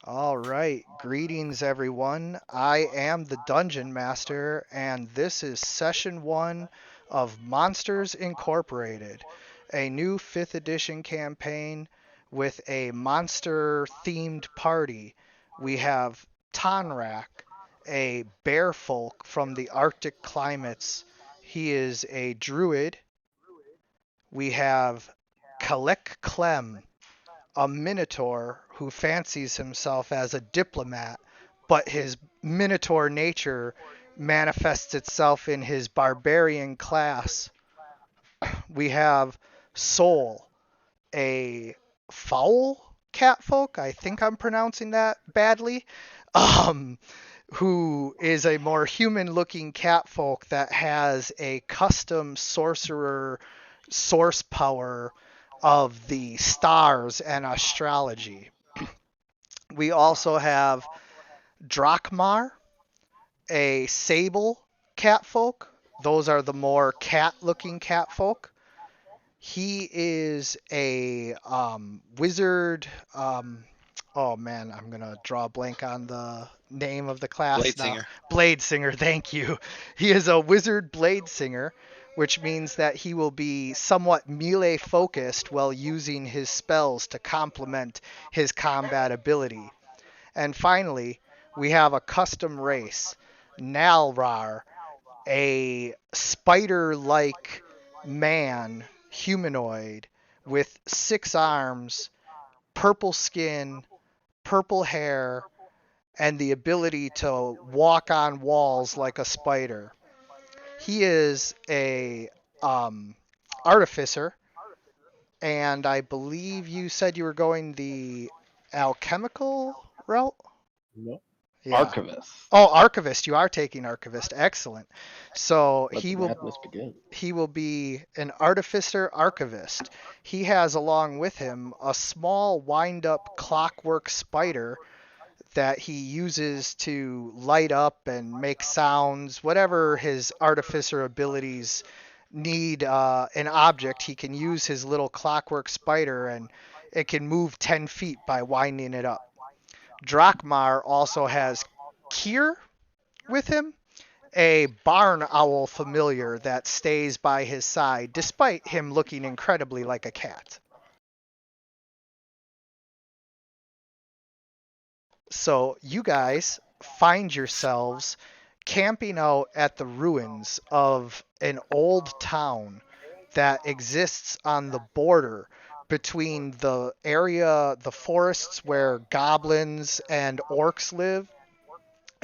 All right, greetings everyone. I am the Dungeon Master, and this is session one of Monsters Incorporated, a new 5th edition campaign with a monster themed party. We have Tonrak, a bear folk from the Arctic climates. He is a druid. We have Kalek Clem, a minotaur who fancies himself as a diplomat, but his minotaur nature manifests itself in his barbarian class. We have Soul, a foul catfolk. I think I'm pronouncing that badly. Um, who is a more human-looking catfolk that has a custom sorcerer source power of the stars and astrology. We also have Drakmar, a sable catfolk. Those are the more cat-looking catfolk. He is a wizard. Oh man, I'm gonna draw a blank on the name of the class Blade now. Singer. Blade Singer, thank you. He is a wizard blade singer, which means that he will be somewhat melee focused while using his spells to complement his combat ability. And finally, we have a custom race, Nalrar, a spider like man, humanoid, with 6 arms, purple skin, purple hair, and the ability to walk on walls like a spider. He is a um, artificer, and I believe you said you were going the alchemical route? No. Yeah. Archivist. Oh, archivist. You are taking archivist. Excellent. So Let the madness begin. he will be an artificer archivist. He has along with him a small wind up clockwork spider that he uses to light up and make sounds, whatever his artificer abilities need an object, he can use his little clockwork spider and it can move 10 feet by winding it up. Drakmar also has Kier with him, a barn owl familiar that stays by his side despite him looking incredibly like a cat. So you guys find yourselves camping out at the ruins of an old town that exists on the border between the area, the forests where goblins and orcs live,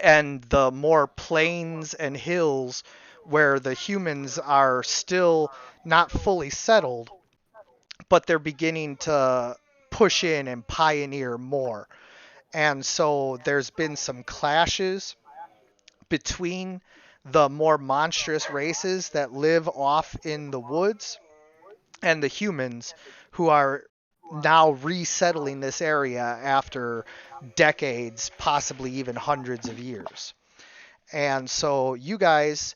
and the more plains and hills where the humans are still not fully settled, but they're beginning to push in and pioneer more. And so there's been some clashes between the more monstrous races that live off in the woods and the humans who are now resettling this area after decades, possibly even hundreds of years. And so you guys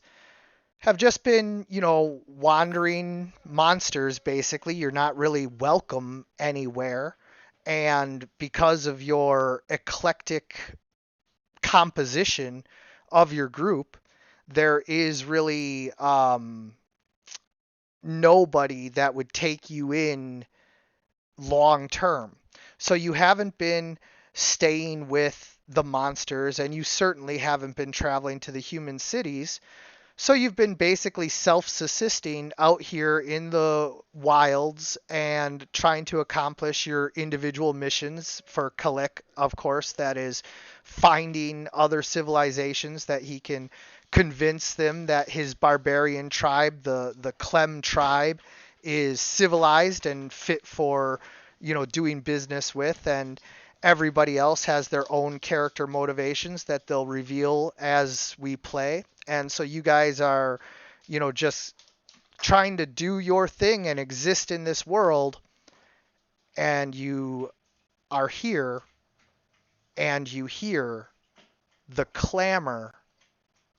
have just been, wandering monsters basically. You're not really welcome anywhere. And because of your eclectic composition of your group, there is really nobody that would take you in long term. So you haven't been staying with the monsters, and you certainly haven't been traveling to the human cities. So you've been basically self-subsisting out here in the wilds and trying to accomplish your individual missions for Kalek, of course, that is finding other civilizations that he can convince them that his barbarian tribe, the Clem tribe, is civilized and fit for, doing business with, and everybody else has their own character motivations that they'll reveal as we play. And so you guys are, just trying to do your thing and exist in this world, and you are here and you hear the clamor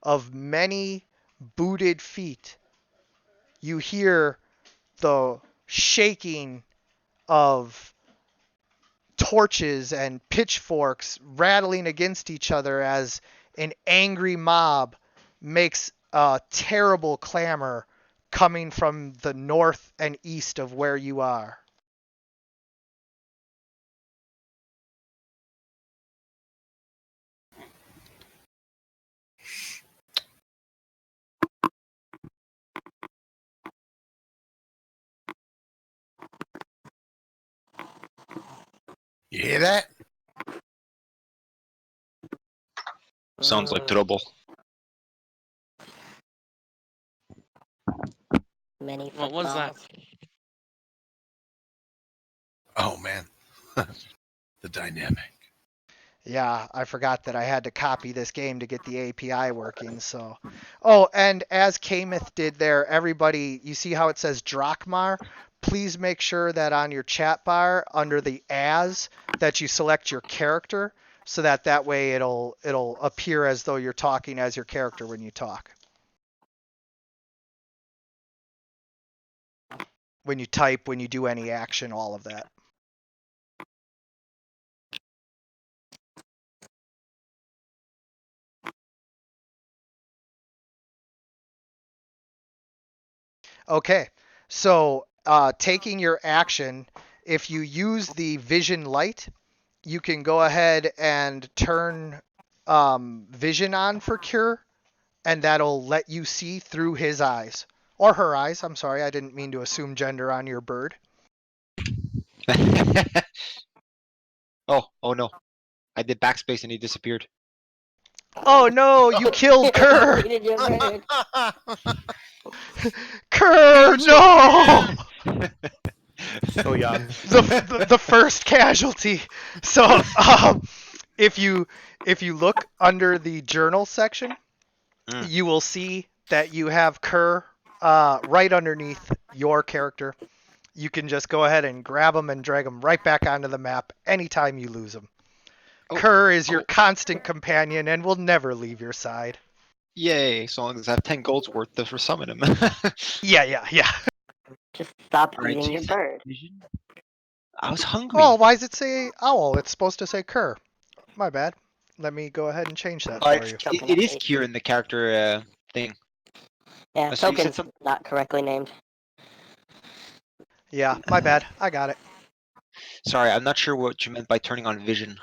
of many booted feet. You hear the shaking of torches and pitchforks rattling against each other as an angry mob makes a terrible clamor coming from the north and east of where you are. You hear that? Sounds like trouble. Many What was that? footballs. Oh man, the dynamic. Yeah, I forgot that I had to copy this game to get the API working, so. Oh, and as Kameth did there, everybody, you see how it says Drakmar? Please make sure that on your chat bar, under the as, that you select your character, so that way it'll appear as though you're talking as your character when you talk. When you type, when you do any action, all of that. Okay, so taking your action, if you use the vision light, you can go ahead and turn vision on for Cure, and that'll let you see through his eyes. Or her eyes, I'm sorry, I didn't mean to assume gender on your bird. Oh no. I did backspace and he disappeared. Oh no, you killed Cur! Deleted your bird. Cur, no! So young. The first casualty. So if you look under the journal section, you will see that you have Cur right underneath your character. You can just go ahead and grab him and drag him right back onto the map anytime you lose him. Oh, Cur is your constant companion and will never leave your side. Yay, so long as I have 10 gold's worth to summon him. Yeah. Just stop Alright, eating your geez. bird. I was hungry. Oh, why does it say owl? It's supposed to say Cur. My bad. Let me go ahead and change that for you. It is Kieran, the character thing. Yeah, So you said token's not correctly named. Yeah, my bad. I got it. Sorry, I'm not sure what you meant by turning on vision.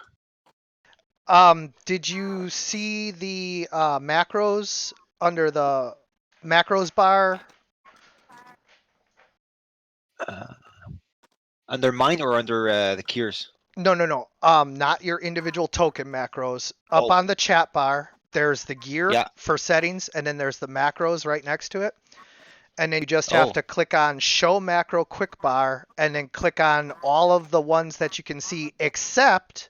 Did you see the macros under the macros bar? Under mine or under the Kiers? No. Not your individual token macros. Up Oh. on the chat bar, there's the gear Yeah. for settings, and then there's the macros right next to it. And then you just have Oh. to click on Show Macro Quick Bar, and then click on all of the ones that you can see except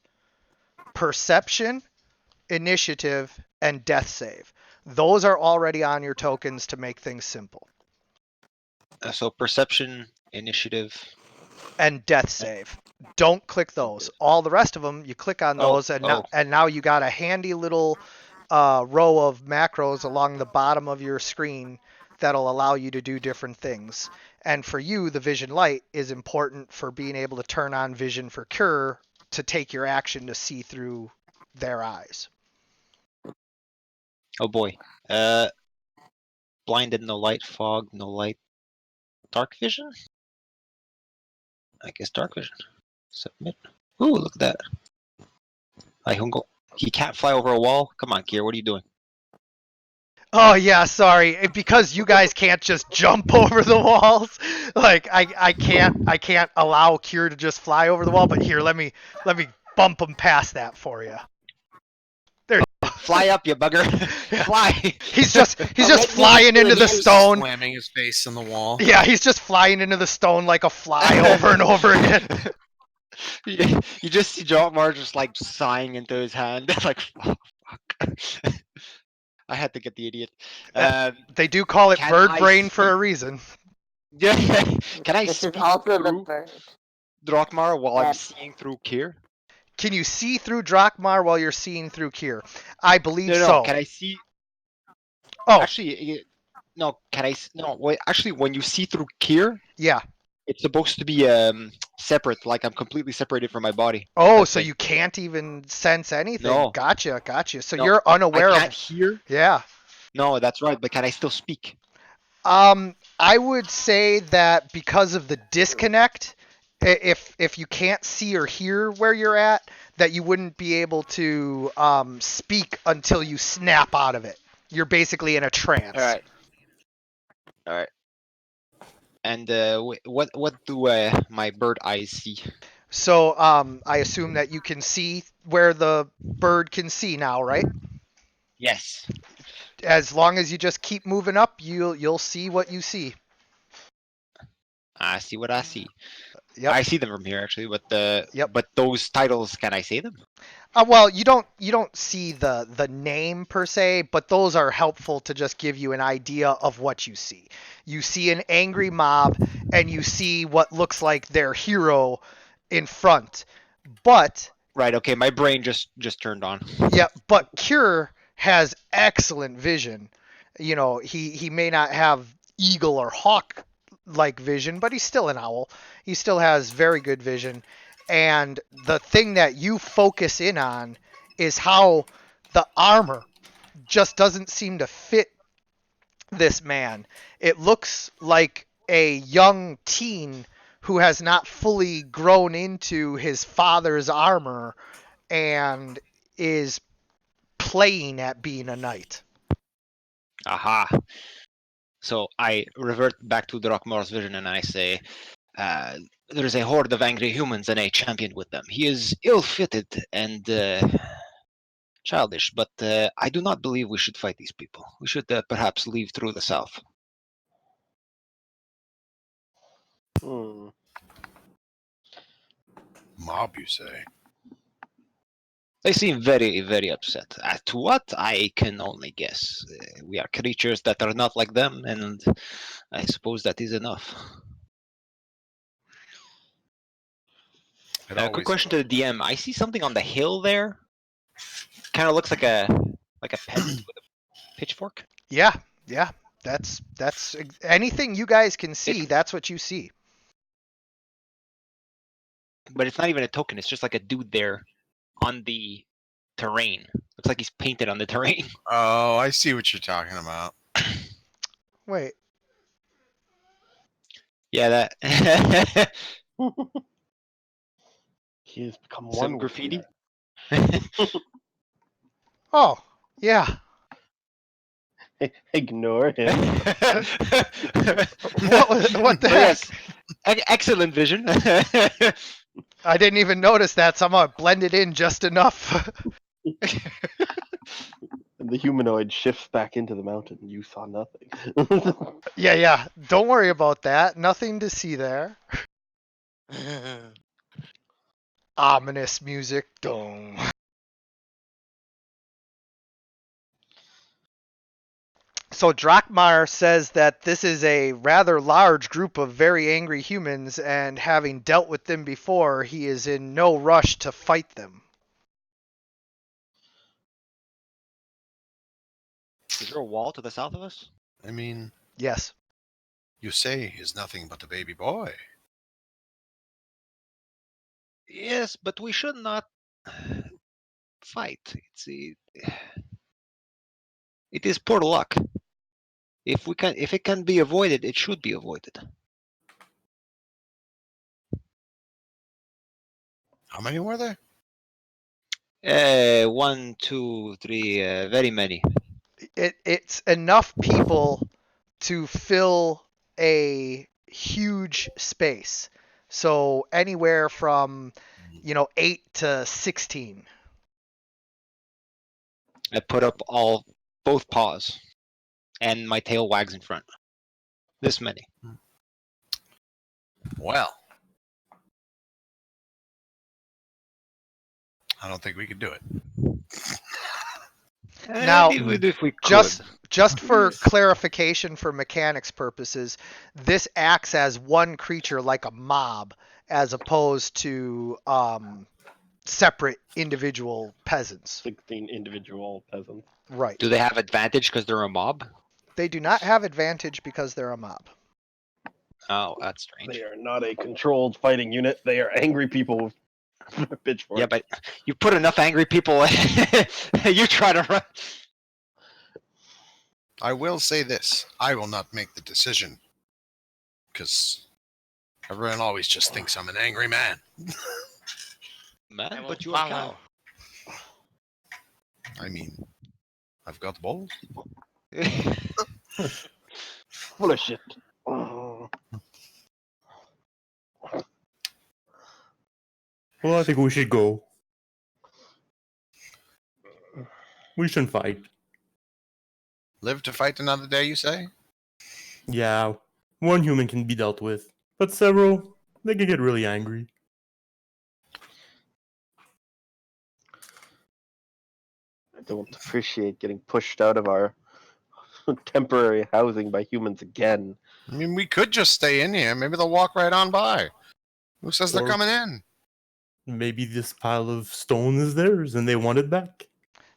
Perception, Initiative, and Death Save. Those are already on your tokens to make things simple. So perception, initiative. And Death Save. Don't click those. All the rest of them, you click on those, and now you got a handy little row of macros along the bottom of your screen that'll allow you to do different things. And for you, the vision light is important for being able to turn on vision for Cure to take your action to see through their eyes. Oh boy. Blinded, no light. Fog, no light. Dark vision? I guess dark vision. Submit. Ooh, look at that. He can't fly over a wall? Come on, Kier, what are you doing? Oh yeah, sorry. Because you guys can't just jump over the walls. Like I can't allow Cure to just fly over the wall. But here, let me bump him past that for you. There. Fly up, you bugger! Fly! He's just flying into the stone. Slamming his face in the wall. Yeah, he's just flying into the stone like a fly over and over again. You just see Drakmar just like sighing into his hand. Like, oh, fuck. I had to get the idiot. They do call it Can bird I brain for see- a reason. Yeah. Can I This is speak also the through bird. Drakmar while I'm Yes. seeing through Kier? Can you see through Drakmar while you're seeing through Kier? I believe No, so. can I see? Oh, Actually, no. Can I? No, wait. Actually, when you see through Kier, yeah. it's supposed to be separate, like I'm completely separated from my body. Oh, That's so it. you can't even sense anything. No. Gotcha. So No, you're I unaware can't of. hear. Yeah. No, that's right. But can I still speak? I would say that because of the disconnect, if you can't see or hear where you're at, that you wouldn't be able to speak until you snap out of it. You're basically in a trance. All right. All right. And what do my bird eyes see? So I assume that you can see where the bird can see now, right? Yes. As long as you just keep moving up, you'll see what you see. I see what I see. Yep. I see them from here actually, Yep. but those titles, can I say them? Well, you don't see the name per se, but those are helpful to just give you an idea of what you see. You see an angry mob, and you see what looks like their hero in front. But Right. Okay. My brain just turned on. yeah, but Cure has excellent vision. You know, he may not have eagle or hawk like vision, but he's still an owl. He still has very good vision. And the thing that you focus in on is how the armor just doesn't seem to fit this man. It looks like a young teen who has not fully grown into his father's armor and is playing at being a knight. Aha. So I revert back to Drakmar's vision and I say, there's a horde of angry humans and a champion with them. He is ill-fitted and childish, but I do not believe we should fight these people. We should perhaps leave through the south. Hmm. Mob, you say? They seem very, very upset. To what? I can only guess. We are creatures that are not like them, and I suppose that is enough. It Quick always question to the DM. I see something on the hill there. Kind of looks like a peasant with a pitchfork. Yeah. That's anything you guys can see. That's what you see. But it's not even a token. It's just like a dude there on the terrain. Looks like he's painted on the terrain. Oh, I see what you're talking about. Wait. Yeah, that. He has become Some one with graffiti. you. Oh, yeah. Ignore him. What the So heck? yes, excellent vision. I didn't even notice that. Somehow it blended in just enough. And the humanoid shifts back into the mountain. You saw nothing. Yeah. Don't worry about that. Nothing to see there. Ominous music. Dong. So Drakmar says that this is a rather large group of very angry humans, and having dealt with them before, he is in no rush to fight them. Is there a wall to the south of us? I mean, Yes. you say he's nothing but a baby boy. Yes, but we should not fight. It is poor luck. If it can be avoided, it should be avoided. How many were there? 1, 2, 3, very many. It's enough people to fill a huge space. So anywhere from 8 to 16. I put up both paws, and my tail wags in front. This many. Well, I don't think we could do it. Now, Even if we could. Just for clarification for mechanics purposes, this acts as one creature like a mob as opposed to separate individual peasants. 16 individual peasants. Right. Do they have advantage because they're a mob? They do not have advantage because they're a mob. Oh, that's strange. They are not a controlled fighting unit. They are angry people with pitchforks. Yeah, but you put enough angry people. You try to run. I will say this: I will not make the decision, because everyone always just thinks I'm an angry man. Man, will but you are follow. I mean, I've got balls. cow. Full of shit. Oh. Well, I think we should go. We shouldn't fight. Live to fight another day, you say? Yeah, one human can be dealt with, but several, they can get really angry. I don't appreciate getting pushed out of our temporary housing by humans again. I mean, we could just stay in here. Maybe they'll walk right on by. Who says they're Or- coming in? Maybe this pile of stone is theirs and they want it back.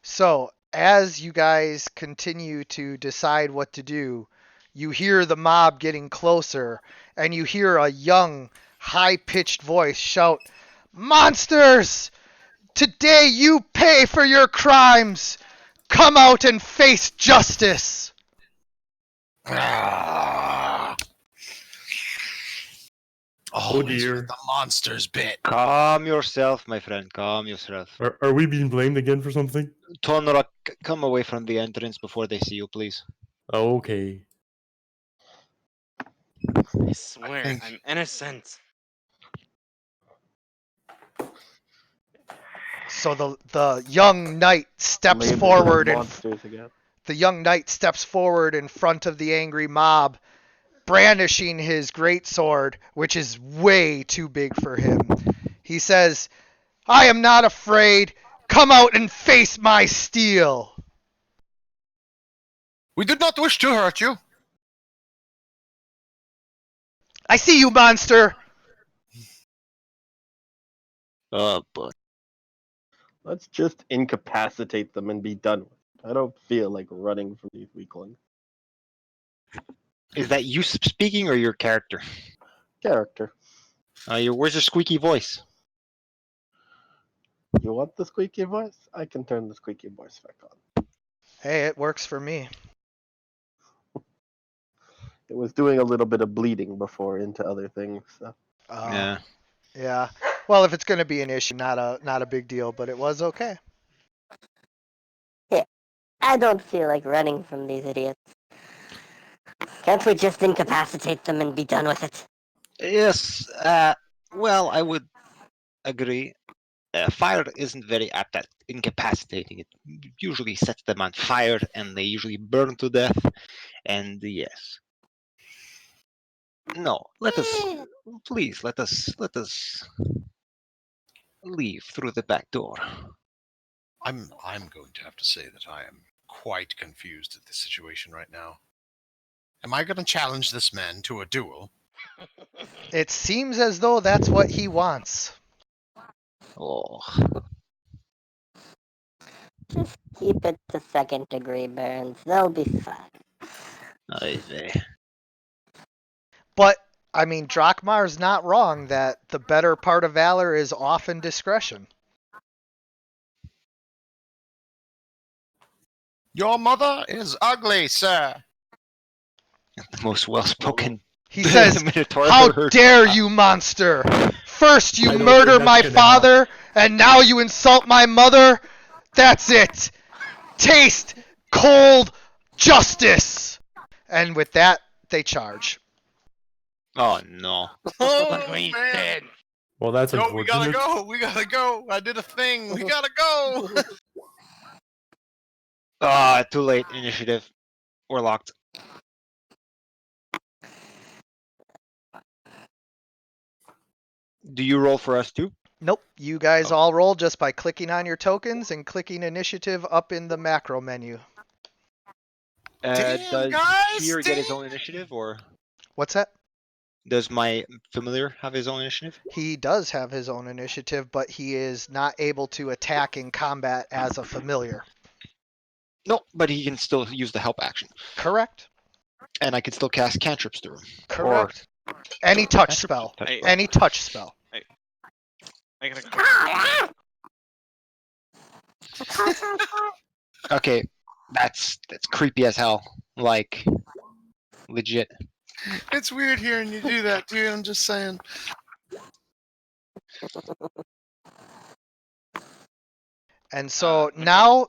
So, as you guys continue to decide what to do, you hear the mob getting closer, and you hear a young, high-pitched voice shout, "Monsters! Today you pay for your crimes! Come out and face justice!" Ah. Oh, Always dear. with the monsters bit. Calm yourself, my friend. Calm yourself. Are we being blamed again for something? Tonrak, come away from the entrance before they see you, please. Okay. I swear, think- I'm innocent. So the young knight steps Maybe forward and monsters again. the young knight steps forward in front of the angry mob, brandishing his greatsword, which is way too big for him. He says, "I am not afraid. Come out and face my steel." We did not wish to hurt you. "I see you, monster." Oh, boy. Let's just incapacitate them and be done with it. I don't feel like running from these weaklings. Is that you speaking or your character? Character. Where's your squeaky voice? You want the squeaky voice? I can turn the squeaky voice back on. Hey, it works for me. It was doing a little bit of bleeding before into other things. So. Yeah. Yeah. Well, if it's going to be an issue, not a big deal, but it was okay. I don't feel like running from these idiots. Can't we just incapacitate them and be done with it? Yes. Well, I would agree. Fire isn't very apt at incapacitating. It usually sets them on fire, and they usually burn to death. And yes. No, let us. Please, let us leave through the back door. I'm going to have to say that I am quite confused at the situation right now. Am I going to challenge this man to a duel? It seems as though that's what he wants. Oh, Just keep it to second degree burns. They'll be fine. I say. But, I mean, Drakmar's not wrong that the better part of valor is often discretion. Your mother is ugly, sir. The most well-spoken He says, Minotaur I've "How ever heard." dare you, monster! First you I don't murder think my that's gonna help. father, and now you insult my mother? That's it! Taste cold justice!" And with that, they charge. Oh no. Oh, We man. dead. Well, that's No, we gotta unfortunate. go. We gotta go. I did a thing. We gotta go. Too late. Initiative. We're locked. Do you roll for us too? Nope, you guys all roll just by clicking on your tokens and clicking initiative up in the macro menu. Damn, Does guys, Fear get his damn. own initiative, or What's that? does my familiar have his own initiative? He does have his own initiative, but he is not able to attack in combat as a familiar. No, but he can still use the help action, Correct? and I can still cast cantrips through him. Correct. Any touch Cantrip, spell. touch Hey. spell. Any touch spell. I gotta Okay, that's creepy as hell. Like, legit. It's weird hearing you do that, dude. I'm just saying. And so okay. now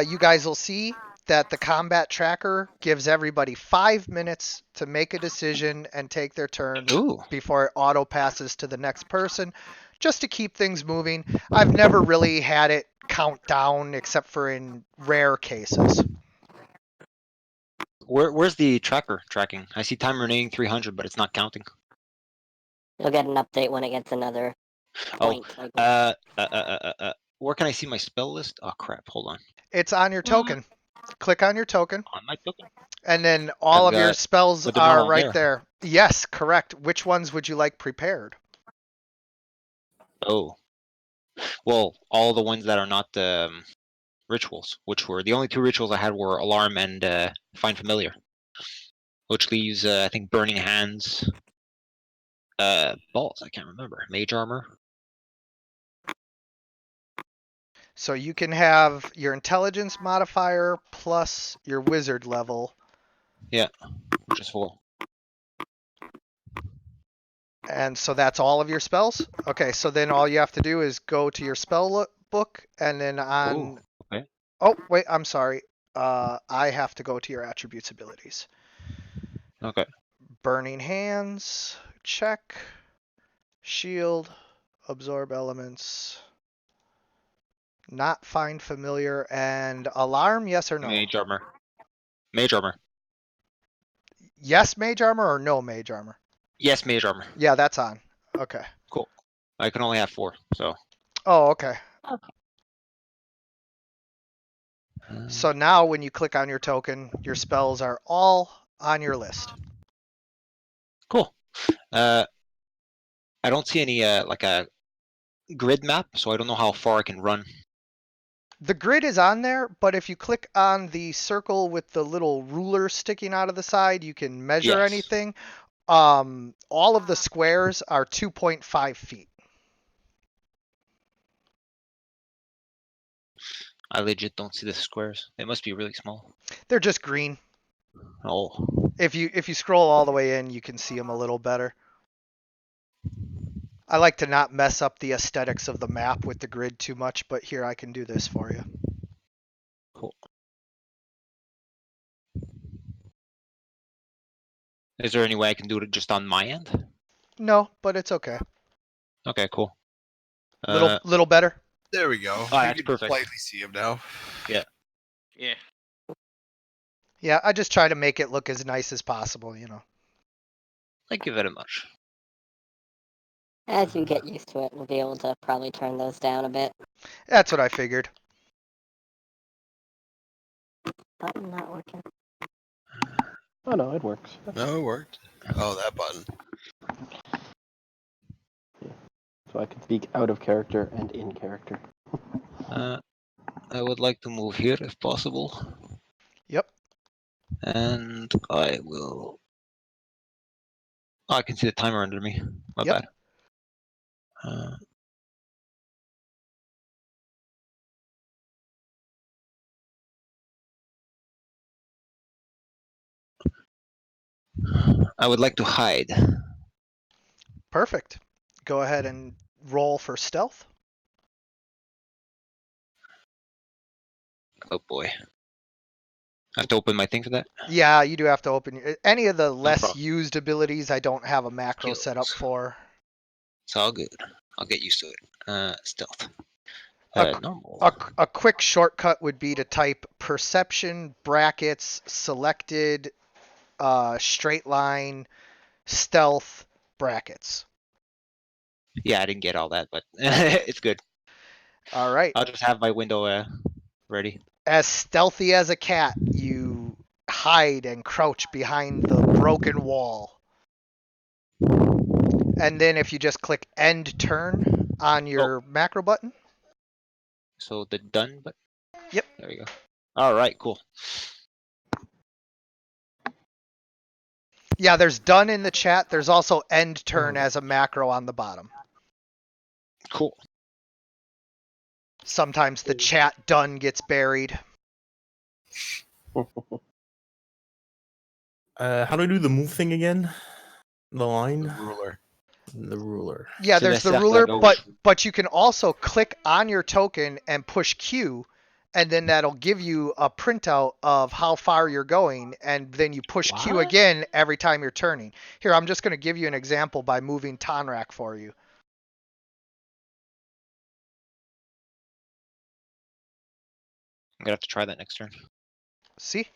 you guys will see that the combat tracker gives everybody 5 minutes to make a decision and take their turn Ooh. before it auto passes to the next person, just to keep things moving. I've never really had it count down except for in rare cases. Where's the tracker tracking? I see time remaining 300, but it's not counting. You'll get an update when it gets another Oh, point. I guess. Where can I see my spell list? Oh crap! Hold on. It's on your token. Click on your token, On my token. and then all I've of your got- spells but they're not are all right there. there. Yes, correct. Which ones would you like prepared? Oh. Well, all the ones that are not rituals, which were the only two rituals I had were alarm and find familiar, which leaves I think burning hands, balls. I can't remember. Mage armor. So you can have your intelligence modifier plus your wizard level, Which is 4. and so that's all of your spells. Okay, so then all you have to do is go to your spell book, and then on. Ooh, okay. Oh wait, I'm sorry. I have to go to your attributes abilities. Okay. Burning hands, check. Shield, absorb elements. Not find familiar, and alarm, yes or no? Mage armor. Mage armor. Yes, mage armor or no mage armor? Yes, mage armor. Yeah, that's on. Okay. I can only have 4, so. Oh, okay. Uh, So now when you click on your token, your spells are all on your list. Cool. I don't see any like a grid map, so I don't know how far I can run. The grid is on there, but if you click on the circle with the little ruler sticking out of the side, you can measure Yes. anything. All of the squares are 2.5 feet. I legit don't see the squares. They must be really small. They're just green. Oh. If you scroll all the way in, you can see them a little better. I like to not mess up the aesthetics of the map with the grid too much, but here I can do this for you. Cool. Is there any way I can do it just on my end? No, but it's okay. Okay, cool. Little better. There we go. Oh, You that's can perfect. slightly see him now. Yeah. Yeah, I just try to make it look as nice as possible, you know. Thank you very much. As you get used to it, we'll be able to probably turn those down a bit. That's what I figured. Button not working. Oh no, it works. No, it worked. Oh, that button. So I can speak out of character and in character. I would like to move here if possible. Yep. And I will. Oh, I can see the timer under me. My Yep. bad. I would like to hide. Perfect. Go ahead and roll for stealth. Oh boy. I have to open my thing for that? Yeah, you do have to open any of the less problem. used abilities. I don't have a macro set up Skills. for. It's all good. I'll get used to it. Stealth. A- Normal. A quick shortcut would be to type perception brackets selected straight line stealth brackets. Yeah, I didn't get all that, but it's good. All right. I'll just have my window ready. As stealthy as a cat, you hide and crouch behind the broken wall. And then if you just click end turn on your macro button. So the done button? Yep. There we go. All right, cool. Yeah, there's done in the chat. There's also end turn Oh. as a macro on the bottom. Cool. Sometimes the chat done gets buried. How do I do the move thing again? The line? The ruler. The ruler. Yeah, To the there's the cercle ruler, gauche. but you can also click on your token and push Q, and then that'll give you a printout of how far you're going, and then you push Q What? again every time you're turning. Here, I'm just going to give you an example by moving Tonrak for you. I'm gonna have to try that next turn. See?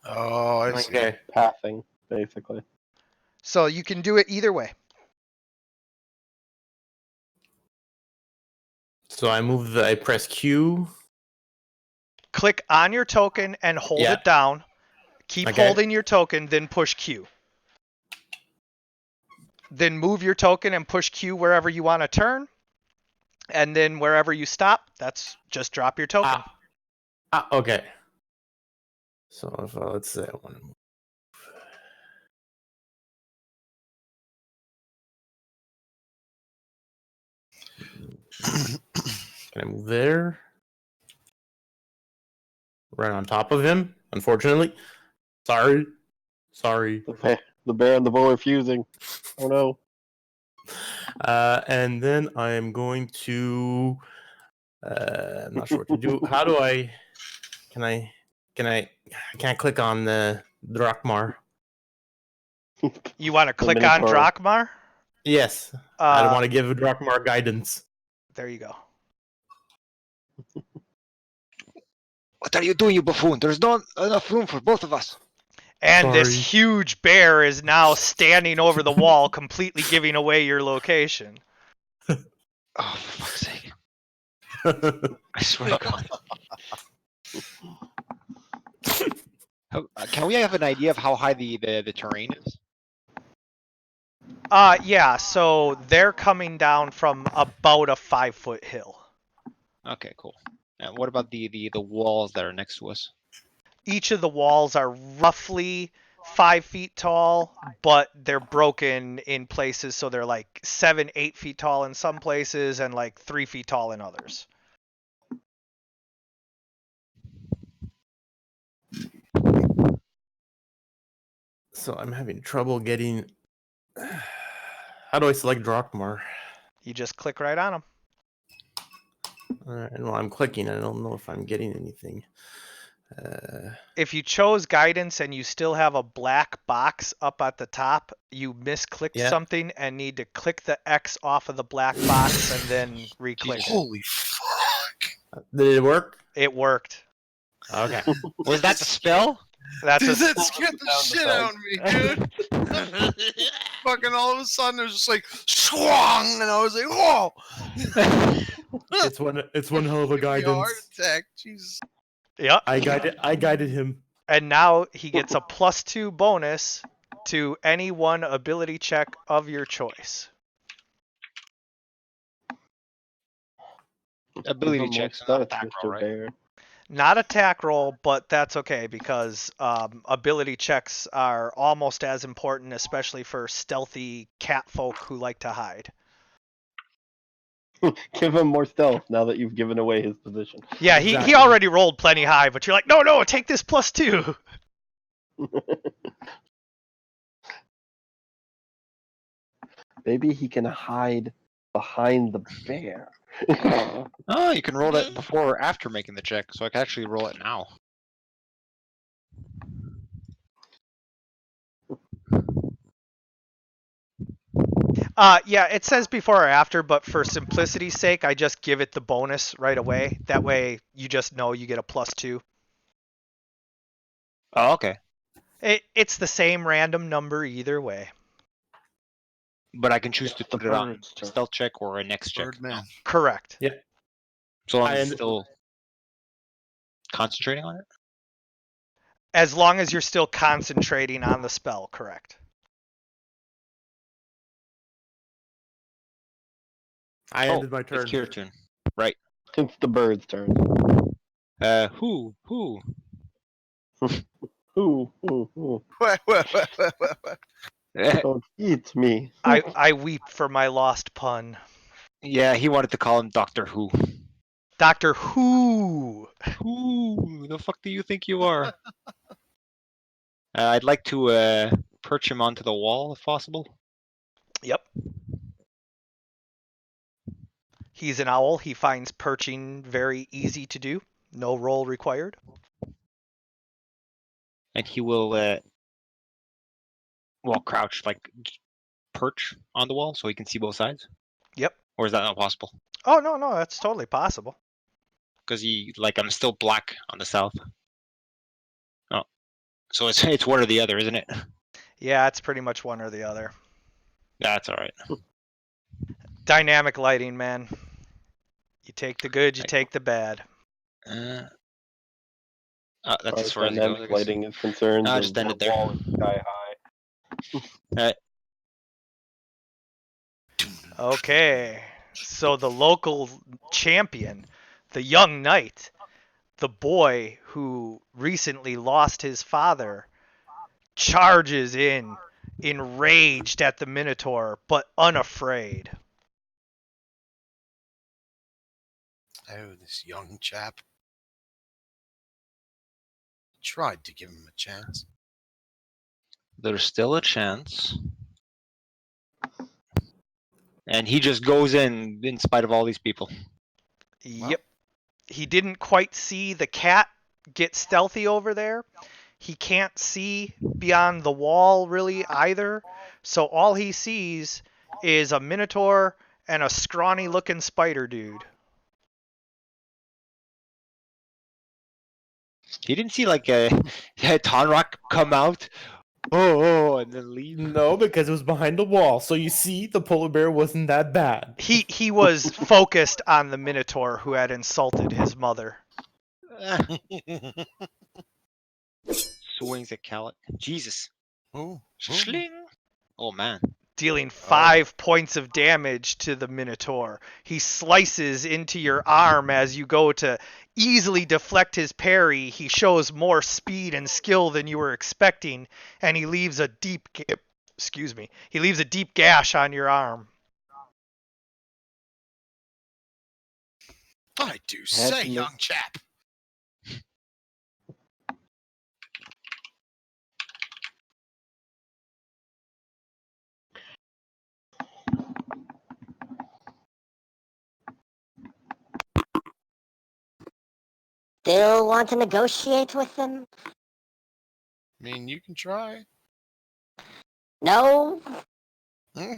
Oh, I see. Okay. Pathing, basically. So you can do it either way. So I press Q. Click on your token and hold Yeah. it down. Keep Okay. holding your token, then push Q. Then move your token and push Q wherever you want to turn. And then wherever you stop, that's just drop your token. Okay. So if let's say I want to move. Can I move there? Right on top of him, unfortunately. Sorry. The bear and the bull are fusing. Oh no. And then I am going to. I'm not sure what to do. How do I? Can I? I can't click on the Drakmar. You want to click on Minotaur. Drakmar? Yes, I want to give Drakmar guidance. There you go. What are you doing, you buffoon? There's not enough room for both of us. And this Sorry. huge bear is now standing over the wall, completely giving away your location. Oh, for fuck's sake. I swear to God. Can we have an idea of how high the terrain is? Yeah, so they're coming down from about a 5-foot hill. Okay, cool. And what about the walls that are next to us? Each of the walls are roughly 5 feet tall, but they're broken in places, so they're like 7-8 feet tall in some places and like 3 feet tall in others. So I'm having trouble getting. How do I select Drakmar? You just click right on them. And while I'm clicking, I don't know if I'm getting anything. If you chose guidance and you still have a black box up at the top, you misclicked Yeah. something and need to click the X off of the black box and then re-click it. Holy fuck! Did it work? It worked. Okay. Was that the spell? That's Dude, a, that scared the shit out of me, dude. Fucking all of a sudden, it was just like swung, and I was like, "Whoa!" It's one hell of a Give me a heart guidance. attack. Jesus. yep. I guided him. And now he gets a +2 bonus to any one ability check of your choice. Ability Give him more checks, not stats, attack Mr. roll, right? Bear. Not attack roll, but that's okay because ability checks are almost as important, especially for stealthy cat folk who like to hide. Give him more stealth now that you've given away his position. Yeah, Exactly. he already rolled plenty high, but you're like, no, take this +2. Maybe he can hide behind the bear. Oh, you can roll that before or after making the check, so I can actually roll it now. Yeah, it says before or after, but for simplicity's sake, I just give it the bonus right away. That way, you just know you get a +2. Oh, okay. It's the same random number either way. But I can choose to The put it on bird's turn. stealth check or a next check. Birdman. Correct. So I'm I am- still concentrating on it? As long as you're still concentrating on the spell, correct. I Oh, ended my turn. It's your turn. Right. It's the bird's turn. Who? Ooh. Don't eat me. I weep for my lost pun. Yeah, he wanted to call him Doctor Who. Doctor Who. Who the fuck do you think you are? I'd like to perch him onto the wall if possible. Yep. He's an owl. He finds perching very easy to do. No roll required. And he will, crouch, like, perch on the wall so he can see both sides? Yep. Or is that not possible? Oh, no, that's totally possible. Because I'm still black on the south. Oh. So it's one or the other, isn't it? Yeah, it's pretty much one or the other. That's alright. Dynamic lighting, man. You take the good, you take the bad. That's As as far far as as it goes, I dynamic guess. lighting is concerned, I'll the just end it there. wall is sky high. Okay. So the local champion, the young knight, the boy who recently lost his father, charges in, enraged at the Minotaur, but unafraid. Oh, this young chap. Tried to give him a chance. There's still a chance. And he just goes in spite of all these people. Yep. He didn't quite see the cat get stealthy over there. He can't see beyond the wall really either. So all he sees is a Minotaur and a scrawny looking spider dude. He didn't see like a Tonrock come out, and then leave. No, because it was behind the wall. So you see, the polar bear wasn't that bad. He was focused on the Minotaur who had insulted his mother. Swings at Calic. Jesus. Ooh, Schling. Oh man. Dealing 5 points of damage to the Minotaur. He slices into your arm as you go to easily deflect his parry. He shows more speed and skill than you were expecting, and he leaves a deep He leaves a deep gash on your arm. I do say, young chap. Still want to negotiate with them? I mean, you can try. No? Hmm?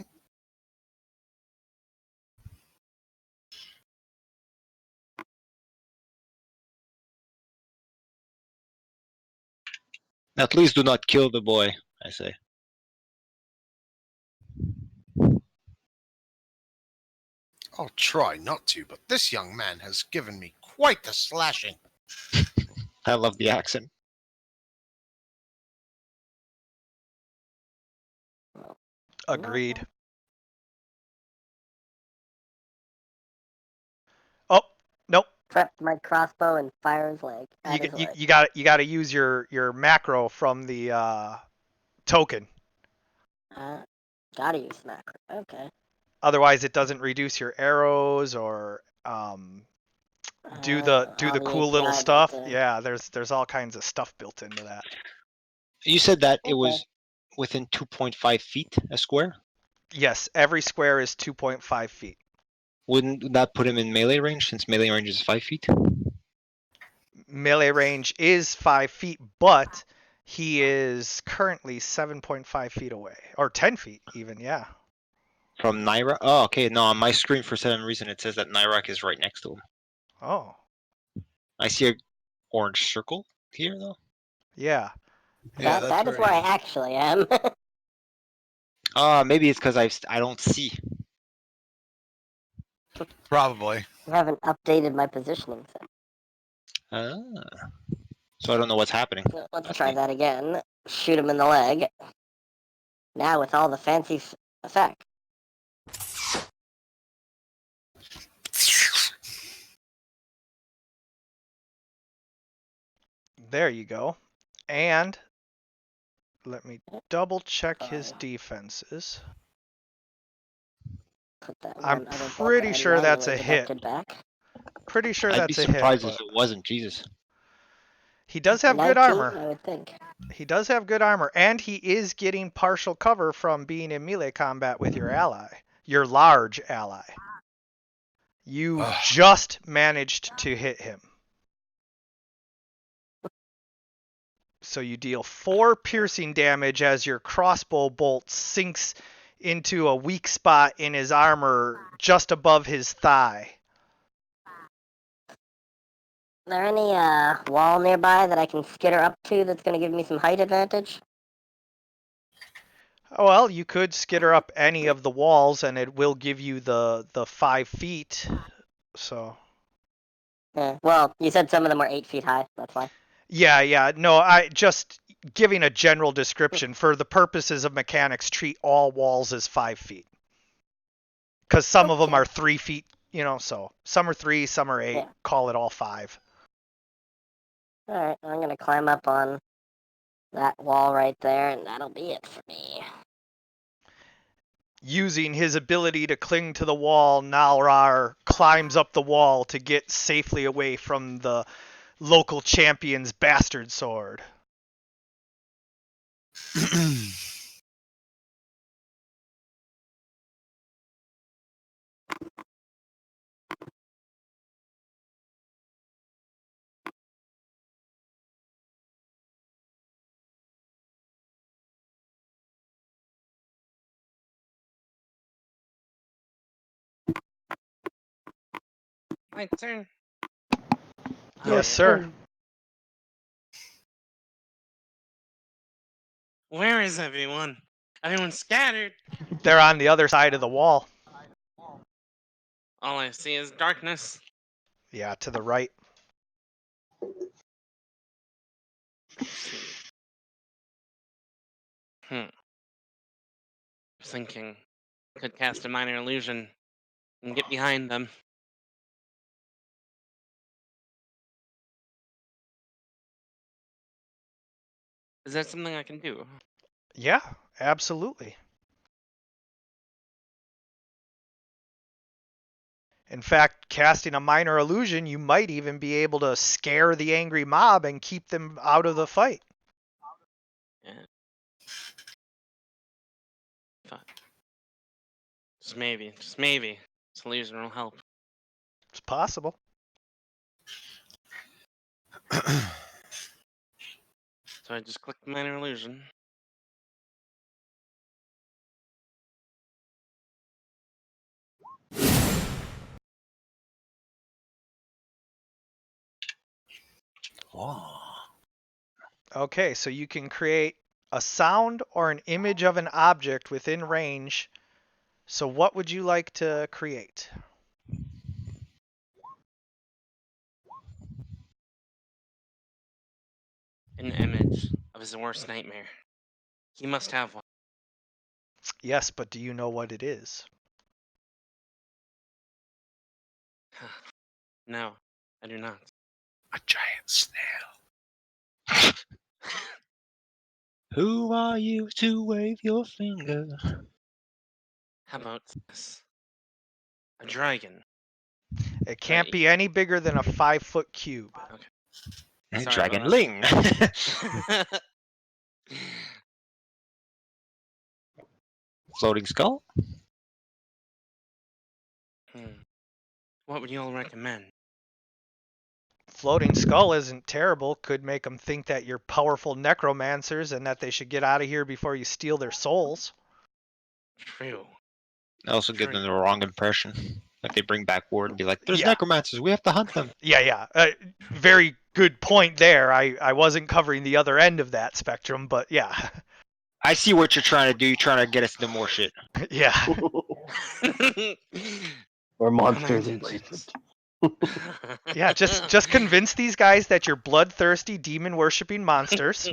At least do not kill the boy, I say. I'll try not to, but this young man has given me quite the slashing. I love the accent. Agreed. Oh, nope. Prep my crossbow and fire his leg. You got to use your macro from the token. Gotta use macro. Okay. Otherwise, it doesn't reduce your arrows or do the cool little stuff. Yeah, there's all kinds of stuff built into that. You said that it was within 2.5 feet a square? Yes, every square is 2.5 feet. Wouldn't that put him in melee range since melee range is 5 feet? Melee range is 5 feet, but he is currently 7.5 feet away, or 10 feet even. Yeah. From Naira? Oh, okay. No, on my screen for some reason it says that Nyrak is right next to him. Oh. I see a orange circle here though. Yeah. Yeah, that is where I actually am. Maybe it's because I don't see. Probably. I haven't updated my positioning set. So I don't know what's happening. Let's try that again. Shoot him in the leg. Now with all the fancy effect. There you go. And Let me double check his defenses. Put that I'm one other bolt pretty that I sure that's manually a hit. deducted back. Pretty sure I'd be that's a hit, surprised but if it wasn't. Jesus. he does have 19, good armor. I would think. He does have good armor, and he is getting partial cover from being in melee combat with your ally, your large ally. You Ugh. just managed to hit him. So you deal 4 piercing damage as your crossbow bolt sinks into a weak spot in his armor just above his thigh. Is there any wall nearby that I can skitter up to that's going to give me some height advantage? Well, you could skitter up any of the walls, and it will give you the 5 feet. So. Well, you said some of them were 8 feet high. That's why. Yeah. No, I just giving a general description for the purposes of mechanics. Treat all walls as 5 feet, because some of them Okay. are 3 feet. So some are 3, some are 8. Yeah. Call it all 5. All right, I'm going to climb up on that wall right there, and that'll be it for me. Using his ability to cling to the wall, Nalrar climbs up the wall to get safely away from the local champion's bastard sword. My turn. Yes, sir. Where is everyone? Everyone's scattered. They're on the other side of the wall. All I see is darkness. Yeah, to the right. Let's see. Thinking could cast a minor illusion and get behind them. Is that something I can do? Yeah, absolutely. In fact, casting a minor illusion, you might even be able to scare the angry mob and keep them out of the fight. Yeah. Fuck. Just maybe. This illusion will help. It's possible. So I just click the minor illusion. Whoa. Okay, so you can create a sound or an image of an object within range. So what would you like to create? An image of his worst nightmare. He must have one. Yes, but do you know what it is? No, I do not. A giant snail. Who are you to wave your finger? How about this? A dragon. It can't Right. be any bigger than a 5-foot cube. Sorry Dragon about Ling. Floating skull? What would you all recommend? Floating skull isn't terrible. Could make them think that you're powerful necromancers and that they should get out of here before you steal their souls. True. Also give them the wrong impression. If they bring back word and be like, there's Yeah. necromancers, we have to hunt them. Yeah. Very good point there. I wasn't covering the other end of that spectrum, but yeah. I see what you're trying to do. You're trying to get us into more shit. Yeah. Or monsters adjacent. Yeah, just convince these guys that you're bloodthirsty, demon-worshipping monsters.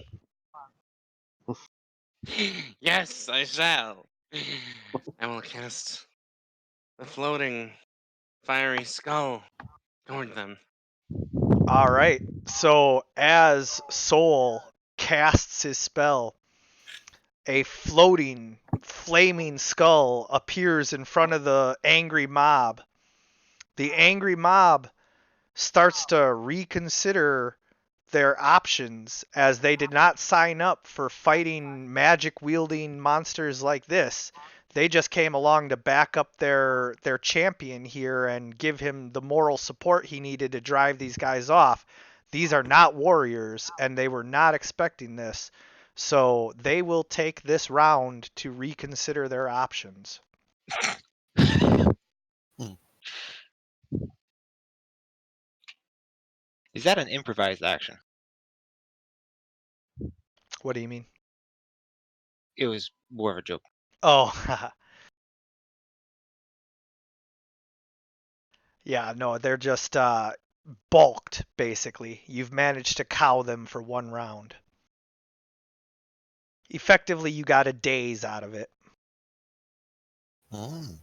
Yes, I shall. I will cast the floating fiery skull toward them. All right. So as Soul casts his spell, a floating, flaming skull appears in front of the angry mob. The angry mob starts to reconsider their options as they did not sign up for fighting magic wielding monsters like this. They just came along to back up their champion here and give him the moral support he needed to drive these guys off. These are not warriors, and they were not expecting this. So they will take this round to reconsider their options. Is that an improvised action? What do you mean? It was more of a joke. Oh, yeah, no, they're just bulked, basically. You've managed to cow them for one round. Effectively, you got a daze out of it. Mm.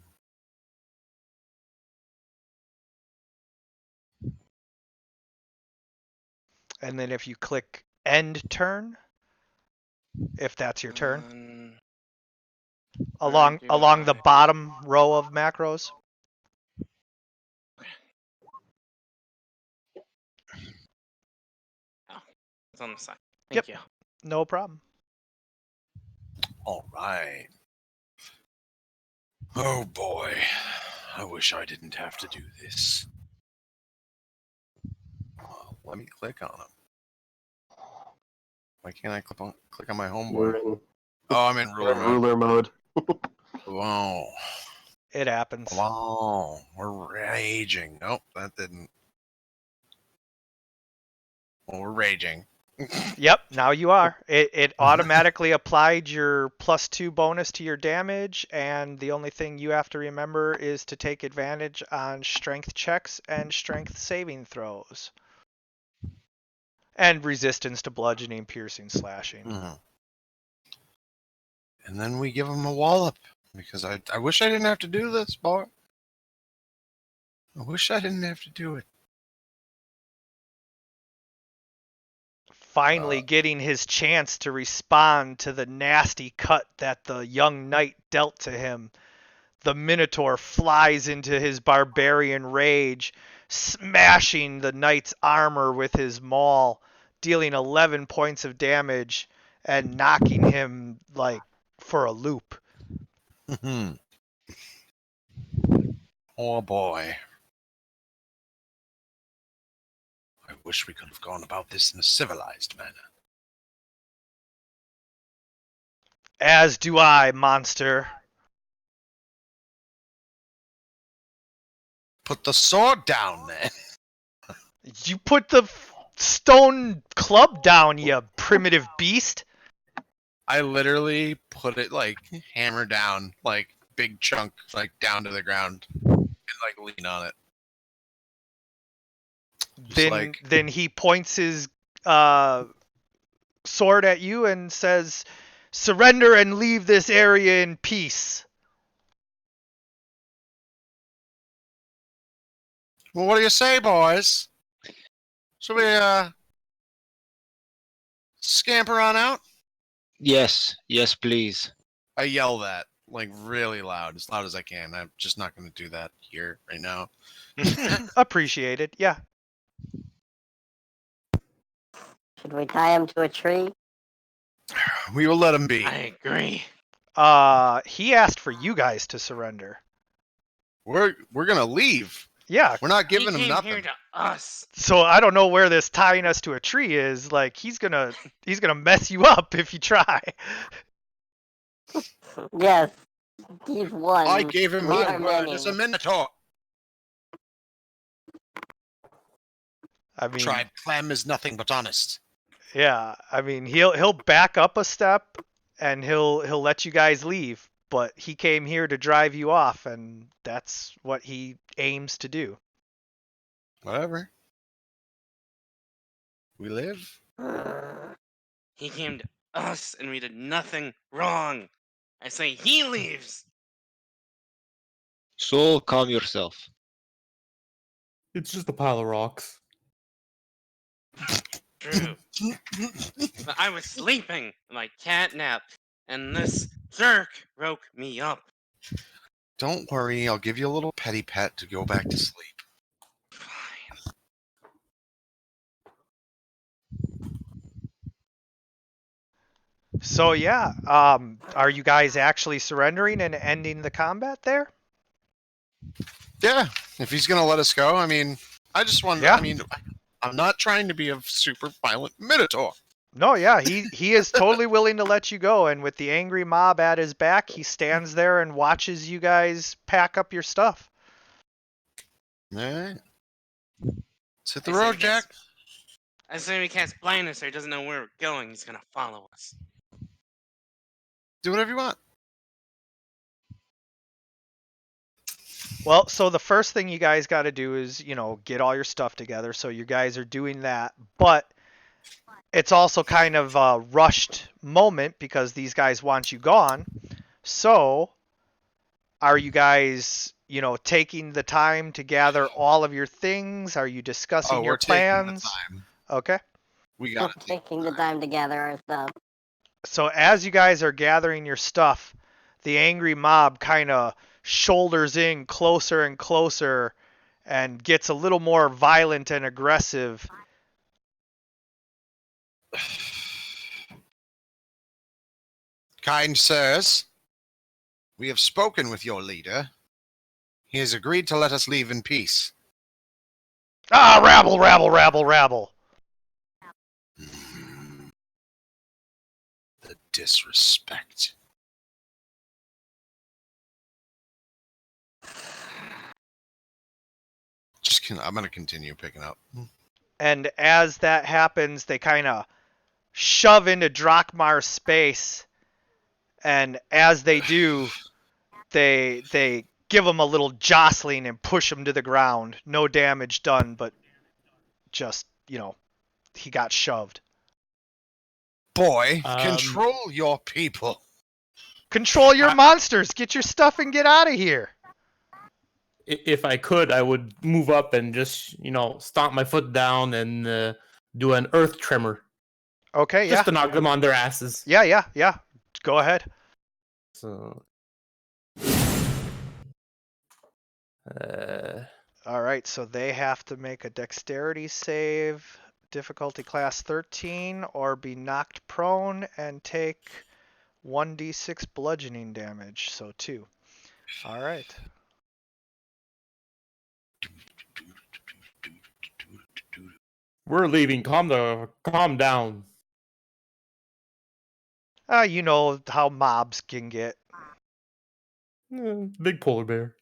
And then if you click end turn, if that's your turn, along the bottom row of macros. It's on the side. Yep. Thank you. No problem. All right. Oh boy. I wish I didn't have to do this. Well, let me click on him. Why can't I click on my You're homeboy? in, Oh, I'm in you're ruler in mode. ruler mode. Wow. It happens. Wow. We're raging. Nope, that didn't. Well, we're raging. Yep, now you are. It automatically applied your +2 bonus to your damage, and the only thing you have to remember is to take advantage on strength checks and strength saving throws. And resistance to bludgeoning, piercing, slashing. Mhm. And then we give him a wallop. Because I wish I didn't have to do this, boy. I wish I didn't have to do it. Finally getting his chance to respond to the nasty cut that the young knight dealt to him. The Minotaur flies into his barbarian rage, smashing the knight's armor with his maul, dealing 11 points of damage and knocking him like for a loop. Oh boy. I wish we could have gone about this in a civilized manner. As do I, monster. Put the sword down, then. You put the stone club down, you primitive beast. I literally put it like hammer down, like big chunk, like down to the ground, and like lean on it. Then he points his sword at you and says, "Surrender and leave this area in peace." Well, what do you say, boys? Should we scamper on out? Yes, please. I yell that like really loud as I can. I'm just not going to do that here right now. Appreciated, yeah. Should we tie him to a tree? We will let him be. I agree. He asked for you guys to surrender. We're gonna leave. Yeah. We're not giving He him came nothing. here to us. So I don't know where this tying us to a tree is. Like he's gonna mess you up if you try. Yes. He's one. I gave him We my are word many. as a minotaur. I mean, Tribe Clem is nothing but honest. yeah. I mean, he'll back up a step and he'll let you guys leave. But he came here to drive you off, and that's what he aims to do. Whatever. We live. He came to us and we did nothing wrong. I say he leaves. Soul, calm yourself. It's just a pile of rocks. True. But I was sleeping in my cat nap, and this jerk woke me up. Don't worry, I'll give you a little petty pet to go back to sleep. Fine. So yeah, are you guys actually surrendering and ending the combat there? Yeah, if he's gonna let us go, I mean, I just want. Yeah. I mean, I'm not trying to be a super violent minotaur. No, yeah, he is totally willing to let you go, and with the angry mob at his back, he stands there and watches you guys pack up your stuff. All right. Let's hit the I say road, we can't Jack. I say we can't blind us, or he doesn't know where we're going. He's gonna follow us. Do whatever you want. Well, so the first thing you guys got to do is, get all your stuff together. So you guys are doing that, but it's also kind of a rushed moment because these guys want you gone. So are you guys, taking the time to gather all of your things? Are you discussing Oh, your we're taking plans? the time. Okay. We We're got to taking the time to gather our stuff. So as you guys are gathering your stuff, the angry mob kind of shoulders in closer and closer and gets a little more violent and aggressive. Kind sirs, we have spoken with your leader. He has agreed to let us leave in peace. Ah, rabble, rabble, rabble, rabble. The disrespect. I'm going to continue picking up. And as that happens, they kind of shove into Drakmar's space. And as they do, they give him a little jostling and push him to the ground. No damage done, but just, he got shoved. Boy, control your people. Control your monsters. Get your stuff and get out of here. If I could, I would move up and just, stomp my foot down and do an earth tremor. Okay, yeah. Just to knock them on their asses. Yeah. Go ahead. So, All right, so they have to make a dexterity save, difficulty class 13, or be knocked prone and take 1d6 bludgeoning damage, so 2. All right. we're leaving. Calm down. You know how mobs can get. Big polar bear.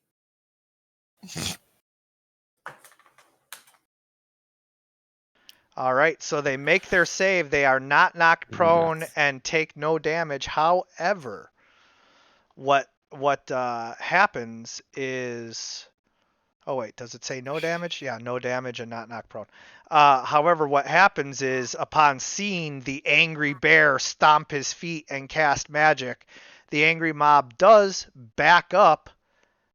All right, so they make their save. They are not knocked prone and take no damage. However, what happens is... Oh, wait, does it say no damage? Yeah, no damage and not knocked prone. However, what happens is, upon seeing the angry bear stomp his feet and cast magic, the angry mob does back up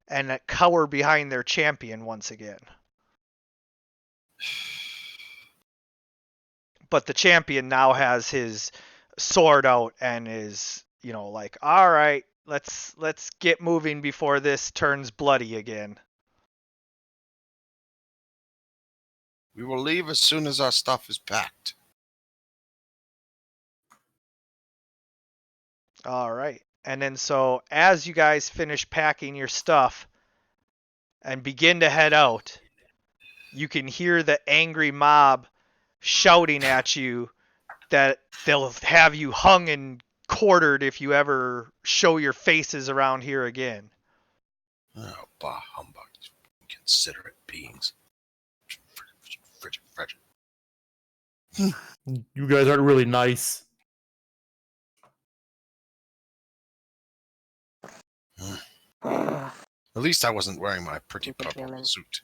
and cower behind their champion once again. But the champion now has his sword out and is, like, all right, let's get moving before this turns bloody again. We will leave as soon as our stuff is packed. All right. And then so as you guys finish packing your stuff and begin to head out, you can hear the angry mob shouting at you that they'll have you hung and quartered if you ever show your faces around here again. Oh, bah humbug. Considerate beings. Frigid. You guys aren't really nice. At least I wasn't wearing my pretty Stupid purple human. suit.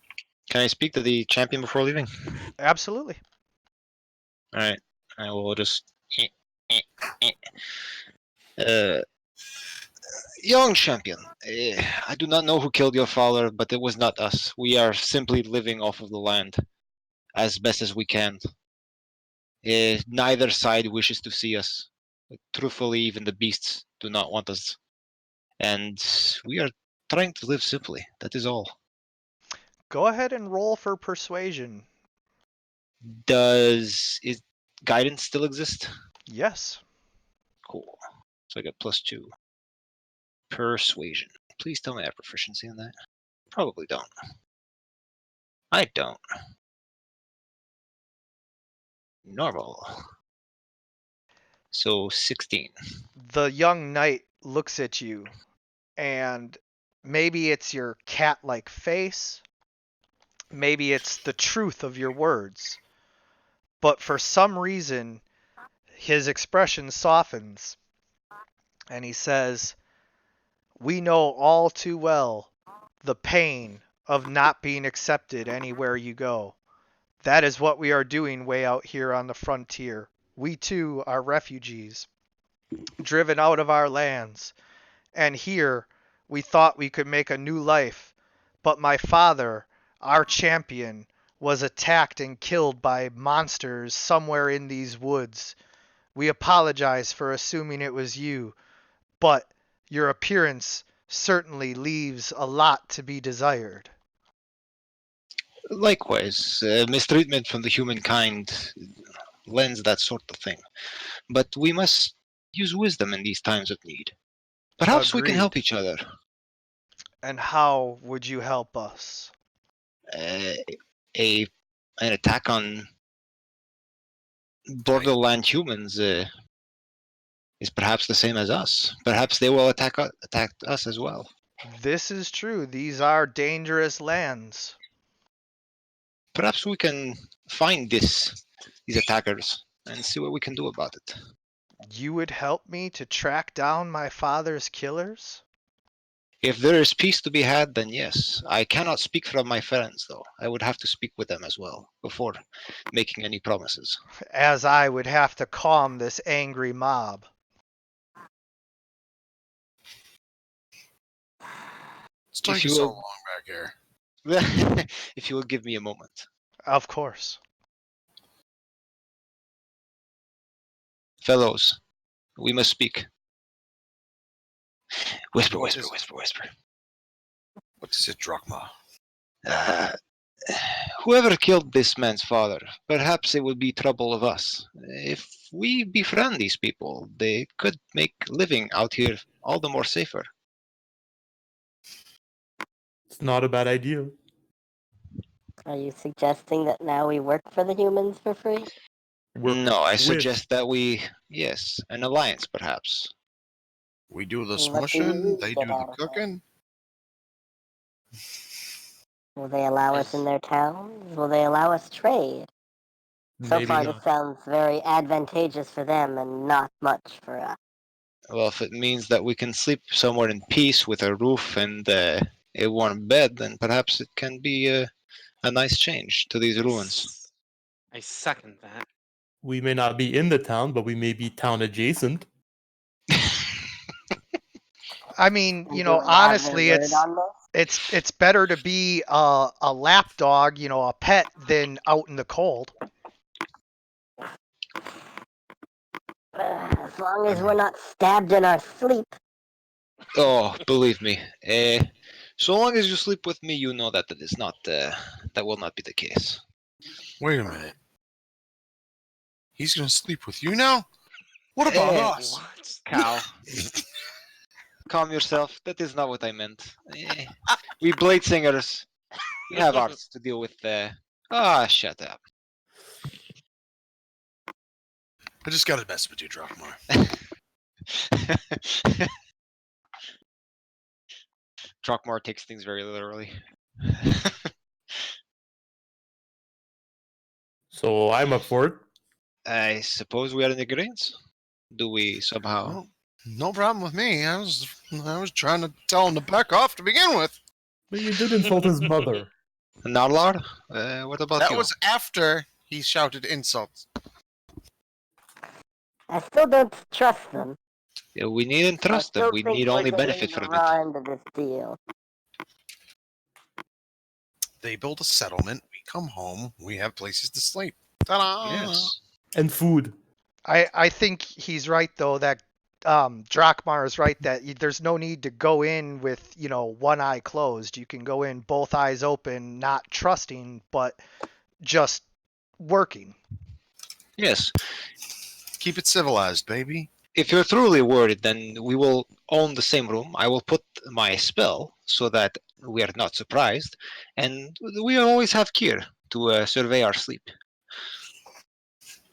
Can I speak to the champion before leaving? Absolutely. All right. I will just. Young champion, I do not know who killed your father, but it was not us. We are simply living off of the land as best as we can. Neither side wishes to see us Truthfully, even the beasts do not want us. And we are trying to live simply. That is all. Go ahead and roll for persuasion. Does guidance still exist? Yes. Cool. So I get +2. Persuasion. Please tell me I have proficiency in that. Probably don't. I don't. Normal. So 16. The young knight looks at you, and maybe it's your cat-like face, maybe it's the truth of your words, but for some reason, his expression softens, and he says, "We know all too well the pain of not being accepted anywhere you go. That is what we are doing way out here on the frontier. We too are refugees, driven out of our lands. And here we thought we could make a new life. But my father, our champion, was attacked and killed by monsters somewhere in these woods. We apologize for assuming it was you, but your appearance certainly leaves a lot to be desired." Likewise, mistreatment from the humankind lends that sort of thing. But we must use wisdom in these times of need. Perhaps we can help Agreed. each other. And how would you help us? An attack on borderland humans is perhaps the same as us. Perhaps they will attack us as well. This is true. These are dangerous lands. Perhaps we can find these attackers and see what we can do about it. You would help me to track down my father's killers? If there is peace to be had, then yes. I cannot speak from my friends, though. I would have to speak with them as well before making any promises. As I would have to calm this angry mob. It's taking you so will- long back here. If you will give me a moment. Of course. Fellows, we must speak. Whisper, What whisper, is- whisper, whisper. What is it, Drachma? Whoever killed this man's father, perhaps it would be trouble of us. If we befriend these people, they could make living out here all the more safer. It's not a bad idea. Are you suggesting that now we work for the humans for free? No, I with- suggest that yes, an alliance perhaps. We do the And what do you smushing, they get do the out of it? cooking. Will they allow us in their towns? Will they allow us trade? So Maybe far, not. this sounds very advantageous for them and not much for us. Well, if it means that we can sleep somewhere in peace with a roof and a warm bed, then perhaps it can be a nice change to these ruins. I second that. We may not be in the town, but we may be town adjacent. I mean, And you do know, we have their honestly, word on this? it's better to be a lapdog, you know, a pet, than out in the cold. As long as we're not stabbed in our sleep. Oh, believe me. So long as you sleep with me, you know that is not that will not be the case. Wait a minute. He's gonna sleep with you now? What about us? What? Cow. Calm yourself. That is not what I meant. We blade singers. We have arts to deal with. Shut up. I just gotta mess with you, Drachma. Trockmar takes things very literally. So I'm up for it. I suppose we are in agreement. Do we somehow? Well, no problem with me. I was trying to tell him to back off to begin with. But you did insult his mother. Narlar? What about That you? was after he shouted insults. I still don't trust them. Yeah, we needn't trust I them. still We think need we're only getting benefit the from raw it. end of this deal. They build a settlement. We come home. We have places to sleep. Ta-da! Yes. And food. I think he's right though that Drakmar is right that there's no need to go in with one eye closed. You can go in both eyes open, not trusting, but just working. Yes. Keep it civilized, baby. If you're truly worried, then we will own the same room. I will put my spell so that we are not surprised, and we always have Kier to survey our sleep.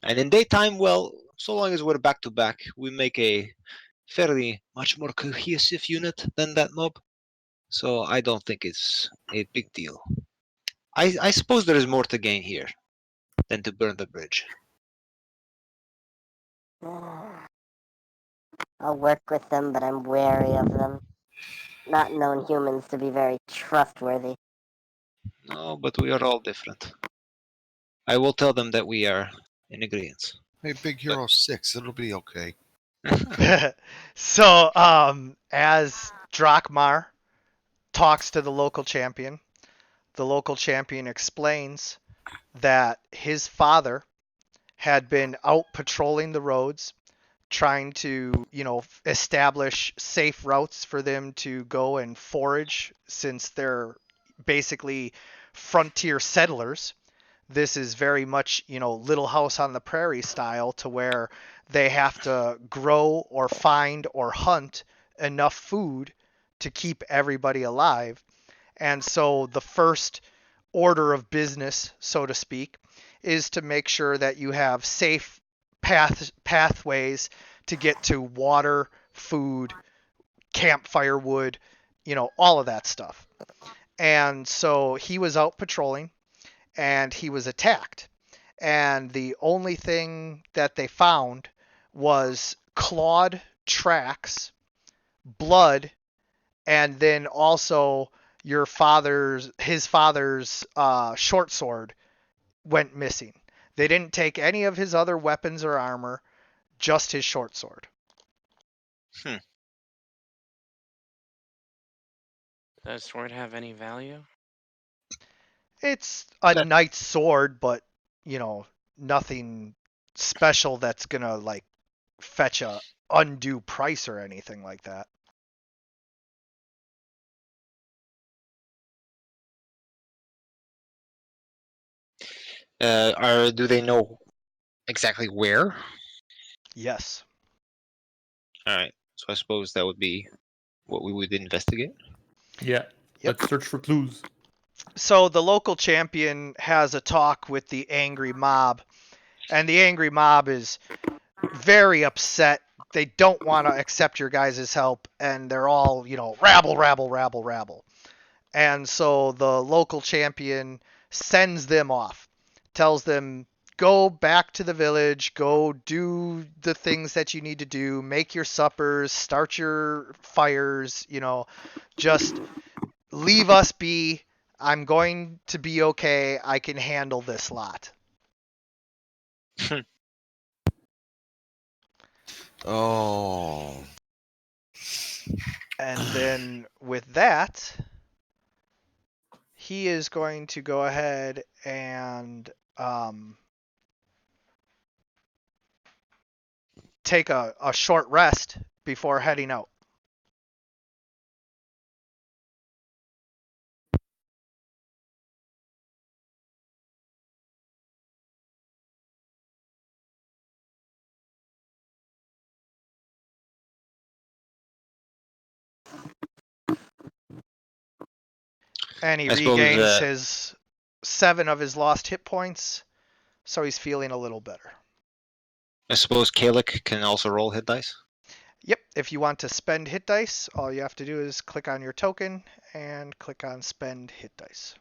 And in daytime, well, so long as we're back to back, we make a fairly much more cohesive unit than that mob. So I don't think it's a big deal. I suppose there is more to gain here than to burn the bridge. I'll work with them, but I'm wary of them. Not known humans to be very trustworthy. No, but we are all different. I will tell them that we are in agreement. Hey, Big Hero 6, it'll be okay. So, as Drakmar talks to the local champion explains that his father had been out patrolling the roads, trying to, establish safe routes for them to go and forage since they're basically frontier settlers. This is very much, Little House on the Prairie style to where they have to grow or find or hunt enough food to keep everybody alive. And so the first order of business, so to speak, is to make sure that you have safe pathways to get to water, food, campfire wood, all of that stuff. And so he was out patrolling and he was attacked. And the only thing that they found was clawed tracks, blood, and then also his father's short sword went missing. They didn't take any of his other weapons or armor, just his short sword. Does sword have any value? It's a That- knight's sword, but nothing special that's gonna like fetch a undue price or anything like that. Do they know exactly where? Yes. All right. So I suppose that would be what we would investigate. Yeah. Yep. Let's search for clues. So the local champion has a talk with the angry mob, and the angry mob is very upset. They don't want to accept your guys' help, and they're all, rabble, rabble, rabble, rabble. And so the local champion sends them off, tells them, go back to the village, go do the things that you need to do, make your suppers, start your fires, just leave us be. I'm going to be okay. I can handle this lot. Oh. And then with that, he is going to go ahead and take a short rest before heading out. And he I suppose, regains his 7 of his lost hit points, so he's feeling a little better. I suppose Kalik can also roll hit dice. Yep, if you want to spend hit dice, all you have to do is click on your token and click on spend hit dice.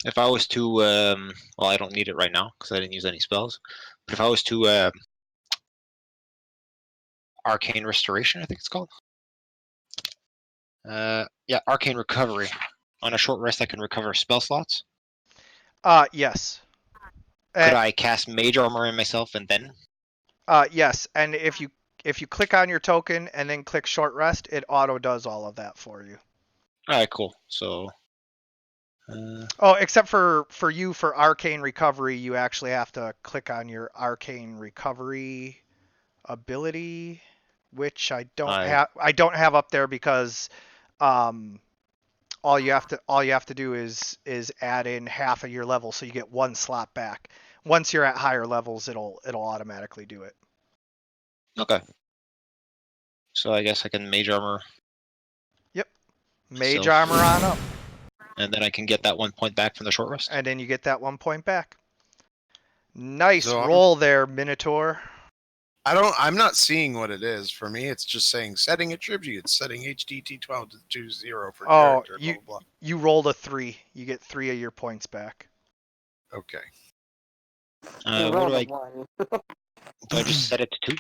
If I was to, well, I don't need it right now because I didn't use any spells. But if I was to Arcane Restoration, I think it's called. Yeah, Arcane Recovery. On a short rest, I can recover spell slots. Yes. Could I cast Mage Armor on myself and then? Yes, and if you click on your token and then click short rest, it auto does all of that for you. All right, cool. So. Oh, except for you for arcane recovery, you actually have to click on your arcane recovery ability, which I don't have up there because all you have to do is add in half of your level, so you get one slot back. Once you're at higher levels, it'll automatically do it. Okay. So I guess I can Mage Armor. Yep. Mage So- armor on up, And then I can get that 1 point back from the short rest. and then you get that 1 point back. Nice So I'm- roll there, Minotaur. I'm not seeing what it is. For me, it's just saying setting attributes, setting HDT12 to 0 for Oh, character, you- blah, blah, You rolled a 3. You get 3 of your points back. blah. Okay. You What rolled do a I 1. do? I just set it to 2?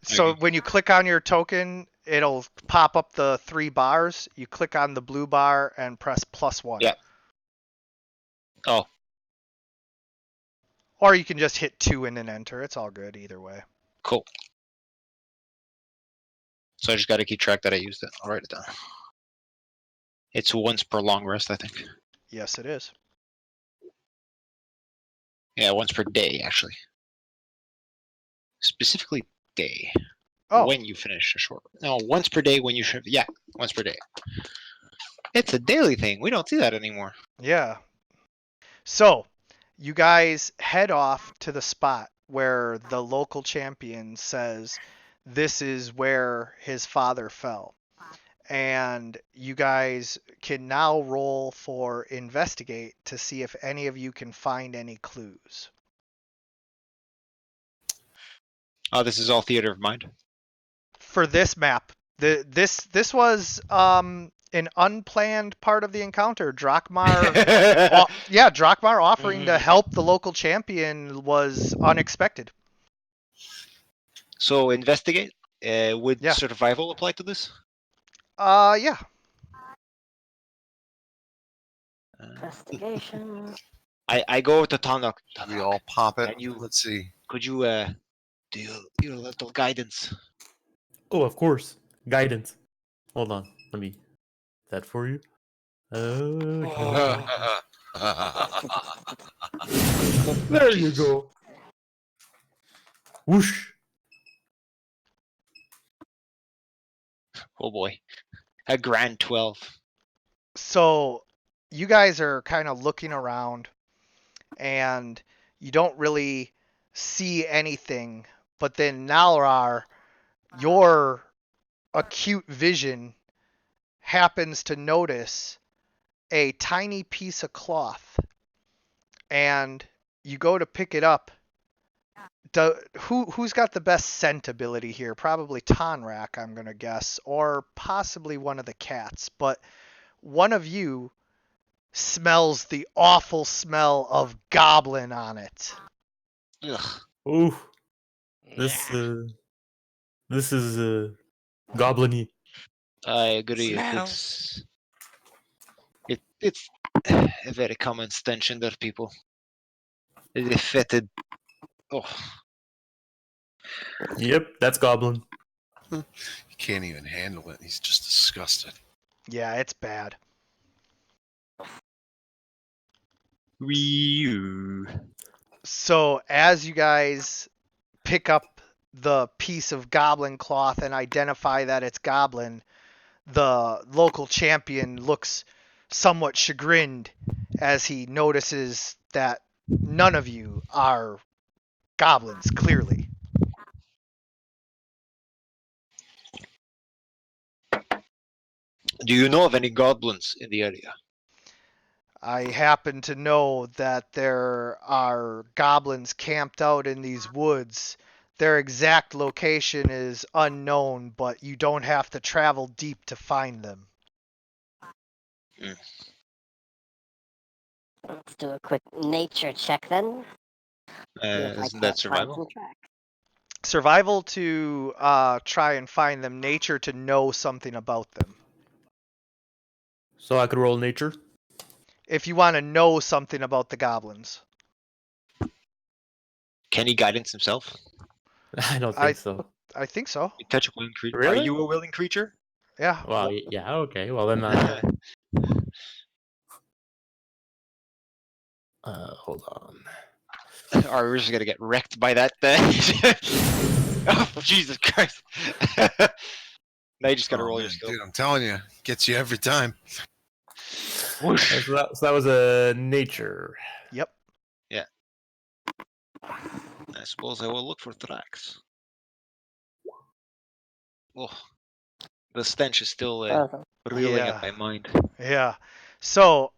So Okay. when you click on your token, it'll pop up the 3 bars. You click on the blue bar and press +1. Yeah. Oh. Or you can just hit 2 and then enter. It's all good either way. Cool. So I just got to keep track that I used it. I'll write it down. It's once per long rest, I think. Yes, it is. Yeah, once per day, actually. Specifically, day. Oh, When you finish a short. No, once per day when you should. Yeah, once per day. It's a daily thing. We don't see that anymore. yeah. So, you guys head off to the spot where the local champion says this is where his father fell. And you guys can now roll for investigate to see if any of you can find any clues. Oh, this is all theater of mind. For this map, this was an unplanned part of the encounter. Drakmar Drakmar offering to help the local champion was unexpected. So investigate. Would Yeah. survival apply to this? Yeah. Investigation. I go to Tanok. We all pop it. And you- Let's see. Could you do your little guidance? Oh, of course. Guidance. Hold on. Let me that for you. Okay. There you go. Whoosh. Oh boy, a grand 12. So you guys are kind of looking around and you don't really see anything, but then Nalrar, your acute vision happens to notice a tiny piece of cloth, and you go to pick it up. Who's got the best scent ability here? Probably Tonrak, I'm gonna guess, or possibly one of the cats. But one of you smells the awful smell of goblin on it. Ugh. Ooh. This is goblin-y. I agree. Smell. It's a very common stench in there, people. The fetid. Oh, Yep, that's goblin. He can't even handle it. He's just disgusted. Yeah, it's bad. wee. So as you guys pick up the piece of goblin cloth and identify that it's goblin, the local champion looks somewhat chagrined as he notices that none of you are goblins, clearly. Do you know of any goblins in the area? I happen to know that there are goblins camped out in these woods. Their exact location is unknown, but you don't have to travel deep to find them. Let's do a quick nature check then. See if I Isn't can't that find survival? some tracks. Survival to try and find them, nature to know something about them. So I could roll nature. If you want to know something about the goblins. Can he guidance himself? I don't I- think so. I think so. You touch a willing creature. Are Really? you a willing creature? Yeah. Well, yeah, okay. Well, then, hold on. Or we're just gonna get wrecked by that. Oh, Jesus Christ! Now you just gotta Oh, roll man, your skill. dude, I'm telling you, gets you every time. Whoosh. So that was a nature. Yep. I suppose I will look for tracks. Oh, the stench is still Awesome. reeling Yeah. up my mind. Yeah. So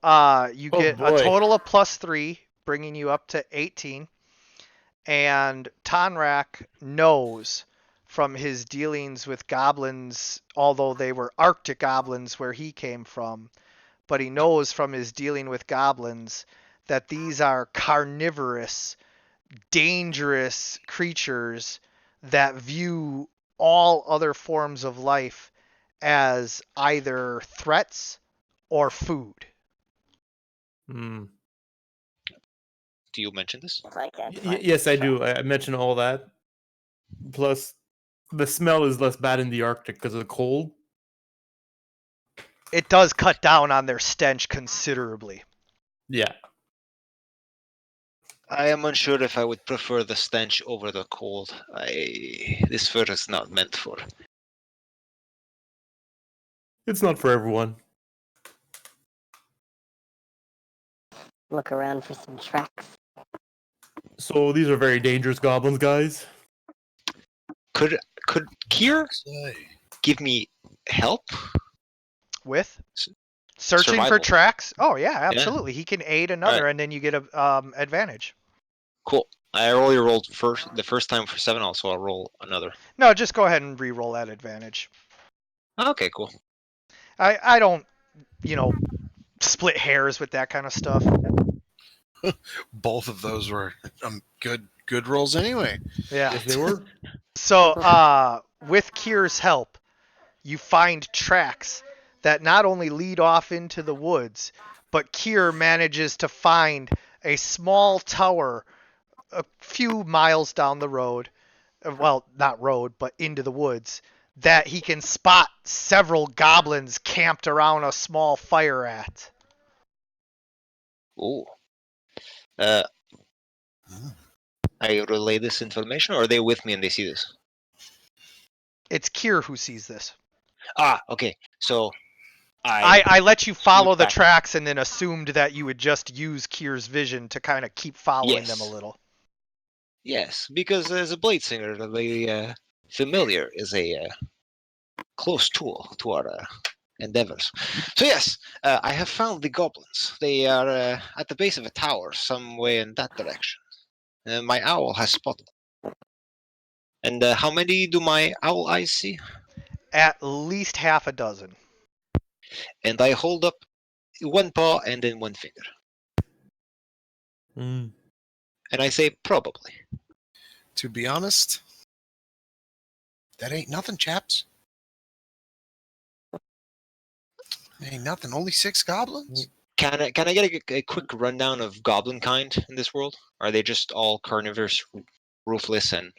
you Oh, get a boy. total of +3, bringing you up to 18. And Tonrak knows from his dealings with goblins, although they were Arctic goblins where he came from, but he knows from his dealing with goblins that these are carnivorous, dangerous creatures that view all other forms of life as either threats or food. Hmm. Do you mention this? I can't find Yes, I the do. I mentioned all that. Plus, the smell is less bad in the Arctic because of the cold. It does cut down on their stench considerably. Yeah. I am unsure if I would prefer the stench over the cold. This fur is not meant for. It's not for everyone. Look around for some tracks. So these are very dangerous goblins, guys. Could Kier Say. give me help? With S- searching for survival. tracks? Oh yeah, absolutely. He can aid another, Alright. and then you get a advantage. Cool. I already rolled the first time for 7, also I'll roll another. No, just go ahead and re-roll that advantage. Okay, cool. I don't, split hairs with that kind of stuff. Both of those were good rolls anyway. Yeah. Yes, they were. So, with Kier's help, you find tracks that not only lead off into the woods, but Kier manages to find a small tower a few miles down the road. Well, not road, but into the woods, that he can spot several goblins camped around a small fire at. Ooh. Hmm. I relay this information, or are they with me and they see this? It's Kier who sees this. Ah, okay. So I let you follow the back. tracks and then assumed that you would just use Kier's vision to kind of keep following them a Yes. little. Yes, because as a blade singer, the familiar is a close tool to our endeavors. So yes, I have found the goblins. They are at the base of a tower, some way in that direction. My owl has spotted them. And how many do my owl eyes see? At least half a dozen. And I hold up one paw and then one finger. Mm. And I say, probably. To be honest, that ain't nothing, chaps. Ain't nothing. Only 6 goblins. Can I get a quick rundown of goblin kind in this world? Are they just all carnivores, ruthless, and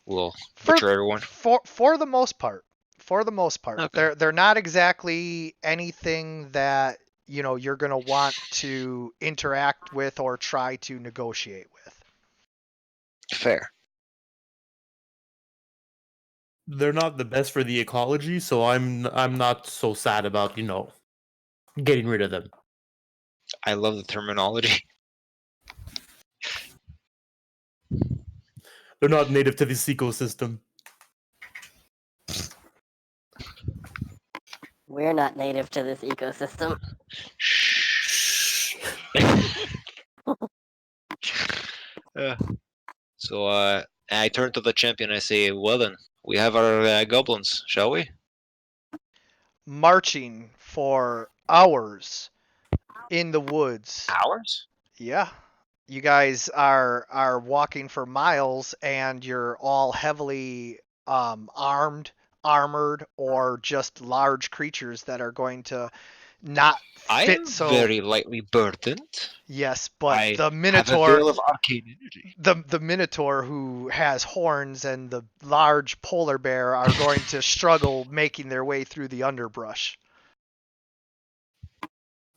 will butcher everyone? For the most part. For the most part. Okay. They're not exactly anything that, you're going to want to interact with or try to negotiate with. Fair. They're not the best for the ecology, so I'm not so sad about getting rid of them. I love the terminology. They're not native to this ecosystem. We're not native to this ecosystem. Shh. So I turn to the champion. I say, "Well then, we have our goblins, shall we?" Marching for hours in the woods. Ours? Yeah. You guys are walking for miles and you're all heavily armed, armored, or just large creatures that are going to not I fit am so. very lightly burdened. Yes, but I the have a Minotaur, veil of arcane energy. the Minotaur who has horns and the large polar bear are going to struggle making their way through the underbrush.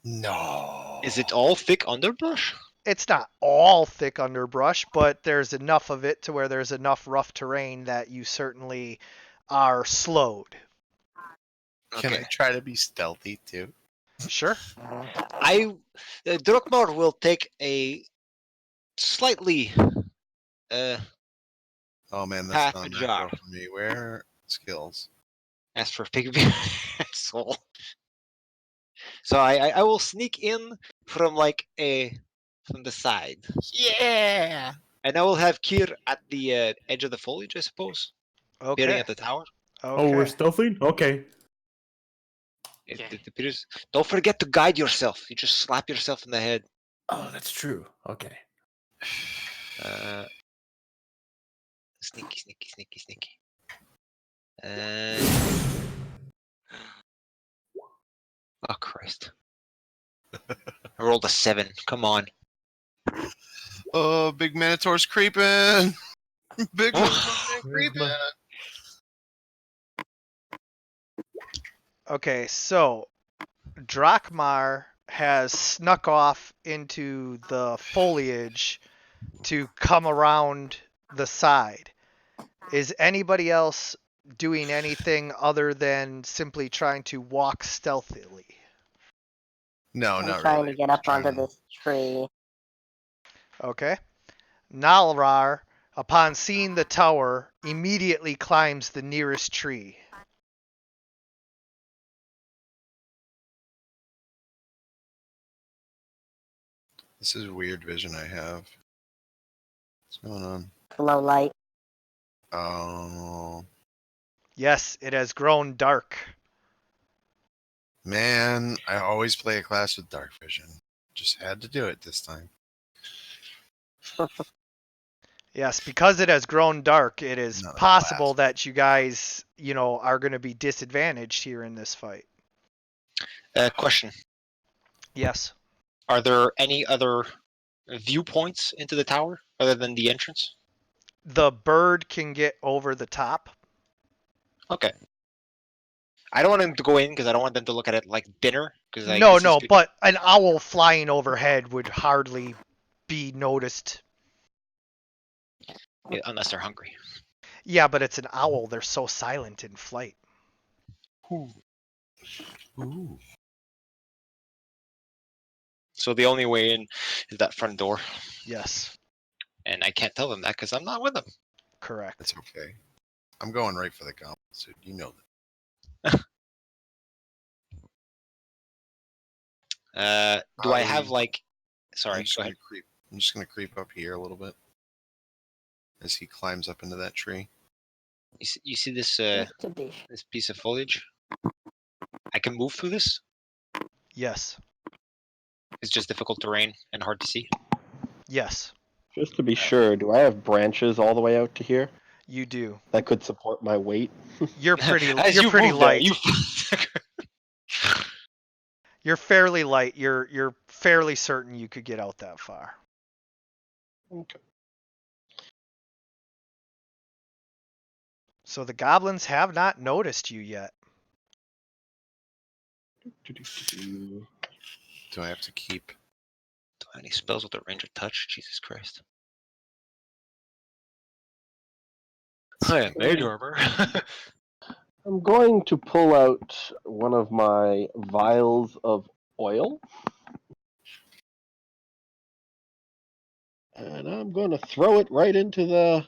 No. Is it all thick underbrush? It's not all thick underbrush, but there's enough of it to where there's enough rough terrain that you certainly are slowed. Can I try to be stealthy too? Sure. Drukmar will take a slightly Oh man, Half that's a not jar. natural for me. Where skills? as for pig asshole. So I will sneak in from from the side, Yeah. and I will have Kir at the edge of the foliage, I suppose, peering Okay. at the tower. Oh, we're Okay. stealthing? Okay. It Okay. appears. Don't forget to guide yourself. You just slap yourself in the head. Oh, that's true. Okay. Sneaky. Oh Christ! I rolled a 7. Come on. Oh, big Minotaur's creeping. Big Minotaur's Where's creeping. my- Okay, so Drakmar has snuck off into the foliage to come around the side. Is anybody else doing anything other than simply trying to walk stealthily? No, I'm not trying really. to get up Trying onto to- this tree. Okay. Nalrar, upon seeing the tower, immediately climbs the nearest tree. This is weird vision I have. What's going on? Low light. Oh Yes, it has grown dark. man, I always play a class with dark vision. Just had to do it this time. Yes, because it has grown dark, it is Not a possible blast. that you guys, are going to be disadvantaged here in this fight. Question: Yes. Are there any other viewpoints into the tower other than the entrance? The bird can get over the top. Okay. I don't want them to go in because I don't want them to look at it like dinner. Because No, but an owl flying overhead would hardly be noticed. unless they're hungry. Yeah, but it's an owl. They're so silent in flight. Ooh. So the only way in is that front door, Yes, and I can't tell them that because I'm not with them. correct. That's okay. I'm going right for the goblin suit. You know that. Do I have Probably- Sorry, I'm just go gonna ahead. creep. I'm just gonna creep up here a little bit as he climbs up into that tree. You see this Just to be this piece of foliage? I can move through this. Yes, It's just difficult terrain and hard to see. yes, Just to be sure, do I have branches all the way out to here you do. that could support my weight? You're pretty. As You're you pretty move there, light. you You're fairly light. You're fairly certain you could get out that far. Okay. So the goblins have not noticed you yet. Do I have to keep? Do I have any spells with a range of touch? Jesus Christ. I am mage armor. I'm going to pull out one of my vials of oil. And I'm going to throw it right into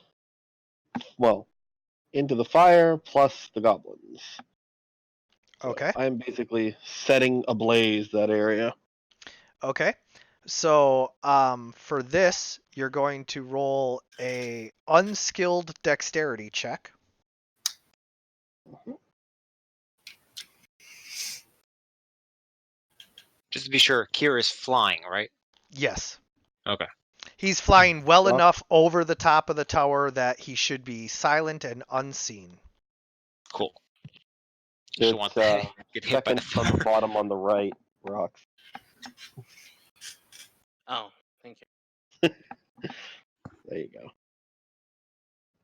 into the fire plus the goblins. So Okay. I'm basically setting ablaze that area. Okay. So for this, you're going to roll a unskilled dexterity check. Just to be sure, Kira is flying, right? Yes. Okay. He's flying well Well- enough over the top of the tower that he should be silent and unseen. Cool. Just It's don't want to get hit by second the from the floor. bottom on the right. rocks. Oh, thank you. There you go.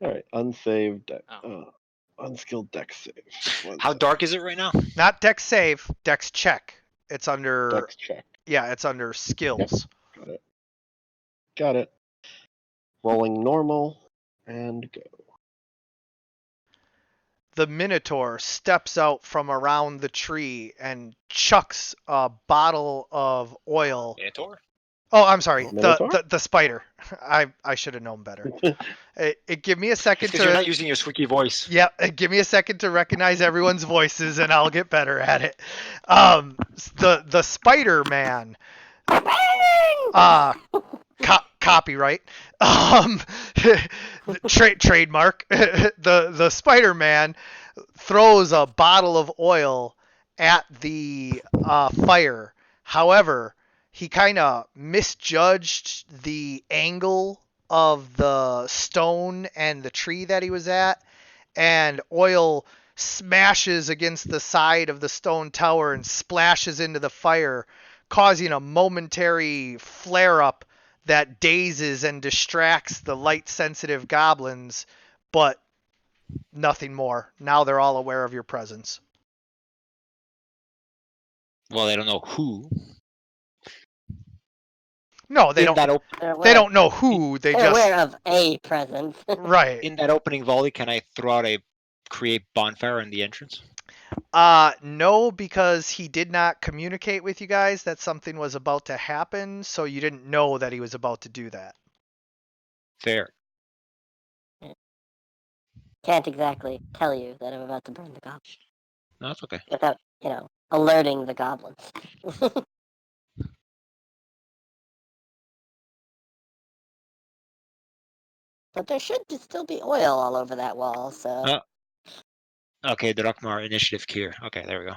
All right, unsaved, Oh. unskilled dex save. How dark is it right now? Not dex save, dex check. It's under Dex check. yeah, it's under skills. Got it. Got it. Rolling normal and go. The Minotaur steps out from around the tree and chucks a bottle of oil. Minotaur? Oh, I'm sorry, Minotaur? the spider. I should have known better. Give me a second Because you're not to using your squeaky voice. yeah, give me a second to recognize everyone's voices, and I'll get better at it. The Spider Man. Copyright. Trademark. The Spider Man throws a bottle of oil at the fire. However, he kind of misjudged the angle of the stone and the tree that he was at, and oil smashes against the side of the stone tower and splashes into the fire, causing a momentary flare-up that dazes and distracts the light-sensitive goblins, but nothing more. Now they're all aware of your presence. Well, they don't know who. No, they in don't. That They don't know who. They They're just aware of a presence. right. in that opening volley, can I throw out a create bonfire in the entrance? No, because he did not communicate with you guys that something was about to happen, so you didn't know that he was about to do that. Fair. Can't exactly tell you that I'm about to burn the goblin No, that's okay. without, alerting the goblins. But there should still be oil all over that wall, so... Okay, the Rockmar initiative here. Okay, there we go.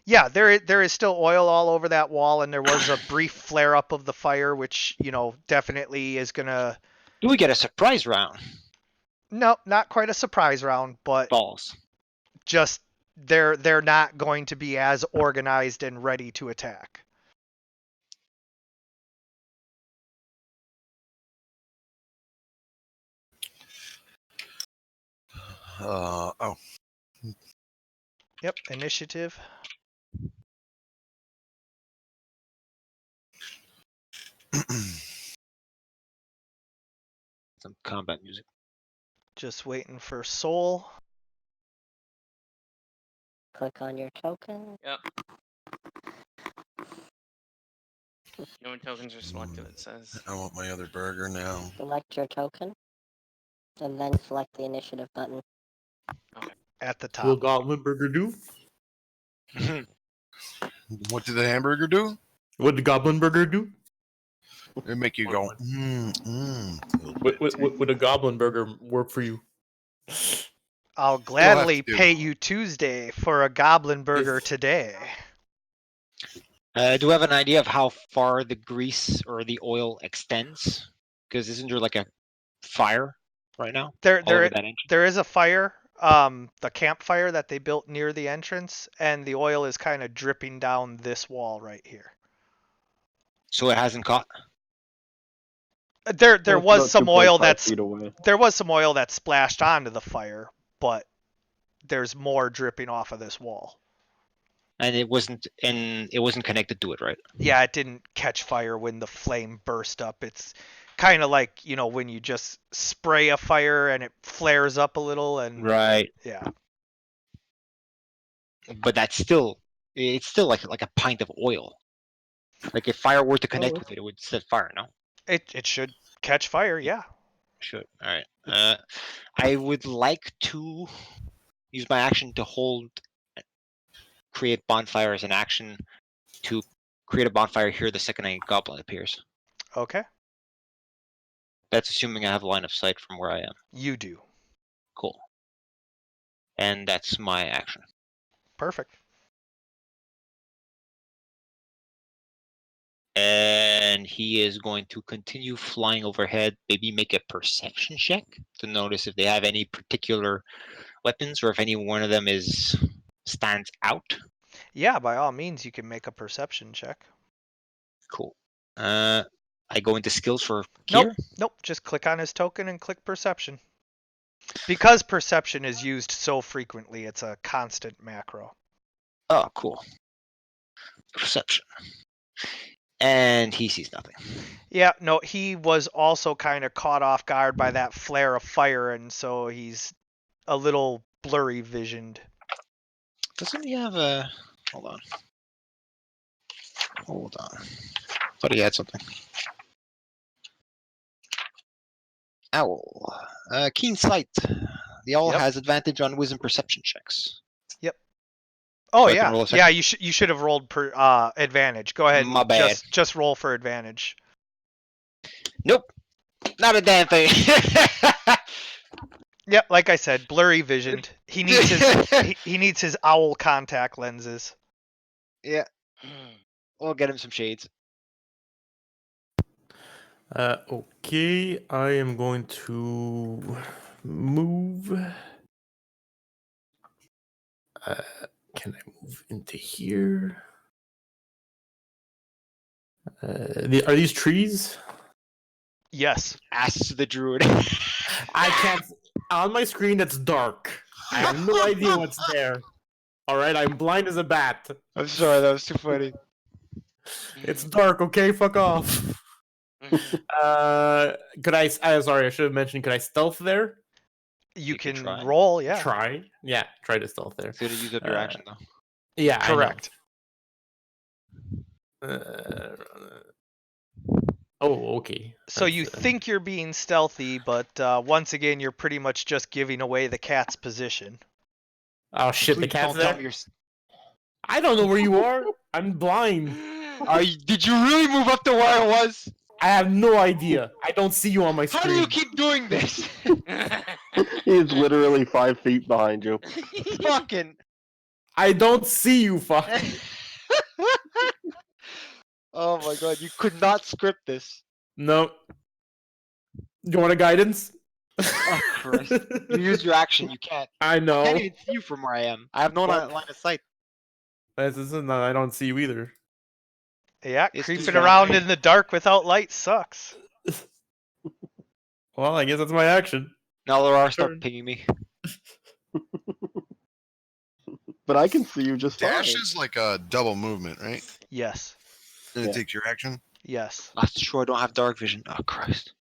Yeah, there is still oil all over that wall, and there was a brief flare up of the fire, which definitely is gonna. Do we get a surprise round? No, not quite a surprise round, but Balls. just they're not going to be as organized and ready to attack. Oh. Yep, initiative. Some combat music. Just waiting for Soul. Click on your token. Yep. When tokens are selected, it says. I want my other burger now. Select your token. And then select the initiative button. At the Will top. Goblin Burger do? What did the hamburger do? What did Goblin Burger do? It make you go. Would a Goblin Burger work for you? I'll gladly to. pay you Tuesday for a goblin burger today. Do we have an idea of how far the grease or the oil extends? Because isn't there like a fire right now? all over that entrance? There is a fire, the campfire that they built near the entrance, and the oil is kind of dripping down this wall right here. So it hasn't caught? There It's was about some 2.5 oil feet away. there was some oil that splashed onto the fire, but there's more dripping off of this wall. And it wasn't connected to it, right? Yeah, it didn't catch fire when the flame burst up. It's kind of like, when you just spray a fire and it flares up a little and Right. yeah. But it's still like a pint of oil. Like if fire were to connect with it, it would set fire, no? It should catch fire, yeah. Should. All right. I would like to use my action to create bonfire as an action to create a bonfire here the second a goblin appears. Okay. That's assuming I have line of sight from where I am. You do. Cool. And that's my action. Perfect. And he is going to continue flying overhead, maybe make a perception check to notice if they have any particular weapons or if any one of them stands out. Yeah, by all means, you can make a perception check. Cool. I go into skills for Nope. Kier. Nope. Just click on his token and click perception. Because perception is used so frequently, it's a constant macro. Oh, cool. Perception. And he sees nothing. Yeah, no, he was also kind of caught off guard by that flare of fire, and so he's a little blurry visioned. Doesn't he have a... Hold on. Thought he had something. Owl. Keen sight. The owl Yep. has advantage on wisdom perception checks. Oh So I can yeah, roll a second? yeah. You should have rolled advantage. Go ahead. My And bad. Just roll for advantage. Nope. Not a damn thing. Yep, like I said, blurry visioned. He needs his he needs his owl contact lenses. Yeah. We'll get him some shades. Okay, I am going to move. Can I move into here? Are these trees? Yes. Ask the druid. I can't. On my screen, it's dark. I have no idea what's there. All right, I'm blind as a bat. I'm sorry, that was too funny. It's dark. Okay, fuck off. Could I? Sorry, I should have mentioned. Could I stealth there? You can can try. roll, yeah. Try. Yeah, try to stealth there. It's gonna use up your action though. Yeah, I know. Correct. Oh, okay. So you That's, think you're being stealthy, but once again, you're pretty much just giving away the cat's position. Oh shit, the Please cat's don't tell there. me you're... I don't know where you are. I'm blind. Did you really move up to where I was? I have no idea. I don't see you on my How screen. do you keep doing this? He's literally 5 feet behind you. Fucking. I don't see you, fuck. Oh my god, you could not script this. No. You want a guidance? Oh Christ. You use your action, you can't. I I know. can't even see you from where I am. I have no line of sight. This isn't. No, I don't see you either. Yeah, It's creeping too around dark. in the dark without light sucks. Well, I guess that's my action. Now Laura, stop Turn. pinging me. But I can see you just fine. Dash is like a double movement, right? Yes. And Yeah. it takes your action. Yes. That's true, I don't have dark vision. Oh Christ.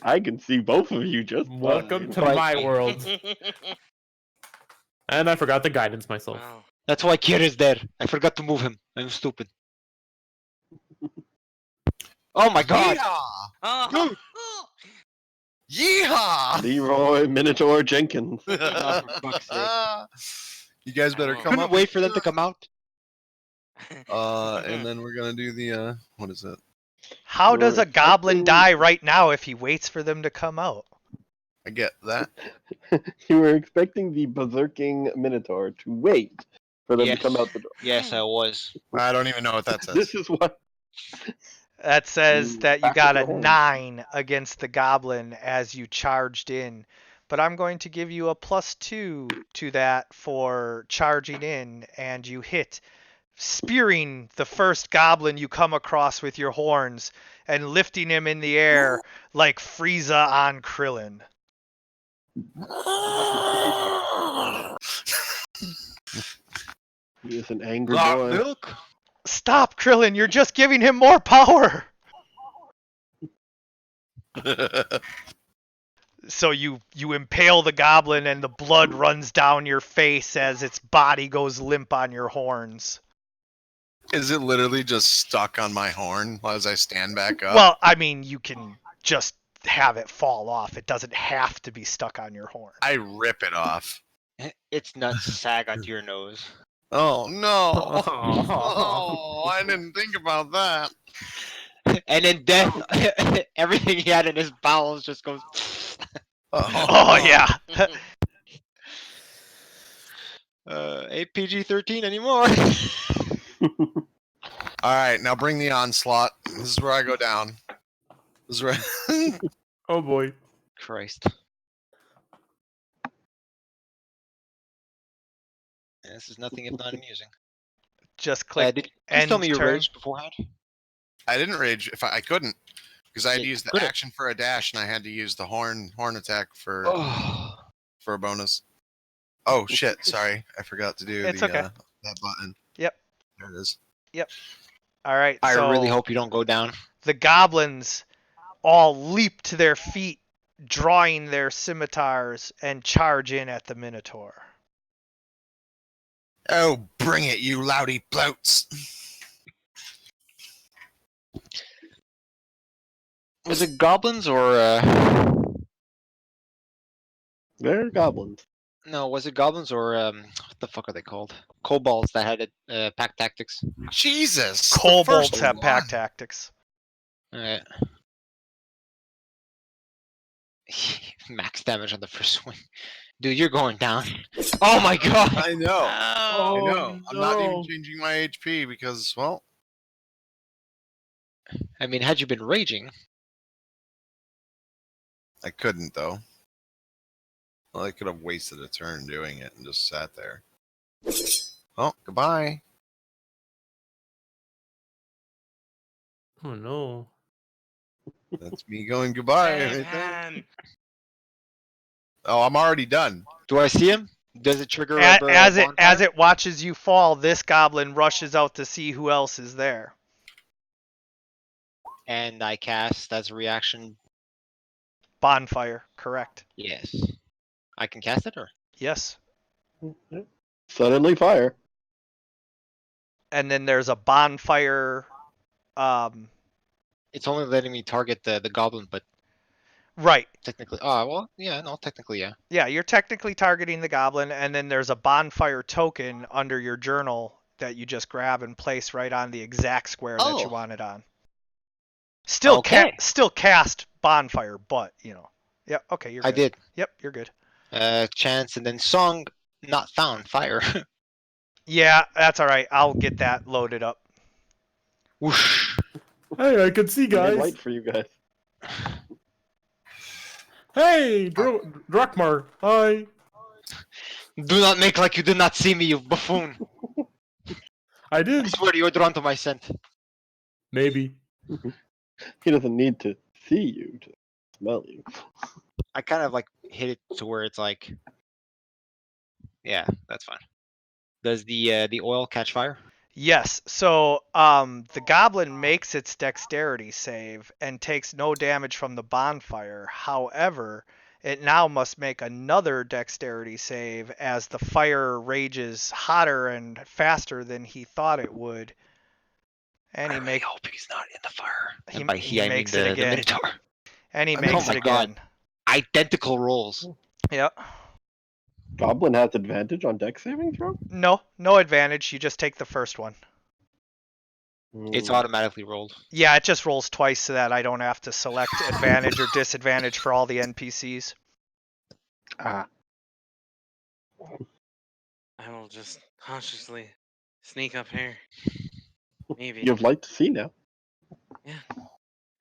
I can see both of you just Welcome to fine. my world. And I forgot the guidance myself. Wow. That's why Kier is there. I forgot to move him. I'm stupid. Oh my god! Yeehaw! Oh, Yeehaw! Leroy Minotaur Jenkins. Oh, for fuck's You guys better I come Couldn't up. wait for them to come out. And then we're gonna do the what is it? How does a We're goblin expecting- die right now if he waits for them to come out? I get that. You were expecting the berserking Minotaur to wait for them Yes. to come out the door. Yes, I was. I don't even know what that says. This is what. That says Mm, that you back got at a the home. 9 against the goblin as you charged in. But I'm going to give you a +2 to that for charging in, and you hit, spearing the first goblin you come across with your horns and lifting him in the air like Frieza on Krillin. He is an angry Raw boy. milk? Stop, Krillin! You're just giving him more power! So you impale the goblin and the blood runs down your face as its body goes limp on your horns. Is it literally just stuck on my horn as I stand back up? Well, I mean, you can just have it fall off. It doesn't have to be stuck on your horn. I rip it off. Its nuts sag onto your nose. Oh no! Oh, I didn't think about that. And then death, everything he had in his bowels just goes. Oh yeah. Ain't PG-13 anymore. All right, now bring the onslaught. This is where I go down. This is where. Oh boy. Christ. This is nothing if not amusing. Just click Did you end tell me your turn. rage beforehand? I didn't rage if I couldn't because I had Yeah, to use the could've. action for a dash and I had to use the horn attack for Oh, a bonus. Oh shit! Sorry, I forgot to do It's the okay. that button. Yep. There it is. All right. I so really hope you don't go down. the goblins all leap to their feet, drawing their scimitars, and charge in at the Minotaur. Oh, bring it, you loudy bloats! Was it goblins or They're goblins. no? Was it goblins or what the fuck are they called? Kobolds that had pack tactics. Jesus! the Kobolds first have pack one. tactics. Alright. Max damage on the first swing. Dude, you're going down. Oh my god! I know. Oh, I know. I'm not even no. changing my HP because, well, I mean, had you been raging, I couldn't though. Well, I could have wasted a turn doing it and just sat there. Well, goodbye. Oh no. That's me going goodbye right there. Satan. Oh, I'm already done. do I see him? Does it trigger As bonfire? it watches you fall, this goblin rushes out to see who else is there. And I cast as a reaction. Bonfire, correct. Yes. I can cast it or? Yes. Suddenly fire. And then there's a bonfire. It's only letting me target the goblin, but Right. technically. Oh, well, yeah, no, technically, yeah. Yeah, you're technically targeting the goblin, and then there's a bonfire token under your journal that you just grab and place right on the exact square that you Oh. want it on. Still, Okay. still cast bonfire, but you know. Yep. Okay, you're good. I did. Yep, you're good. Chance and then song not found fire. Yeah, that's all right. I'll get that loaded up. Whoosh. Hey, I can see, Green guys. light for you guys. Hey, Drakmar. Hi. Do not make like you did not see me, you buffoon. I I did. swear you're drawn to my scent. Maybe. He doesn't need to see you to smell you. I kind of like hit it to where it's like, yeah, that's fine. Does the oil catch fire? Yes. So the goblin makes its dexterity save and takes no damage from the bonfire. However, it now must make another dexterity save as the fire rages hotter and faster than he thought it would. And he makes hope he's not in the fire. he- And by he I mean makes it the again. Minotaur. and he I mean, makes oh it my God. again. Identical rolls. Yep. Goblin has advantage on dex saving throw? No advantage. You just take the first one. It's Hmm. automatically rolled. Yeah, it just rolls twice so that I don't have to select advantage or disadvantage for all the NPCs. Ah. I will just cautiously sneak up here. Maybe. You have light to see now.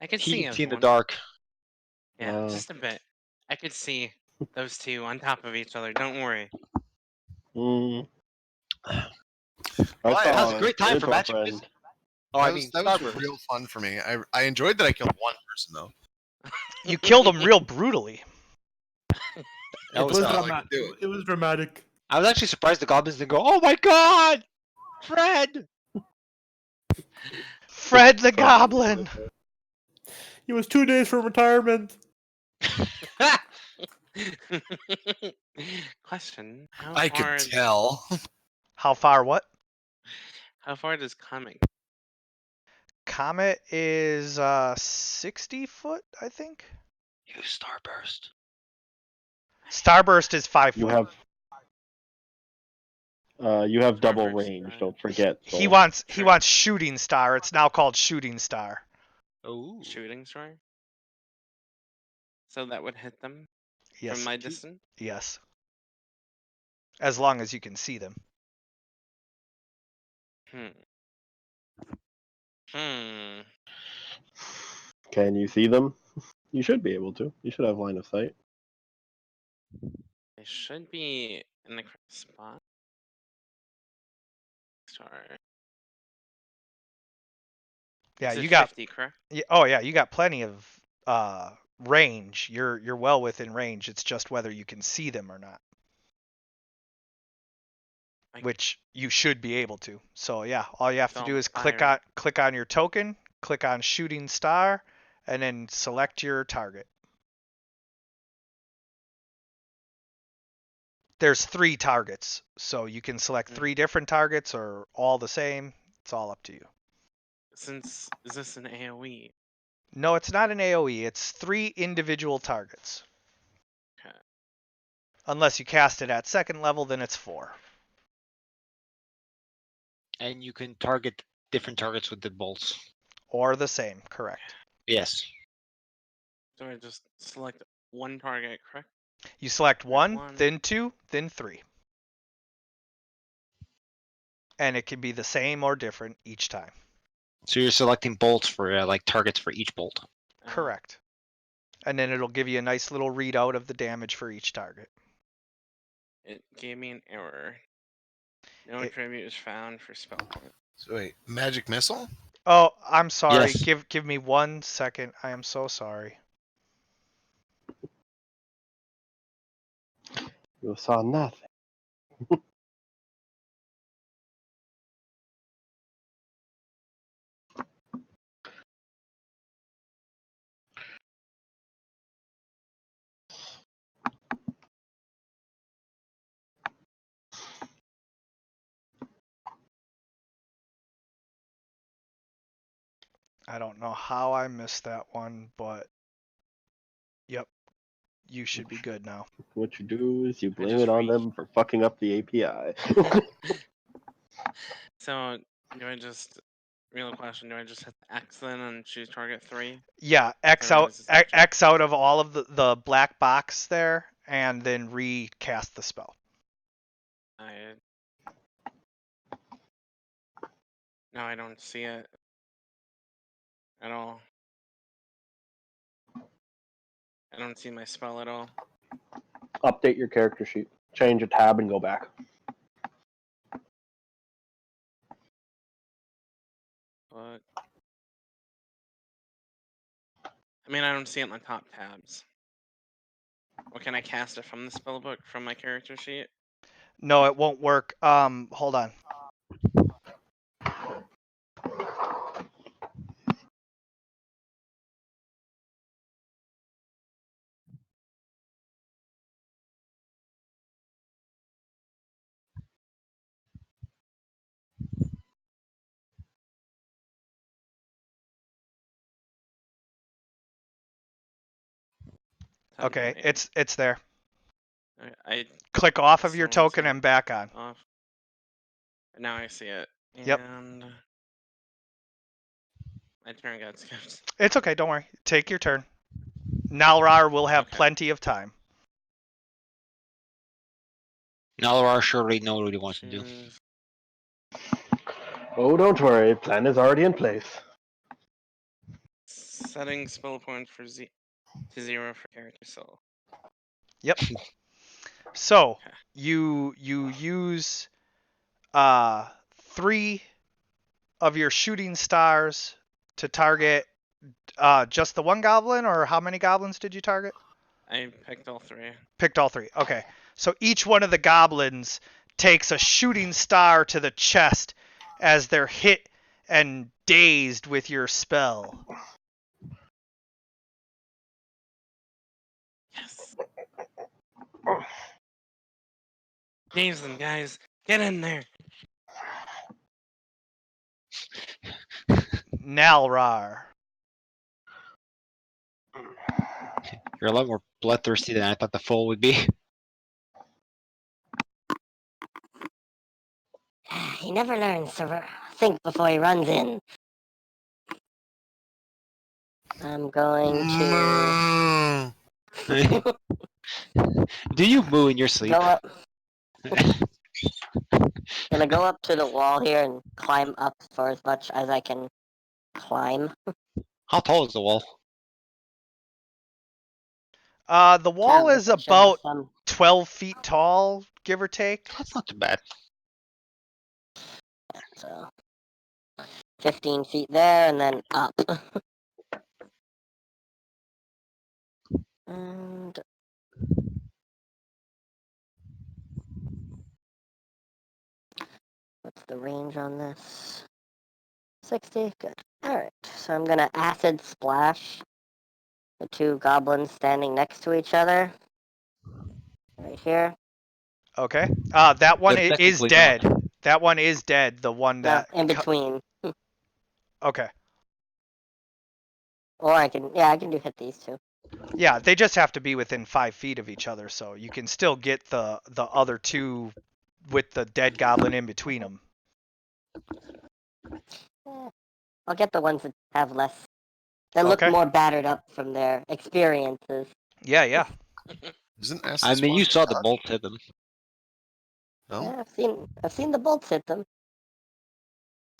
I could He see can him. see in the dark. Yeah, Oh. just a bit. I could see those two on top of each other. Don't worry. Hmm. Well, That was a great time for Magic. friend. Business. Oh, I that mean, was Starburst. real fun for me. I enjoyed that I killed one person though. You killed him real brutally. That It was was how I like dramatic. to do it. It was dramatic. I was actually surprised the goblins didn't go, oh my god! Fred! Fred the Goblin! He was 2 days from retirement. Question: How I far? could tell. How far what? How far does Comet? Comet is 60 foot, I think. Use Starburst. Starburst is 5 You foot. have double Starburst, range. right. Don't forget. He so- wants Sure. Shooting Star. It's now called Shooting Star. Oh. Shooting star. So that would hit them Yes. from my distance. Yes. As long as you can see them. Can you see them? You should be able to. You should have line of sight. They should be in the correct spot. star. Yeah, It's a you got 50, correct? oh yeah, you got plenty of range. You're well within range. It's just whether you can see them or not. Which you should be able to. So yeah, all you have to So do is fire. click on your token, click on shooting star, and then select your target. There's 3 targets, so you can select 3 different targets or all the same. It's all up to you. Is this an AoE? No, it's not an AoE. It's 3 individual targets. Okay. Unless you cast it at 2nd level, then it's 4. And you can target different targets with the bolts. Or the same, correct. Yes. So I just select one target, correct? You select Alright, 1, then 2, then 3. And it can be the same or different each time. So you're selecting bolts for like targets for each bolt. Correct. And then it'll give you a nice little readout of the damage for each target. It gave me an error. No attribute is found for spell point. So wait, magic missile? Oh, I'm sorry. Yes. Give me 1 second. I am so sorry. You saw nothing. I don't know how I missed that one, but yep, you should be good now. What you do is you blame just it on them for fucking up the API. So do I just real question, do I just hit the X then and choose target 3? Yeah, X So out this is actually- X out of all of the black box there, and then recast the spell. No, I don't see it at all. I don't see my spell at all. Update your character sheet. Change a tab and go back. But I mean, I don't see it in the top tabs. Or can I cast it from the spell book from my character sheet? No, it won't work. Hold on. Okay, it's there. I Click off of your still don't see token it. and back on. Off. Now I see it. Yep. And my turn got skipped. It's okay, don't worry. Take your turn. Nalrar will have Okay. plenty of time. Nalarar surely know what he wants to do. Choose- Oh, don't worry. Plan is already in place. Setting spell point for to 0 for character soul. Yep. So Okay. you use 3 of your shooting stars to target just the one goblin, or how many goblins did you target? I picked all 3. Picked all 3. Okay. So each one of the goblins takes a shooting star to the chest as they're hit and dazed with your spell. Yes. Daze them, guys. Get in there. Nalrar. You're a lot more bloodthirsty than I thought the foal would be. He never learns to think before he runs in. I'm going to Do you moo in your sleep? go up. Gonna go up to the wall here and climb up for as much as I can climb. How tall is the wall? The wall is Show about some- 12 feet tall, give or take. That's not too bad. So 15 feet there and then up. And what's the range on this? 60? Good. Alright, so I'm gonna acid splash the two goblins standing next to each other. Right here. Okay. That one They're is technically dead. not. That one is dead. The one No, that. in between. Okay. Or I can do hit these two. Yeah, they just have to be within 5 feet of each other, so you can still get the other two with the dead goblin in between them. I'll get the ones that have less, that look Okay. more battered up from their experiences. Yeah. Isn't acid I mean, you splash saw the touch? bolt hit them. No. Yeah, I've seen the bolts hit them.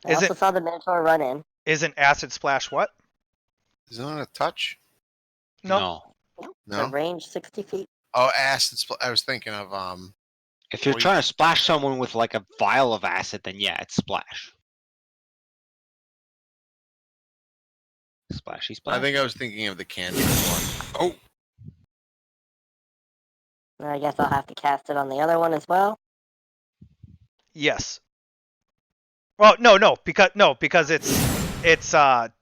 I Is also it saw the Minotaur run in. isn't acid splash what? Isn't it a touch? No. The No. range 60 feet. Oh, acid splash. I was thinking of If you're Poison. trying to splash someone with like a vial of acid, then yeah, it's splash. Splashy splash. I think I was thinking of the candy one. Oh, I guess I'll have to cast it on the other one as well. Yes. Well, no, because it's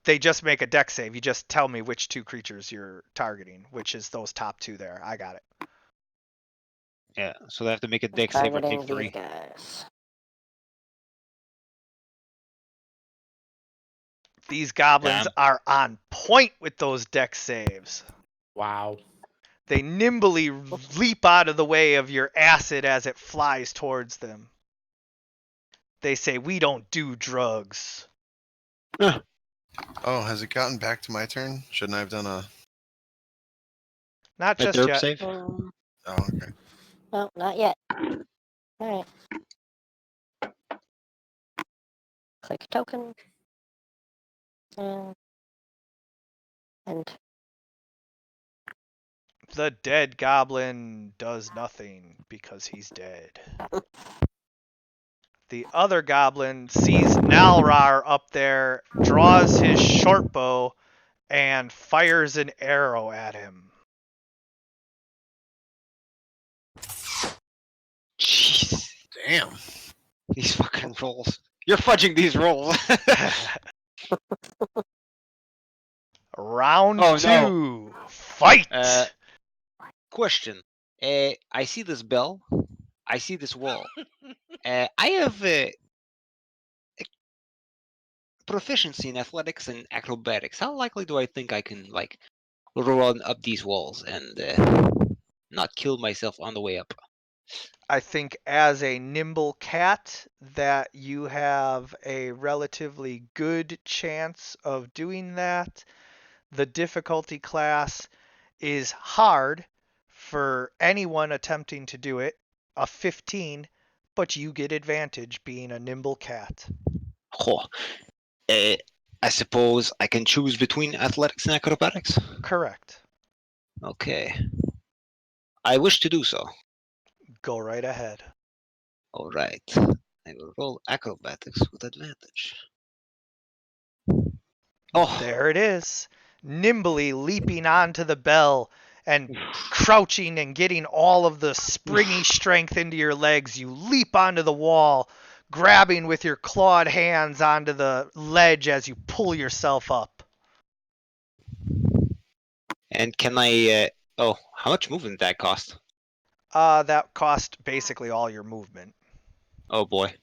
they just make a dex save. You just tell me which two creatures you're targeting, which is those top two there. I got it. Yeah, so they have to make a dex save or Targeting take these 3. guys. These goblins Damn. are on point with those dex saves. Wow. They nimbly leap out of the way of your acid as it flies towards them. They say, "We don't do drugs." oh, has it gotten back to my turn? Shouldn't I have done a? Not A just derp yet. save? Oh, okay. No, not yet. Alright. Click token. And The dead goblin does nothing because he's dead. The other goblin sees Nalrar up there, draws his short bow, and fires an arrow at him. Jeez, Damn. these fucking rolls. You're fudging these rolls. Round Oh, no. 2. Fight! Question. I see this bell. I see this wall. I have proficiency in athletics and acrobatics. How likely do I think I can like run up these walls and not kill myself on the way up? I think as a nimble cat that you have a relatively good chance of doing that. The difficulty class is hard for anyone attempting to do it, a 15, but you get advantage being a nimble cat. Oh. I suppose I can choose between athletics and acrobatics? Correct. Okay. I wish to do so. Go right ahead. All right. I will roll acrobatics with advantage. Oh, There it is. Nimbly leaping onto the bell and crouching and getting all of the springy strength into your legs, you leap onto the wall, grabbing with your clawed hands onto the ledge as you pull yourself up. and can I? Oh, how much movement did that cost? That cost basically all your movement. Oh boy.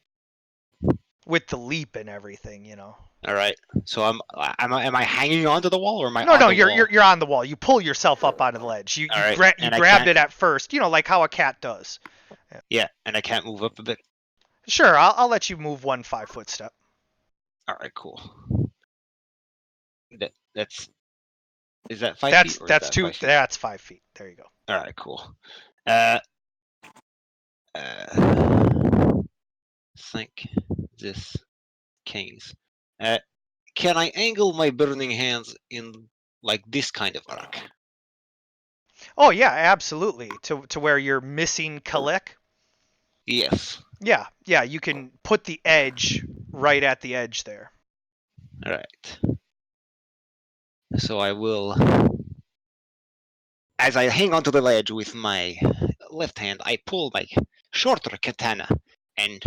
With the leap and everything, you know. All right. So am I hanging onto the wall or am I? No, on no, the wall? you're on the wall. You pull yourself up onto the ledge. You All right, you and I grabbed can't- it at first, you know, like how a cat does. Yeah, and I can't move up a bit. Sure, I'll let you move 1 5-foot step. All right, cool. That's. Is that 5 That's feet? Or that's is that 2. 5 feet? That's 5 feet. There you go. All right, cool. Think this case. Can I angle my burning hands in like this kind of arc? Oh yeah, absolutely. To where you're missing Kalek. Yes. Yeah, you can put the edge right at the edge there. All right. So I will, as I hang onto the ledge with my left hand, I pull my shorter katana and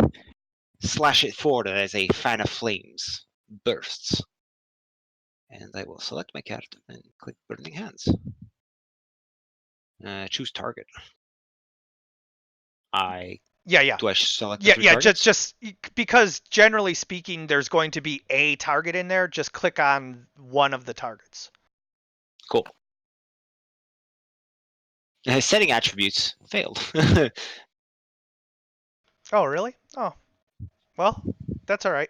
slash it forward as a fan of flames bursts. And I will select my card and click Burning Hands. Choose target. Yeah. Do I select the Yeah, three yeah. targets? Just because generally speaking, there's going to be a target in there. Just click on one of the targets. Cool. Setting attributes failed. Oh, really? Oh, well, that's all right.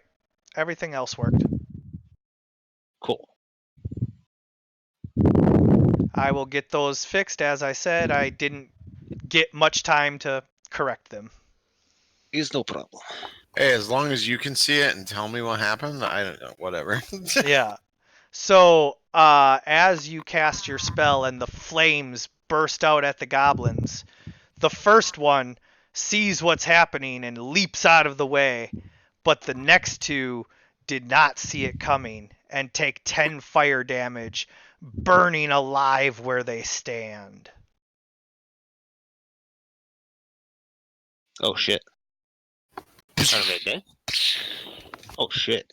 Everything else worked. Cool. I will get those fixed. As I said, I didn't get much time to correct them. Is no problem. Hey, as long as you can see it and tell me what happened, I don't know. Whatever. Yeah. So, as you cast your spell and the flames burst out at the goblins, the first one sees what's happening and leaps out of the way, but the next two did not see it coming and take 10 fire damage, burning alive where they stand. Oh shit. Are they dead? Oh shit.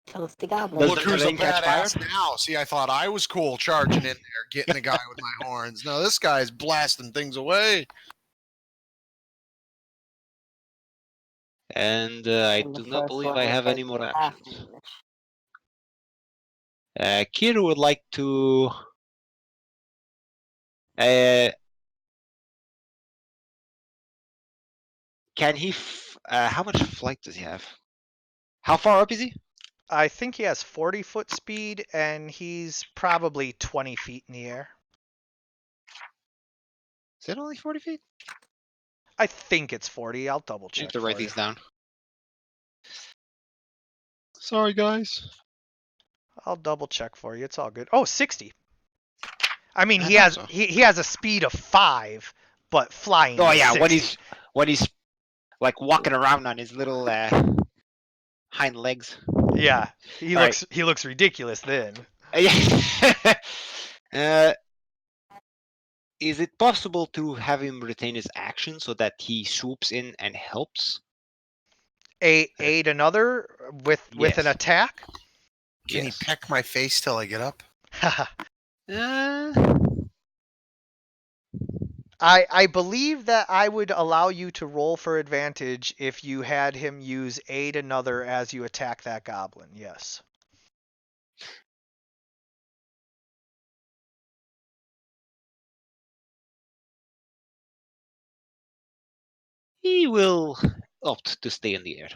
Toasty goblin. Look the who's a thing catch badass fire? now. See, I thought I was cool charging in there, getting the guy with my horns. No, this guy's blasting things away. And I And the do not first believe one I will have take any more half actions. damage. Kir would like to. Can he? How much flight does he have? How far up is he? I think he has 40-foot speed, and he's probably 20 feet in the air. Is it only 40 feet? I think it's 40. I'll double I check. have to write for you. these down. Sorry, guys. I'll double check for you. It's all good. Oh, 60. I mean, I he thought has so. he has a speed of 5, but flying. Oh is yeah, 60. when he's like walking around on his little hind legs. Yeah, he All looks ridiculous then. Is it possible to have him retain his action so that he swoops in and helps? Aid another with an Yes. attack. Can Yes. he peck my face till I get up? I believe that I would allow you to roll for advantage if you had him use aid another as you attack that goblin. Yes. He will opt to stay in the air.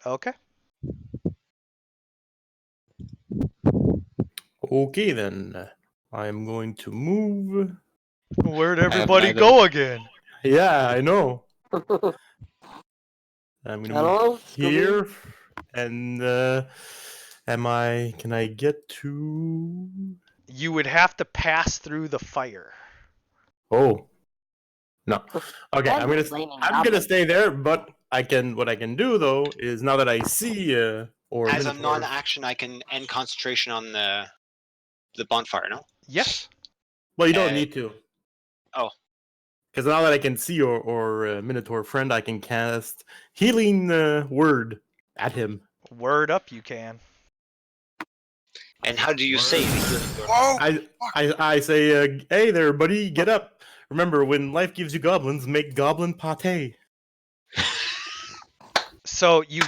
Okay. Okay, then. I'm going to move. Where'd everybody go again? Yeah, I know. I'm gonna Hello, move here, and can I get to? You would have to pass through the fire. Oh, no. Okay, And I'm the gonna flaming I'm goblin. gonna stay there, but what I can do though is now that I see or As a Minotaur- non-action, I can end concentration on the bonfire. No. Yes. Well, you don't Uh, need to. oh. Because now that I can see or Minotaur friend, I can cast healing word at him. Word up, you can. And how do you say it? Whoa! I say, hey there, buddy, get up. Remember, when life gives you goblins, make goblin pate. So you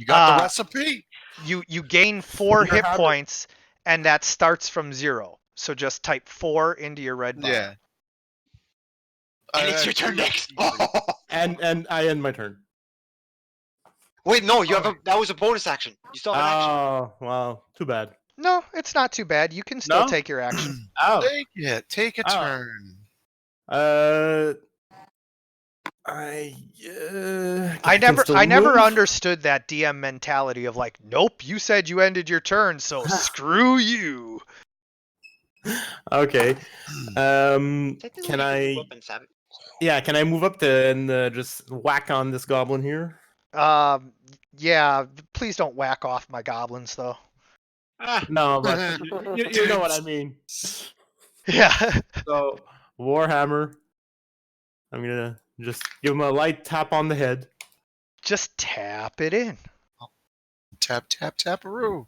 got the recipe? You gain 4 Your hit habit. points, and that starts from 0. So just type 4 into your red bar. Yeah. And it's your turn next. And I end my turn. Wait, no, you have that was a bonus action. You still have an action. Oh, well, too bad. No, it's not too bad. You can still No? take your action. Oh, Take it. Take a Oh. turn. I I can still never move? understood that DM mentality of like, nope, you said you ended your turn, so screw you. Okay. Technically, Can you I move up and stab it. Yeah, can I move up to and just whack on this goblin here? Yeah. Please don't whack off my goblins, though. Ah, No, but you know what I mean. Yeah. So Warhammer, I'm gonna just give him a light tap on the head. Just tap it in. Tap, tap, taparoo.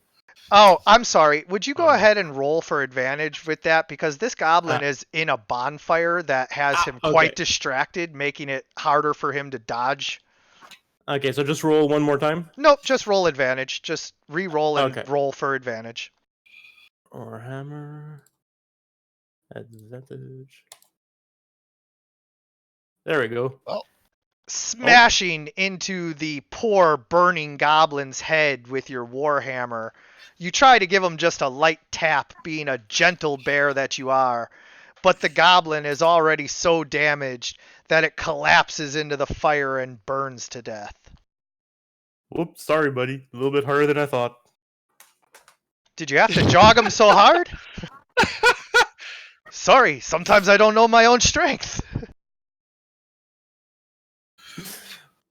Oh, I'm sorry. Would you go Um, ahead and roll for advantage with that? Because this goblin is in a bonfire that has him quite okay. distracted, making it harder for him to dodge. Okay, so just roll one more time. Nope, just roll advantage. Just re-roll and Okay. roll for advantage. Warhammer advantage. There we go. Smashing into the poor burning goblin's head with your warhammer. You try to give him just a light tap, being a gentle bear that you are, but the goblin is already so damaged that it collapses into the fire and burns to death. Whoops, sorry, buddy. A little bit harder than I thought. Did you have to jog him so hard? Sorry, sometimes I don't know my own strength.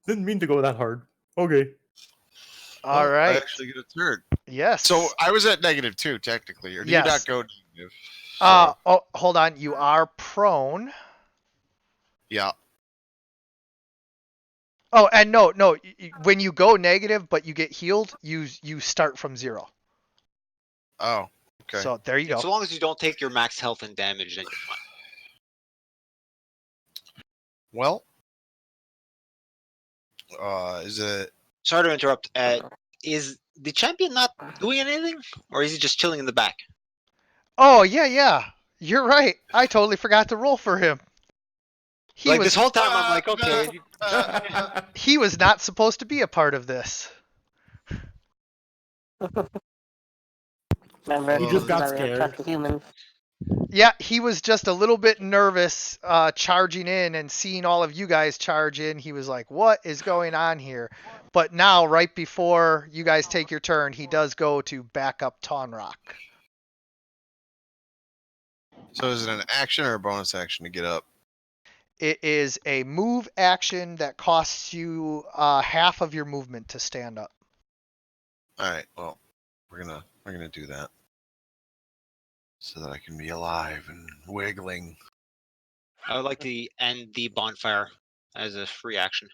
Didn't mean to go that hard. Okay. All I right. actually get a turn. Yes. So I was at -2 technically, or do Yes. you not go negative? Oh, hold on. You are prone. Yeah. Oh, and no. When you go negative, but you get healed, you start from 0. Oh. Okay. So there you go. so long as you don't take your max health and damage, then you're fine. Well. Is it? Sorry to interrupt. Is the champion not doing anything, or is he just chilling in the back? Oh yeah. You're right. I totally forgot to roll for him. He Like was this whole time, I'm like, okay. he was not supposed to be a part of this. Remember, He just got that we don't scared. trust humans. Yeah, he was just a little bit nervous charging in and seeing all of you guys charge in. He was like, what is going on here? But now, right before you guys take your turn, he does go to back up Tonrock. So is it an action or a bonus action to get up? It is a move action that costs you half of your movement to stand up. All right. Well, we're gonna do that so that I can be alive and wiggling. I would like to end the bonfire as a free action.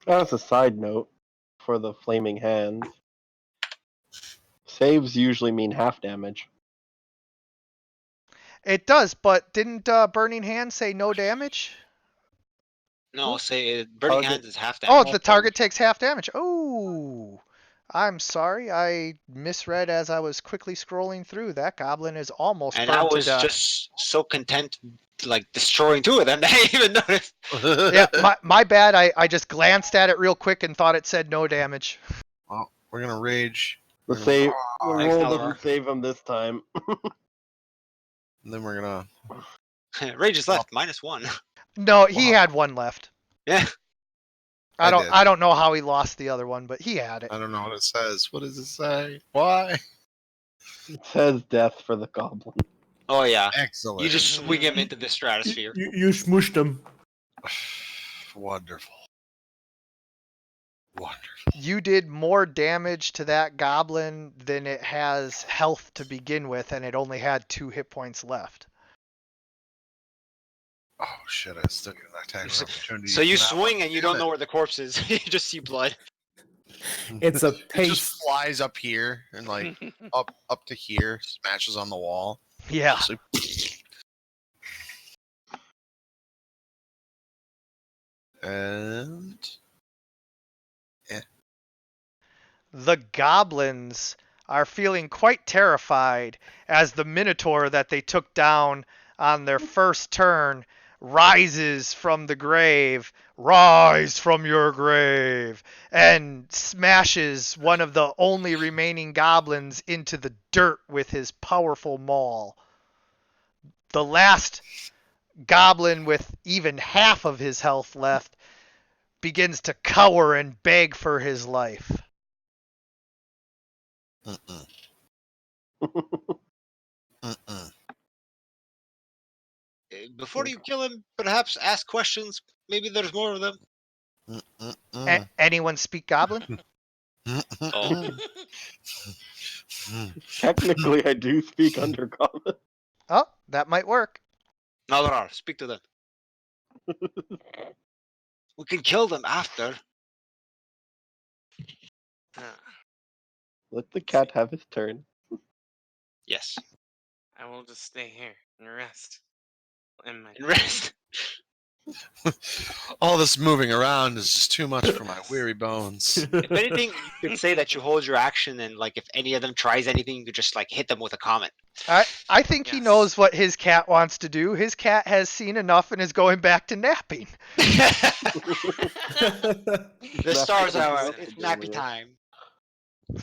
As a side note, for the flaming hands, saves usually mean half damage. It does, but didn't Burning Hand say no damage? No, say Burning Target- Hands is half Oh, damage. the target takes half damage. Oh, I'm sorry. I misread as I was quickly scrolling through. That goblin is almost And burned I was to death. just so content, like destroying 2 of them, that I didn't even notice. Yeah, my bad. I just glanced at it real quick and thought it said no damage. Well, we're gonna rage. The We're gonna- save, the Thanks, roll Nalvar. doesn't save him this time. And then we're gonna. Rage is left, -1. No, he Wow. had one left. Yeah. I did. I don't know how he lost the other one, but he had it. I don't know what it says. What does it say? Why? It says death for the goblin. Oh yeah. Excellent. You just swing him into the stratosphere. You smooshed him. Wonderful. Wonderful. You did more damage to that goblin than it has health to begin with, and it only had 2 hit points left. Oh shit! I still get an attack of opportunity. So you for that swing one. and you Damn don't it. know where the corpse is. You just see blood. It's a It pace. just flies up here and like up to here, smashes on the wall. Yeah. So- And The goblins are feeling quite terrified as the minotaur that they took down on their first turn rises from the grave, rise from your grave, and smashes one of the only remaining goblins into the dirt with his powerful maul. The last goblin with even half of his health left begins to cower and beg for his life. before you kill him, perhaps ask questions. Maybe there's more of them. Anyone speak Goblin? Oh. Technically, I do speak Undercommon. Oh, that might work. Nalarar, speak to them. We can kill them after. Let the cat have his turn. Yes. I will just stay here and rest. In my And rest. All this moving around is just too much for my weary bones. If anything, you could say that you hold your action, and like if any of them tries anything, you could just like hit them with a comment. I think he Yes. knows what his cat wants to do. His cat has seen enough and is going back to napping. The stars are out. Napping It's is nappy doing it. time.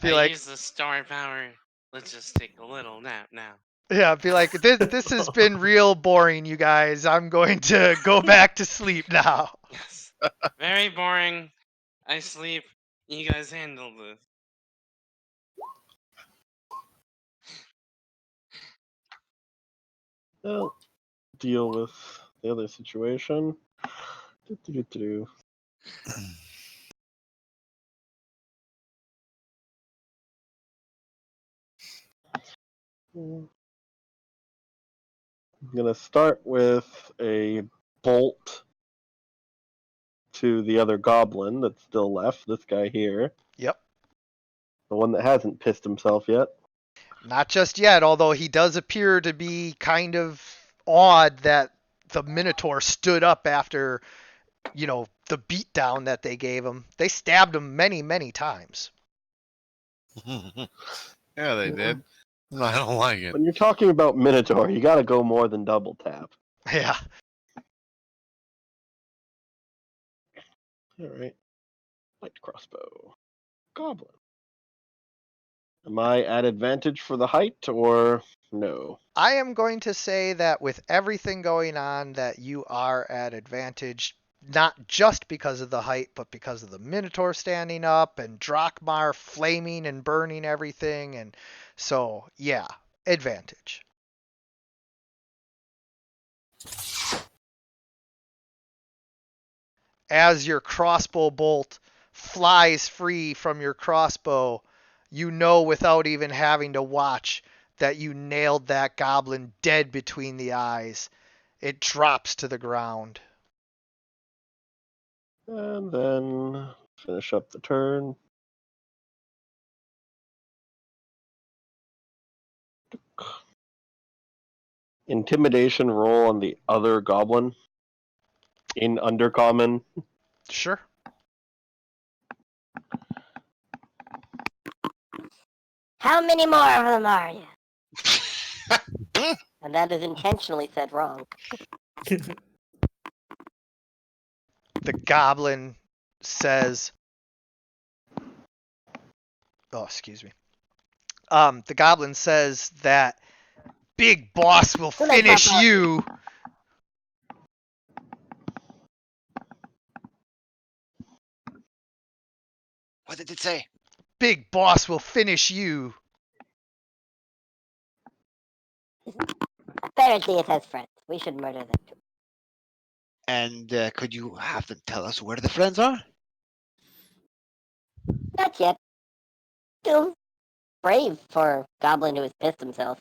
Be I like, use the star power. Let's just take a little nap now. yeah, be like, this has been real boring, you guys. I'm going to go back to sleep now. Yes. Very boring. I sleep. You guys handle this. Well, deal with the other situation. Do-do-do-do. I'm gonna start with a bolt to the other goblin that's still left. This guy here, Yep. the one that hasn't pissed himself yet. Not just yet, although he does appear to be kind of awed that the Minotaur stood up after, the beatdown that they gave him. They stabbed him many, many times. Yeah, they did. I don't like it. When you're talking about Minotaur, you gotta go more than double tap. Yeah. Alright. Light crossbow. Goblin. Am I at advantage for the height or no? I am going to say that with everything going on, that you are at advantage, not just because of the height, but because of the Minotaur standing up and Drakmar flaming and burning everything. And so, yeah, advantage. As your crossbow bolt flies free from your crossbow, you know without even having to watch that you nailed that goblin dead between the eyes. It drops to the ground. And then finish up the turn. Intimidation roll on the other goblin in Undercommon. Sure. How many more of them are you? And that is intentionally said wrong. The goblin says, oh, excuse me. The goblin says that Big Boss will finish you. What did it say? Big Boss will finish you. Apparently it has friends. We should murder them too. And could you have them tell us where the friends are? Not yet. Still brave for a goblin who has pissed himself.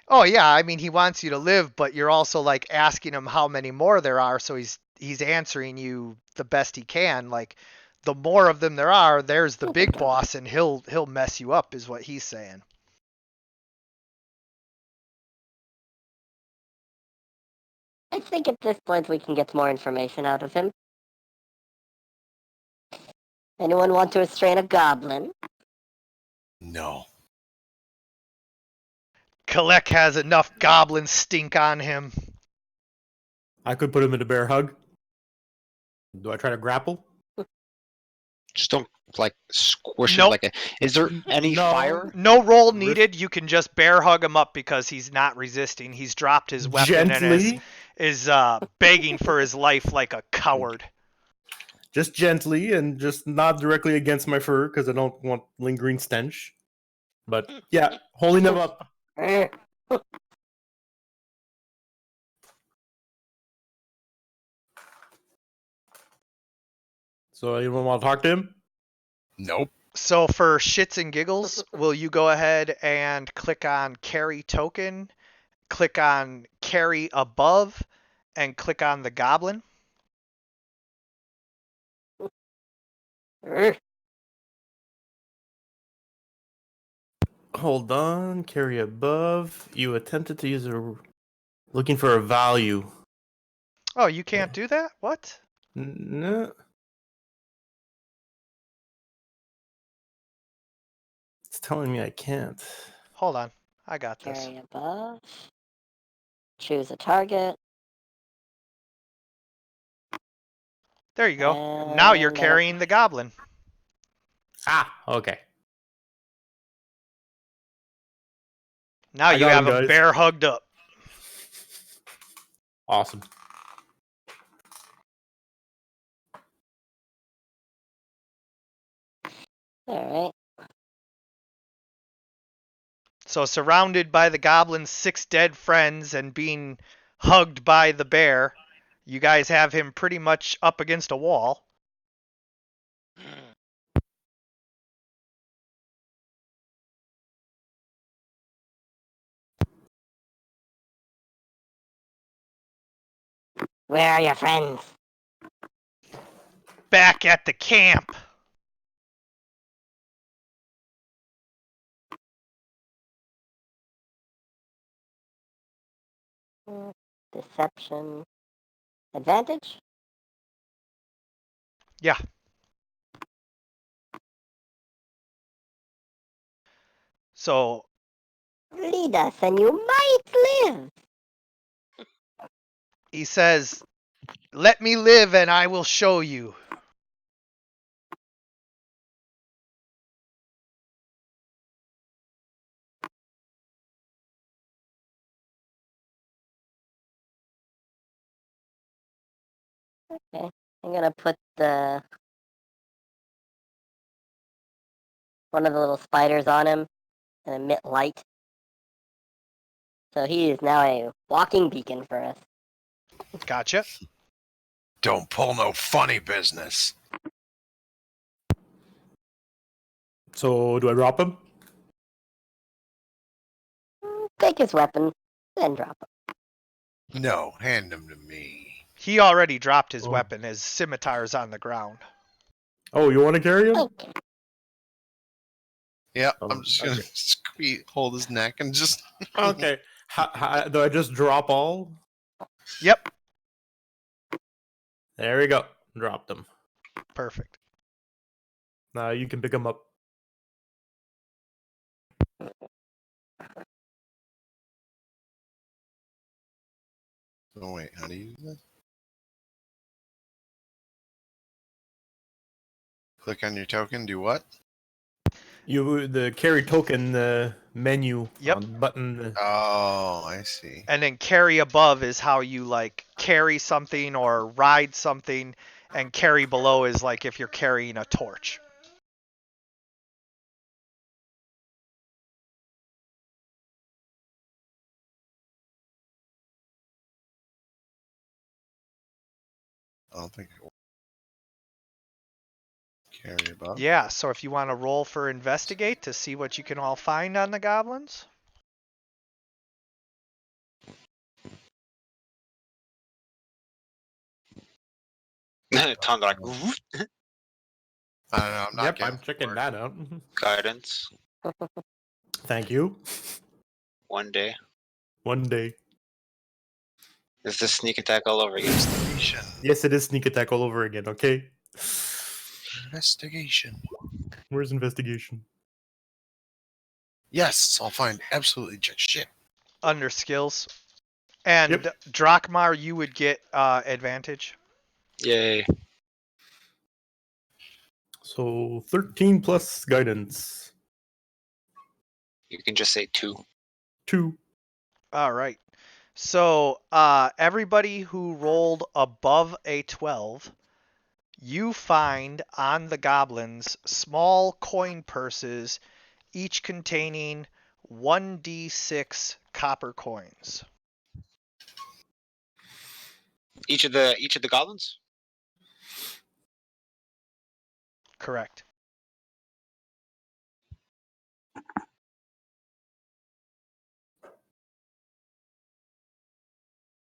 Oh yeah, I mean he wants you to live, but you're also like asking him how many more there are, so he's answering you the best he can. Like the more of them there are, there's the big boss, and he'll mess you up, is what he's saying. I think at this point we can get more information out of him. Anyone want to restrain a goblin? No. Kalek has enough goblin stink on him. I could put him in a bear hug. Do I try to grapple? Just don't like squish Nope. it like a. Is there any No. fire? No roll needed. You can just bear hug him up because he's not resisting. He's dropped his weapon and Gently, is begging for his life like a coward. just gently, and just not directly against my fur because I don't want lingering stench. But yeah, holding him up. Eh. So anyone want to talk to him? Nope. So for shits and giggles, will you go ahead and click on carry token, click on carry above, and click on the goblin? Urgh. Hold on. Carry above. You attempted to use a looking for a value. Oh, you can't do that? What? No. It's telling me I can't. Hold on. I got this. Carry above. Choose a target. There you go. Now you're And carrying the goblin. Ah, okay. Now I you got have him, a guys. bear hugged up. Awesome. all right. So surrounded by the goblin's 6 dead friends and being hugged by the bear, you guys have him pretty much up against a wall. Where are your friends? Back at the camp. Deception. Advantage? Yeah. So Lead us and you might live. he says, "Let me live and I will show you." Okay. I'm gonna put the one of the little spiders on him and emit light. So he is now a walking beacon for us. Gotcha. Don't pull no funny business. So do I drop him? Take his weapon, then drop him. No, hand him to me. He already dropped his Oh. weapon. His scimitar's on the ground. Oh, you want to carry him? Okay. Yeah, Oh, I'm just gonna hold his neck and just. Okay. Do I just drop all? Yep. There we go. Dropped him. Perfect. Now you can pick him up. Oh wait, how do you do this? Click on your token. Do what? The carry token menu Yep. on button. Oh, I see. And then carry above is how you like carry something or ride something, and carry below is like if you're carrying a torch. I don't think it will. Carry above. Yeah, so if you want to roll for investigate to see what you can all find on the goblins. Tongue like I don't know. I'm not Yep, getting I'm checking bored. that out. guidance. Thank you. One day. One day. Is this sneak attack all over again? Investigation. Yes, it is sneak attack all over again. Okay. Investigation. Where's investigation? Yes, I'll find absolutely jack shit. Under skills. And Yep. Drakmar, you would get advantage. Yay. So 13 plus guidance. You can just say 2. 2. All right. So everybody who rolled above a 12, you find on the goblins small coin purses, each containing 1d6 copper coins. Each of the goblins? Correct.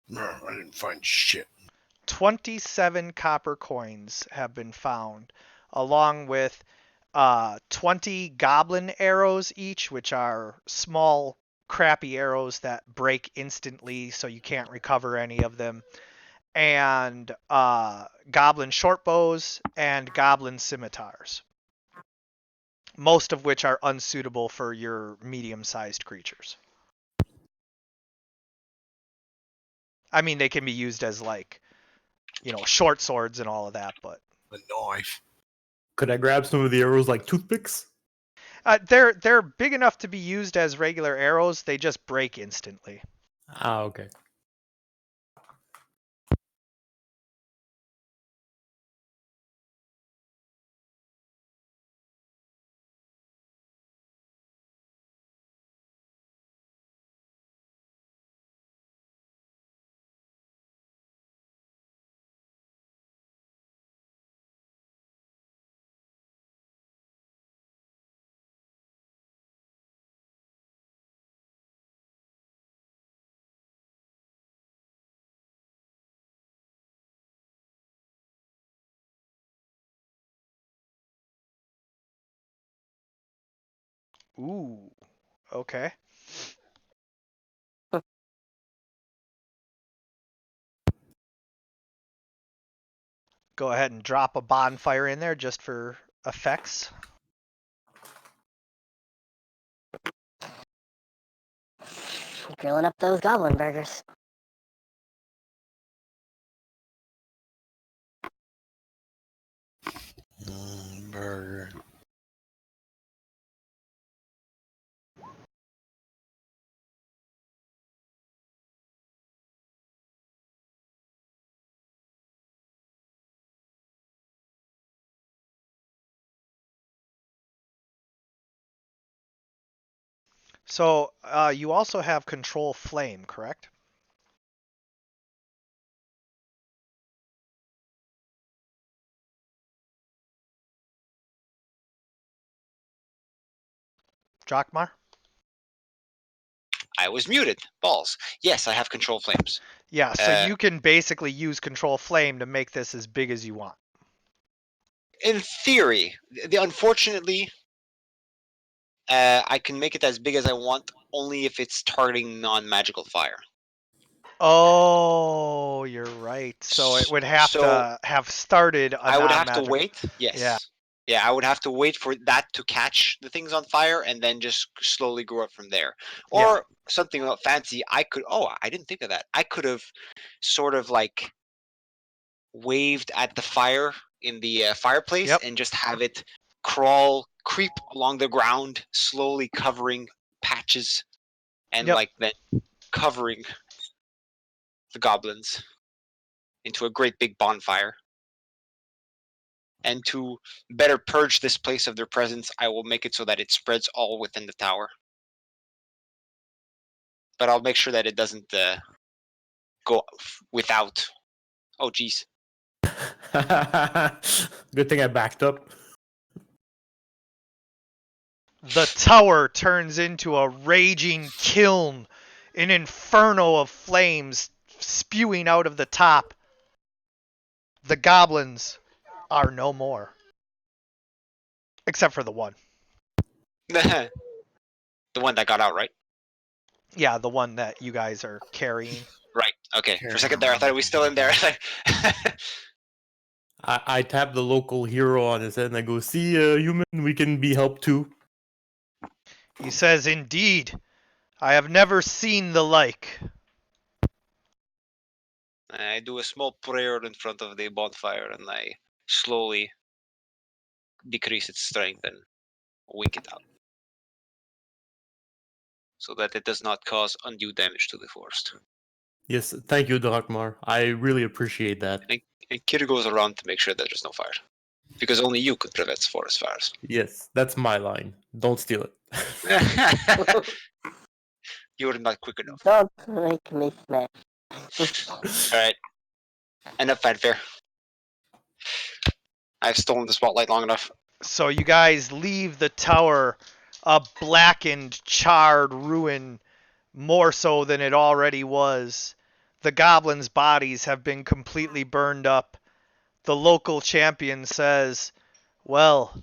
No, I didn't find shit. 27 copper coins have been found, along with 20 goblin arrows each, which are small, crappy arrows that break instantly, so you can't recover any of them, and goblin short bows and goblin scimitars, most of which are unsuitable for your medium-sized creatures. I mean, they can be used as like, short swords and all of that, but The knife. Could I grab some of the arrows like toothpicks? they're big enough to be used as regular arrows. They just break instantly. Ah, okay. Ooh, okay. Go ahead and drop a bonfire in there just for effects. Grilling up those goblin burgers. Burger. So you also have control flame, correct? Drakmar? I was muted. Balls. Yes, I have control flames. Yeah, so Uh, you can basically use control flame to make this as big as you want. In theory, unfortunately, I can make it as big as I want only if it's targeting non-magical fire. Oh, you're right. So it would have So to have started a I would have to non-magical. wait. Yes. Yeah. Yeah, I would have to wait for that to catch the things on fire and then just slowly grow up from there. Or Yeah. something fancy. I didn't think of that. I could have sort of like waved at the fire in the fireplace Yep. and just have it creep along the ground, slowly covering patches and Yep. like then covering the goblins into a great big bonfire. And to better purge this place of their presence, I will make it so that it spreads all within the tower. But I'll make sure that it doesn't go without. Oh, geez. Good thing I backed up. The tower turns into a raging kiln, an inferno of flames spewing out of the top. The goblins are no more. Except for the one. The one that got out, right? Yeah, the one that you guys are carrying. Right. Okay. For a second there, I thought it was still in there. I tap the local hero on his head and I go, see, human, we can be helped too. He says, "Indeed, I have never seen the like." I do a small prayer in front of the bonfire and I slowly decrease its strength and wink it out. So that it does not cause undue damage to the forest. Yes, thank you, Drakmar. I really appreciate that. And Kir goes around to make sure that there's no fire. Because only you could prevent forest fires. Yes, that's my line. Don't steal it. You were not quick enough. Don't make me smash. Alright. Enough fanfare. I've stolen the spotlight long enough. So you guys leave the tower, a blackened, charred ruin, more so than it already was. The goblins' bodies have been completely burned up. The local champion says, well,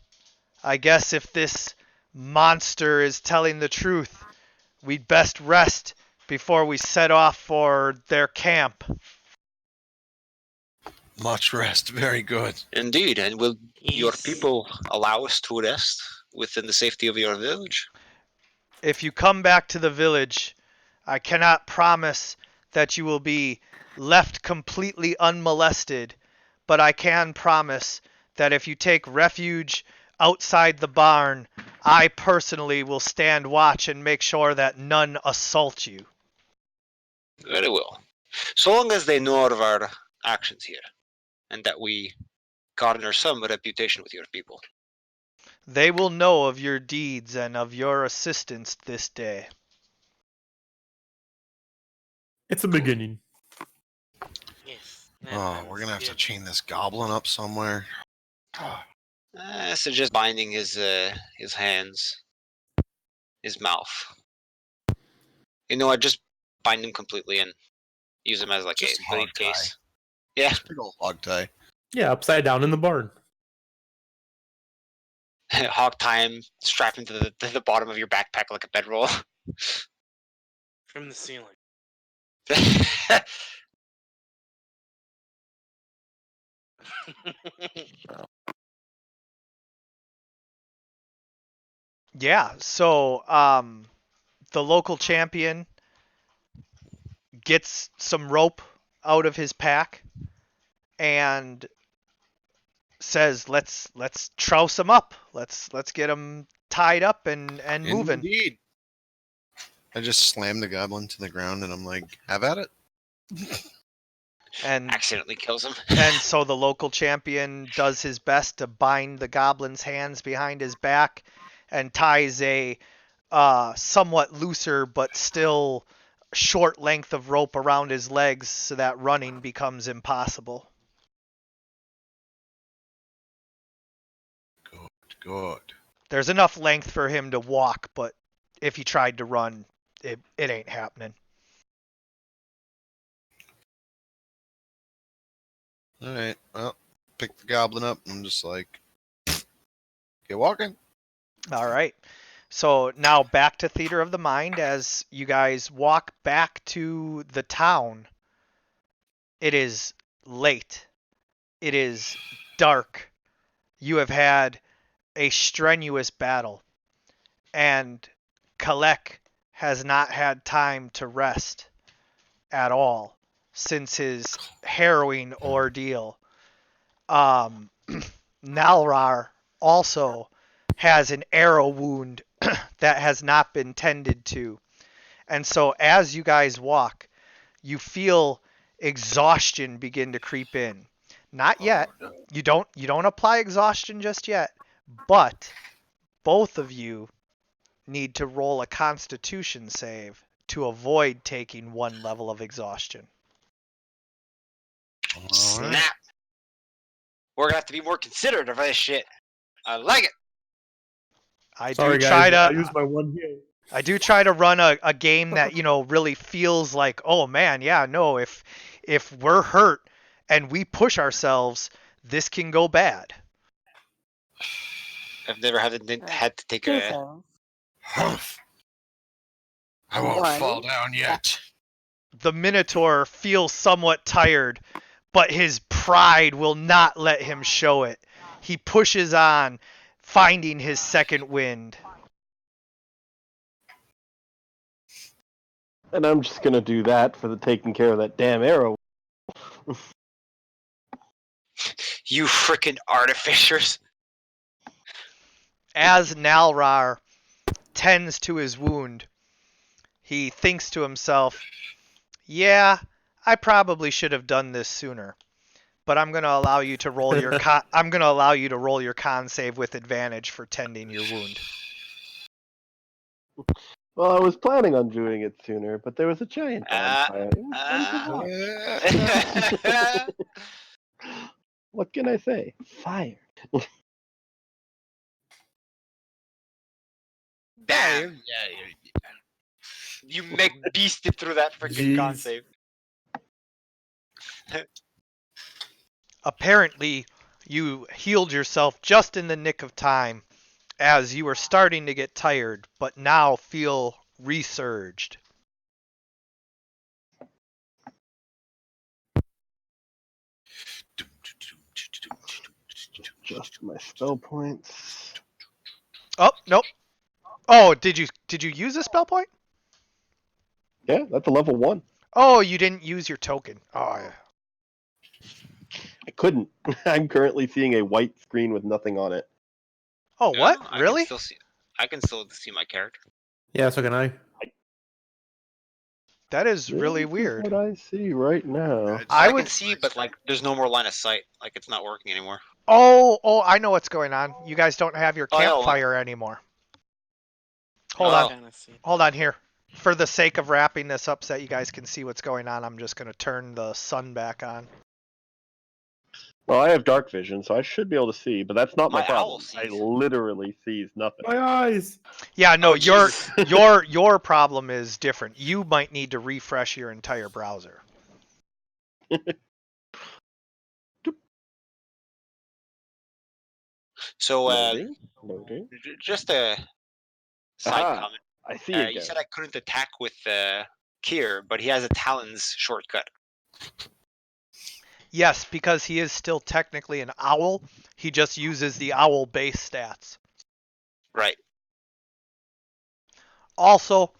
I guess if this monster is telling the truth, we'd best rest before we set off for their camp. Much rest. Very good. Indeed, and will your He's- people allow us to rest within the safety of your village? If you come back to the village, I cannot promise that you will be left completely unmolested, but I can promise that if you take refuge outside the barn, I personally will stand watch and make sure that none assault you. Very well. So long as they know of our actions here, and that we garner some reputation with your people. They will know of your deeds and of your assistance this day. It's a beginning. Yes. Oh, we're gonna have to chain this goblin up somewhere. I suggest binding his hands, his mouth. You know, I just bind him completely and use him as like Just a hog briefcase. Yeah, Big old hog tie. Yeah, upside down in the barn. hog tie him, strap him to the bottom of your backpack like a bedroll. From the ceiling. Yeah, so the local champion gets some rope out of his pack and says, "Let's trouse him up. Let's get him tied up and moving." Indeed. I just slam the goblin to the ground and I'm like, have at it. And Accidentally kills him. and so the local champion does his best to bind the goblin's hands behind his back and ties a somewhat looser but still short length of rope around his legs so that running becomes impossible. Good. There's enough length for him to walk, but if he tried to run, it ain't happening. Alright, well, pick the goblin up and I'm just like, get walking. All right. So now back to Theater of the Mind as you guys walk back to the town. It is late. It is dark. You have had a strenuous battle. And Kalek has not had time to rest at all since his harrowing ordeal. Nalrar also has an arrow wound that has not been tended to. And so as you guys walk, you feel exhaustion begin to creep in. Not yet. Oh, no. You don't apply exhaustion just yet, but both of you need to roll a constitution save to avoid taking one level of exhaustion. Alright. Snap. We're gonna have to be more considerate of this shit. I like it. I Sorry, do guys. try I to used my one hit. I do try to run a game that, you know, really feels like, oh man, yeah, no, if we're hurt and we push ourselves, this can go bad. I've never had to take Two a. things. Humph. I won't One. fall down yet. The Minotaur feels somewhat tired, but his pride will not let him show it. He pushes on, finding his second wind. And I'm just gonna do that for the taking care of that damn arrow. You frickin' artificers. As Nalrar tends to his wound, he thinks to himself, yeah, I probably should have done this sooner. But I'm going to allow you to roll your con save with advantage for tending your wound. Well, I was planning on doing it sooner, but there was a giant bonfire. It was fun to watch. What can I say? Fire. Damn. Yeah. You make beasted through that freaking con Jeez. save. Apparently, you healed yourself just in the nick of time as you were starting to get tired, but now feel resurged. Just my spell points. Oh, nope. Oh, did you use a spell point? Yeah, that's a level 1. Oh, you didn't use your token. Oh, yeah. I couldn't. I'm currently seeing a white screen with nothing on it. Oh, No, what? I Really? can still see my character. Yeah, so can I. That is really This is weird. what I see right now. I I would- can see, but like, there's no more line of sight. Like, it's not working anymore. Oh, I know what's going on. You guys don't have your Oh, I know. campfire anymore. Hold Oh. on. Kinda see. Hold on here. For the sake of wrapping this up so that you guys can see what's going on, I'm just going to turn the sun back on. Well, I have dark vision, so I should be able to see, but that's not my My owl problem. I sees. literally sees nothing. My eyes. Yeah, no, Oh, your problem is different. You might need to refresh your entire browser. So, Loading. just a side Aha, comment. I see You again. said I couldn't attack with Kier, but he has a Talons shortcut. Yes, because he is still technically an owl. He just uses the owl base stats. Right. Also,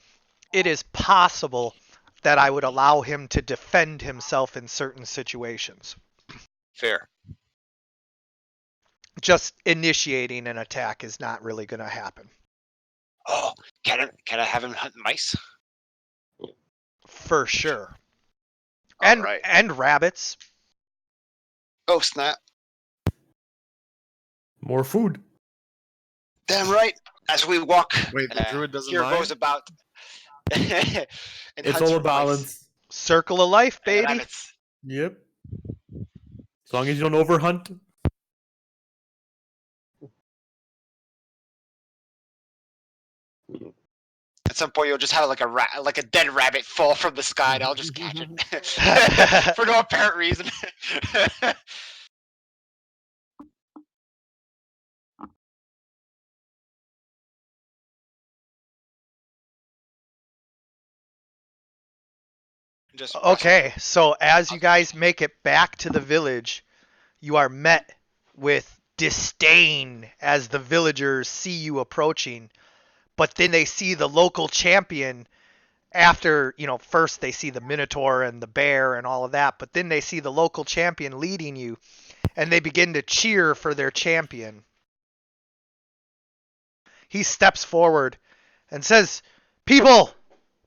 it is possible that I would allow him to defend himself in certain situations. Fair. Just initiating an attack is not really going to happen. Oh, can I have him hunt mice? For sure. All And right. and rabbits. Oh snap! More food. Damn right. As we walk, Wait, the druid doesn't Kier mind? goes about. and It's hunts all for a mice balance. Circle of life, and baby. rabbits. Yep. As long as you don't overhunt. At some point, you'll just have like a dead rabbit fall from the sky, and I'll just catch it for no apparent reason. Just Okay, so as you guys make it back to the village, you are met with disdain as the villagers see you approaching. But then they see the local champion after, first they see the Minotaur and the bear and all of that, but then they see the local champion leading you, and they begin to cheer for their champion. He steps forward and says, people,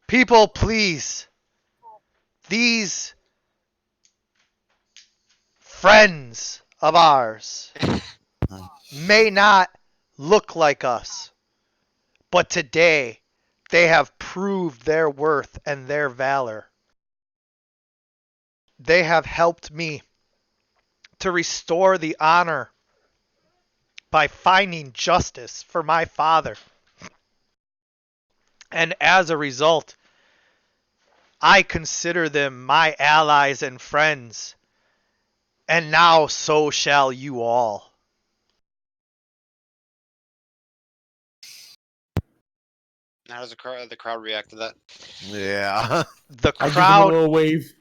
please. These friends of ours may not look like us, but today they have proved their worth and their valor. They have helped me to restore the honor by finding justice for my father. And as a result, I consider them my allies and friends, and now so shall you all. how does the crowd react to that? Yeah. The I give him a crowd, little wave.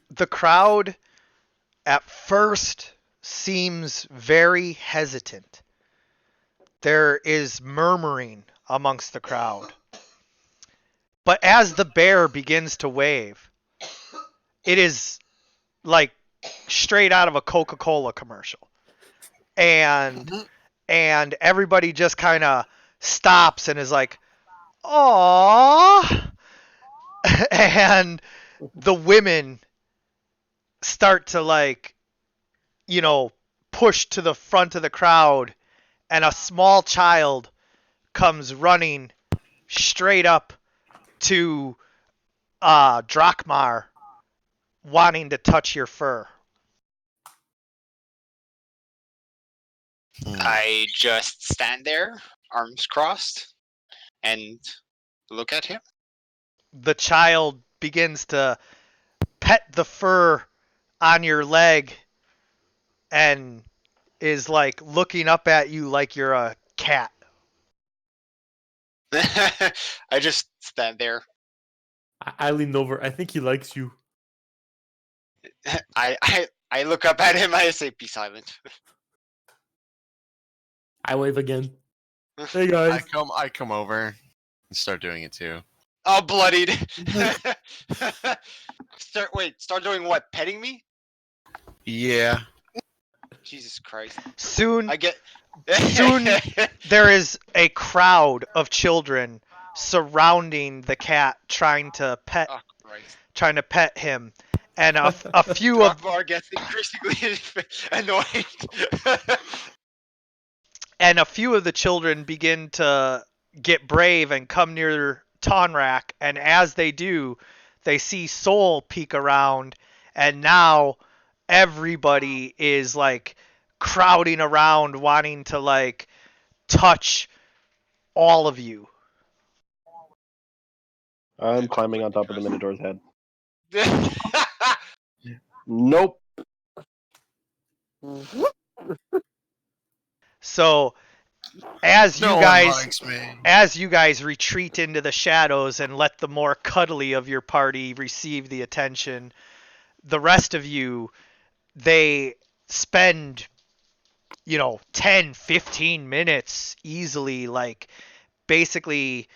at first seems very hesitant. There is murmuring amongst the crowd. But as the bear begins to wave, it is like straight out of a Coca-Cola commercial. And everybody just kind of stops and is like, "Aww." And the women start to push to the front of the crowd, and a small child comes running straight up to Drakmar, wanting to touch your fur. I just stand there, arms crossed, and look at him. The child begins to pet the fur on your leg and is like looking up at you like you're a cat. I just stand there. I leaned over. I think he likes you. I look up at him. I say, "Be silent." I wave again. Hey I guys. come over and start doing it too. All bloodied. Start doing what? Petting me? Yeah. Jesus Christ. Soon I get. Soon there is a crowd of children surrounding the cat trying to pet Oh Christ. him. And a few of Dropbar gets increasingly annoyed. the children begin to get brave and come near Tonrak, and as they do, they see Soul peek around, and now everybody is like crowding around wanting to like touch all of you. I'm climbing on top of the Minotaur's head. Nope. So as you No one guys likes me. retreat into the shadows and let the more cuddly of your party receive the attention, the rest of you, they spend 10 15 minutes easily, like basically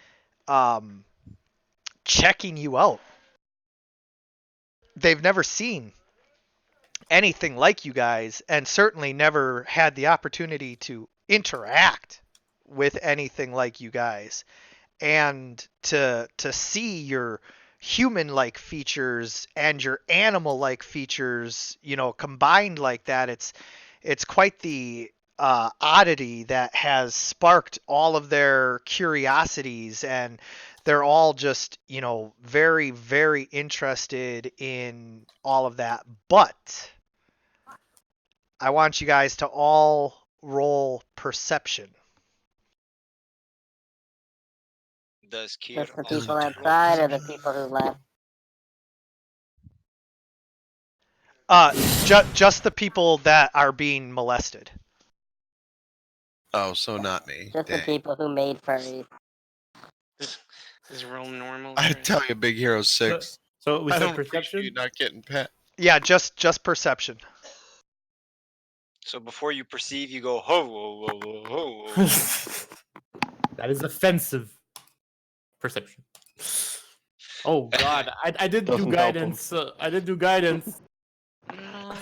checking you out. They've never seen anything like you guys, and certainly never had the opportunity to interact with anything like you guys. And to see your human-like features and your animal-like features, combined like that, it's quite the oddity that has sparked all of their curiosities, and they're all just, very, very interested in all of that. But I want you guys to all roll perception. Does Kier Just the also people roll outside or the perception? people who left? Just the people that are being molested. Oh, so not me. Just the Dang. people who made furries. Is roll normal? I for it? tell you, Big Hero 6. So we I said don't appreciate perception. you not getting pet. Yeah, just perception. So before you perceive, you go ho ho ho ho ho. That is offensive. Perception. Oh God, I did do Doesn't help him. guidance. I did do guidance. No.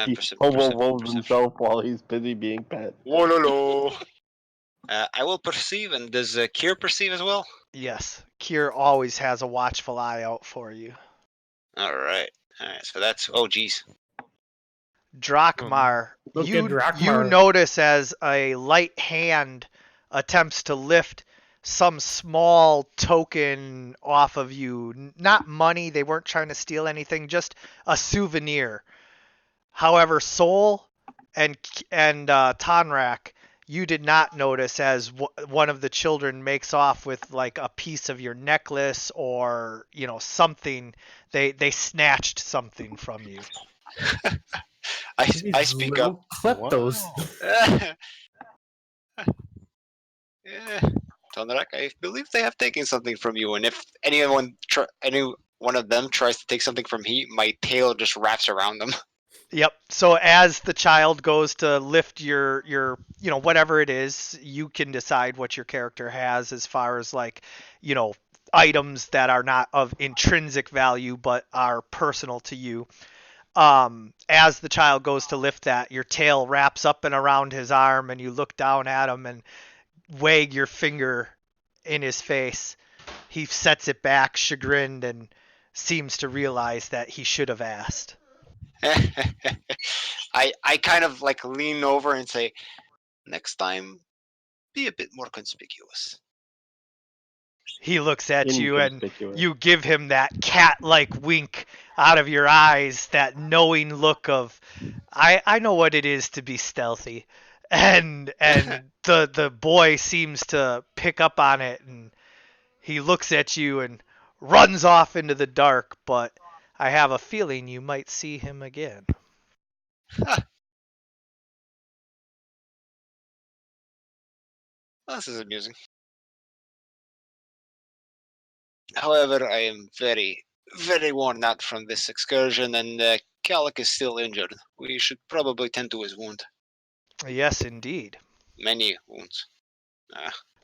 He hobo-wolves himself while he's busy being pet. Wololo. I will perceive, and does Kier perceive as well? Yes, Kier always has a watchful eye out for you. All right. So that's geez. Drakmar, Look you at Drakmar. notice as a light hand attempts to lift some small token off of you. Not money, they weren't trying to steal anything, just a souvenir. However, Soul and Tonrak, you did not notice as one of the children makes off with like a piece of your necklace or something. They snatched something from you. I speak up. Kleptos. Yeah, Tonrak, I believe they have taken something from you, and if any one of them tries to take something from me, my tail just wraps around them. Yep. So as the child goes to lift your whatever it is, you can decide what your character has as far as like, items that are not of intrinsic value but are personal to you. As the child goes to lift that, your tail wraps up and around his arm, and you look down at him and wag your finger in his face. He sets it back, chagrined, and seems to realize that he should have asked. I kind of like lean over and say, next time, be a bit more conspicuous. He looks at you and Inconspicuous. you give him that cat-like wink out of your eyes, that knowing look of, I know what it is to be stealthy. And the boy seems to pick up on it, and He looks at you and runs off into the dark, but I have a feeling you might see him again. This is amusing. However, I am very, very worn out from this excursion, and Calic is still injured. We should probably tend to his wound. Yes, indeed. Many wounds.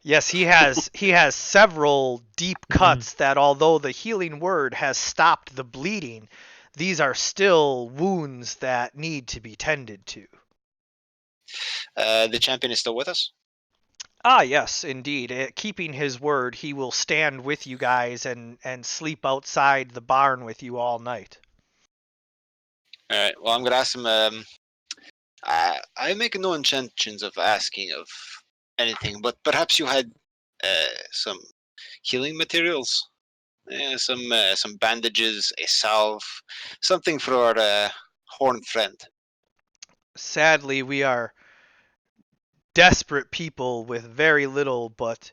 Yes, he has several deep cuts that, although the healing word has stopped the bleeding, these are still wounds that need to be tended to. The champion is still with us? Ah, yes, indeed. Keeping his word, he will stand with you guys and sleep outside the barn with you all night. Alright, well, I'm going to ask him. I make no intentions of asking of anything, but perhaps you had some healing materials? Some bandages, a salve, something for our horned friend. Sadly, we are desperate people with very little, but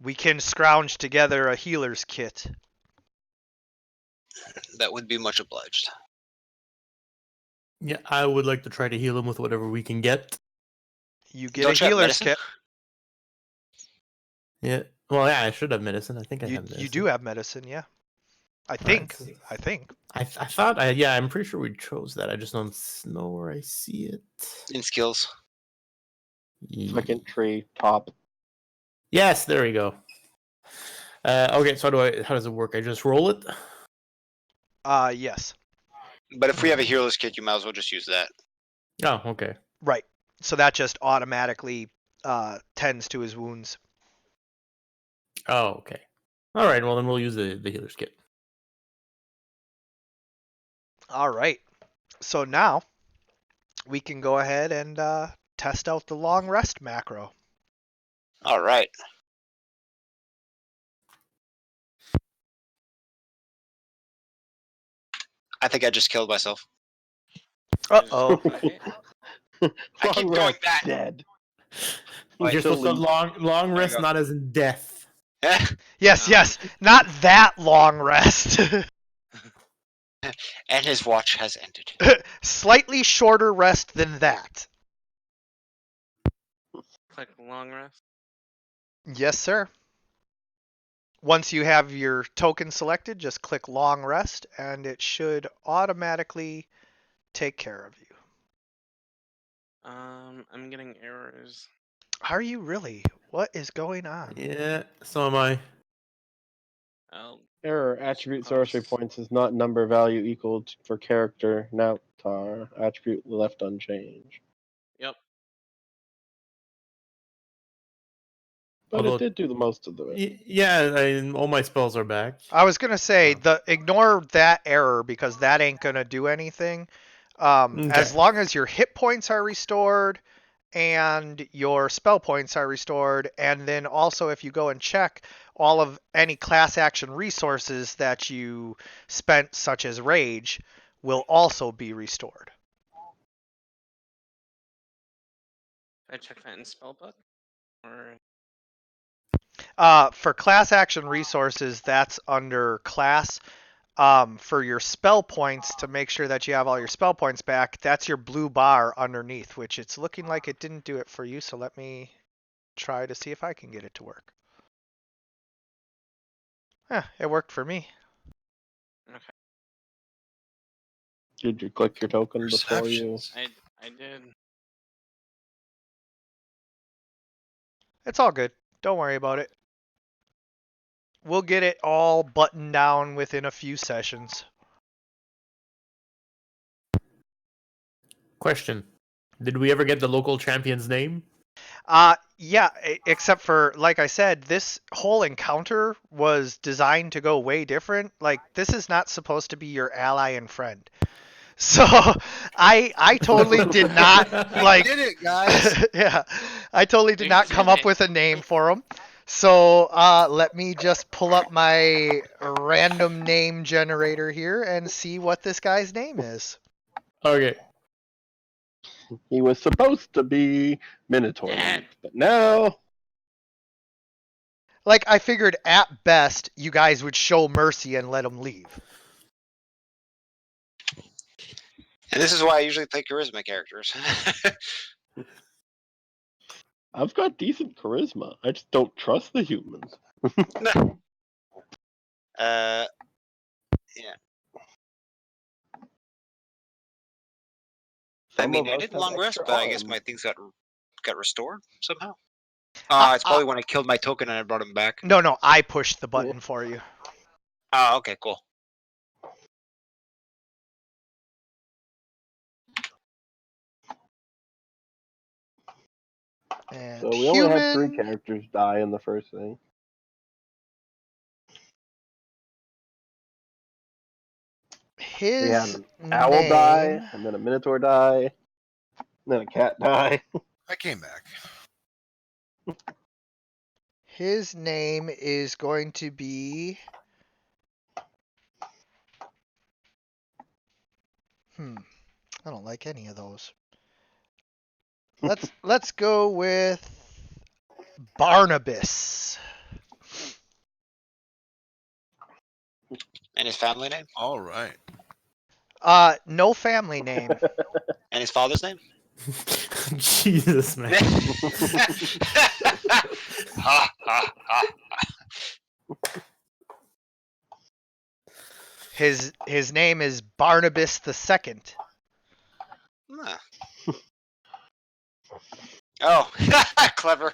we can scrounge together a healer's kit. That would be much obliged. Yeah, I would like to try to heal him with whatever we can get. You get Don't a you have healer's medicine? kit. Yeah. Well, yeah, I should have medicine. I think I have medicine. You do have medicine, yeah. I think. I thought. I'm pretty sure we chose that. I just don't know where I see it. In skills. Second tree, top. Yes, there we go. Okay, so how does it work? I just roll it? Yes. But if we have a healer's kit, you might as well just use that. Oh, okay. Right. So that just automatically tends to his wounds. Oh, okay. All right, well, then we'll use the healer's kit. All right. So now we can go ahead and test out the long rest macro. All right. I think I just killed myself. Uh-oh. I keep Long going rest, back. dead. You're supposed to Delete. long There you rest, go. not as in death. Yes. Not that long rest. And his watch has ended. Slightly shorter rest than that. Click long rest. Yes, sir. Once you have your token selected, just click long rest and it should automatically take care of you. I'm getting errors. Are you really? What is going on? Yeah, so am I. Oh, Error. Attribute sorcery points is not number value equal for character. Now, tar. Attribute left unchanged. yep. But Although- it did do the most of it. Yeah, all my spells are back. I was gonna say ignore that error because that ain't gonna do anything. As Okay. long as your hit points are restored and your spell points are restored, and then also if you go and check all of any class action resources that you spent, such as rage, will also be restored. I check that in spellbook, or For class action resources, that's under class. For your spell points, to make sure that you have all your spell points back, that's your blue bar underneath, which it's looking like it didn't do it for you, so let me try to see if I can get it to work. It worked for me. Did you click your token before you? Perceptions. I did. It's all good. Don't worry about it. We'll get it all buttoned down within a few sessions. Question: did we ever get the local champion's name? Yeah, except for, like I said, this whole encounter was designed to go way different. Like, this is not supposed to be your ally and friend. So, I totally did not, like... did it, guys. Yeah, I totally did not come up with a name for him. So, let me just pull up my random name generator here and see what this guy's name is. Okay. He was supposed to be Minotaur, Yeah. but now Like, I figured at best you guys would show mercy and let him leave. And this is why I usually play charisma characters. I've got decent charisma. I just don't trust the humans. Yeah. I Some mean, of I us did have long rest, extra but I guess arms. my things got restored somehow. Uh, It's probably when I killed my token and I brought him back. No, I pushed the button for you. Oh, okay, cool. And So we only had 3 human, characters die in the first thing. We had his an owl die, name, and then a minotaur die, and then a cat die. I came back. his name is going to be... I don't like any of those. Let's go with Barnabas. And his family name? All right. No family name. And his father's name? Jesus, man. Ha, ha, ha. His name is Barnabas II. Ah. Oh, clever.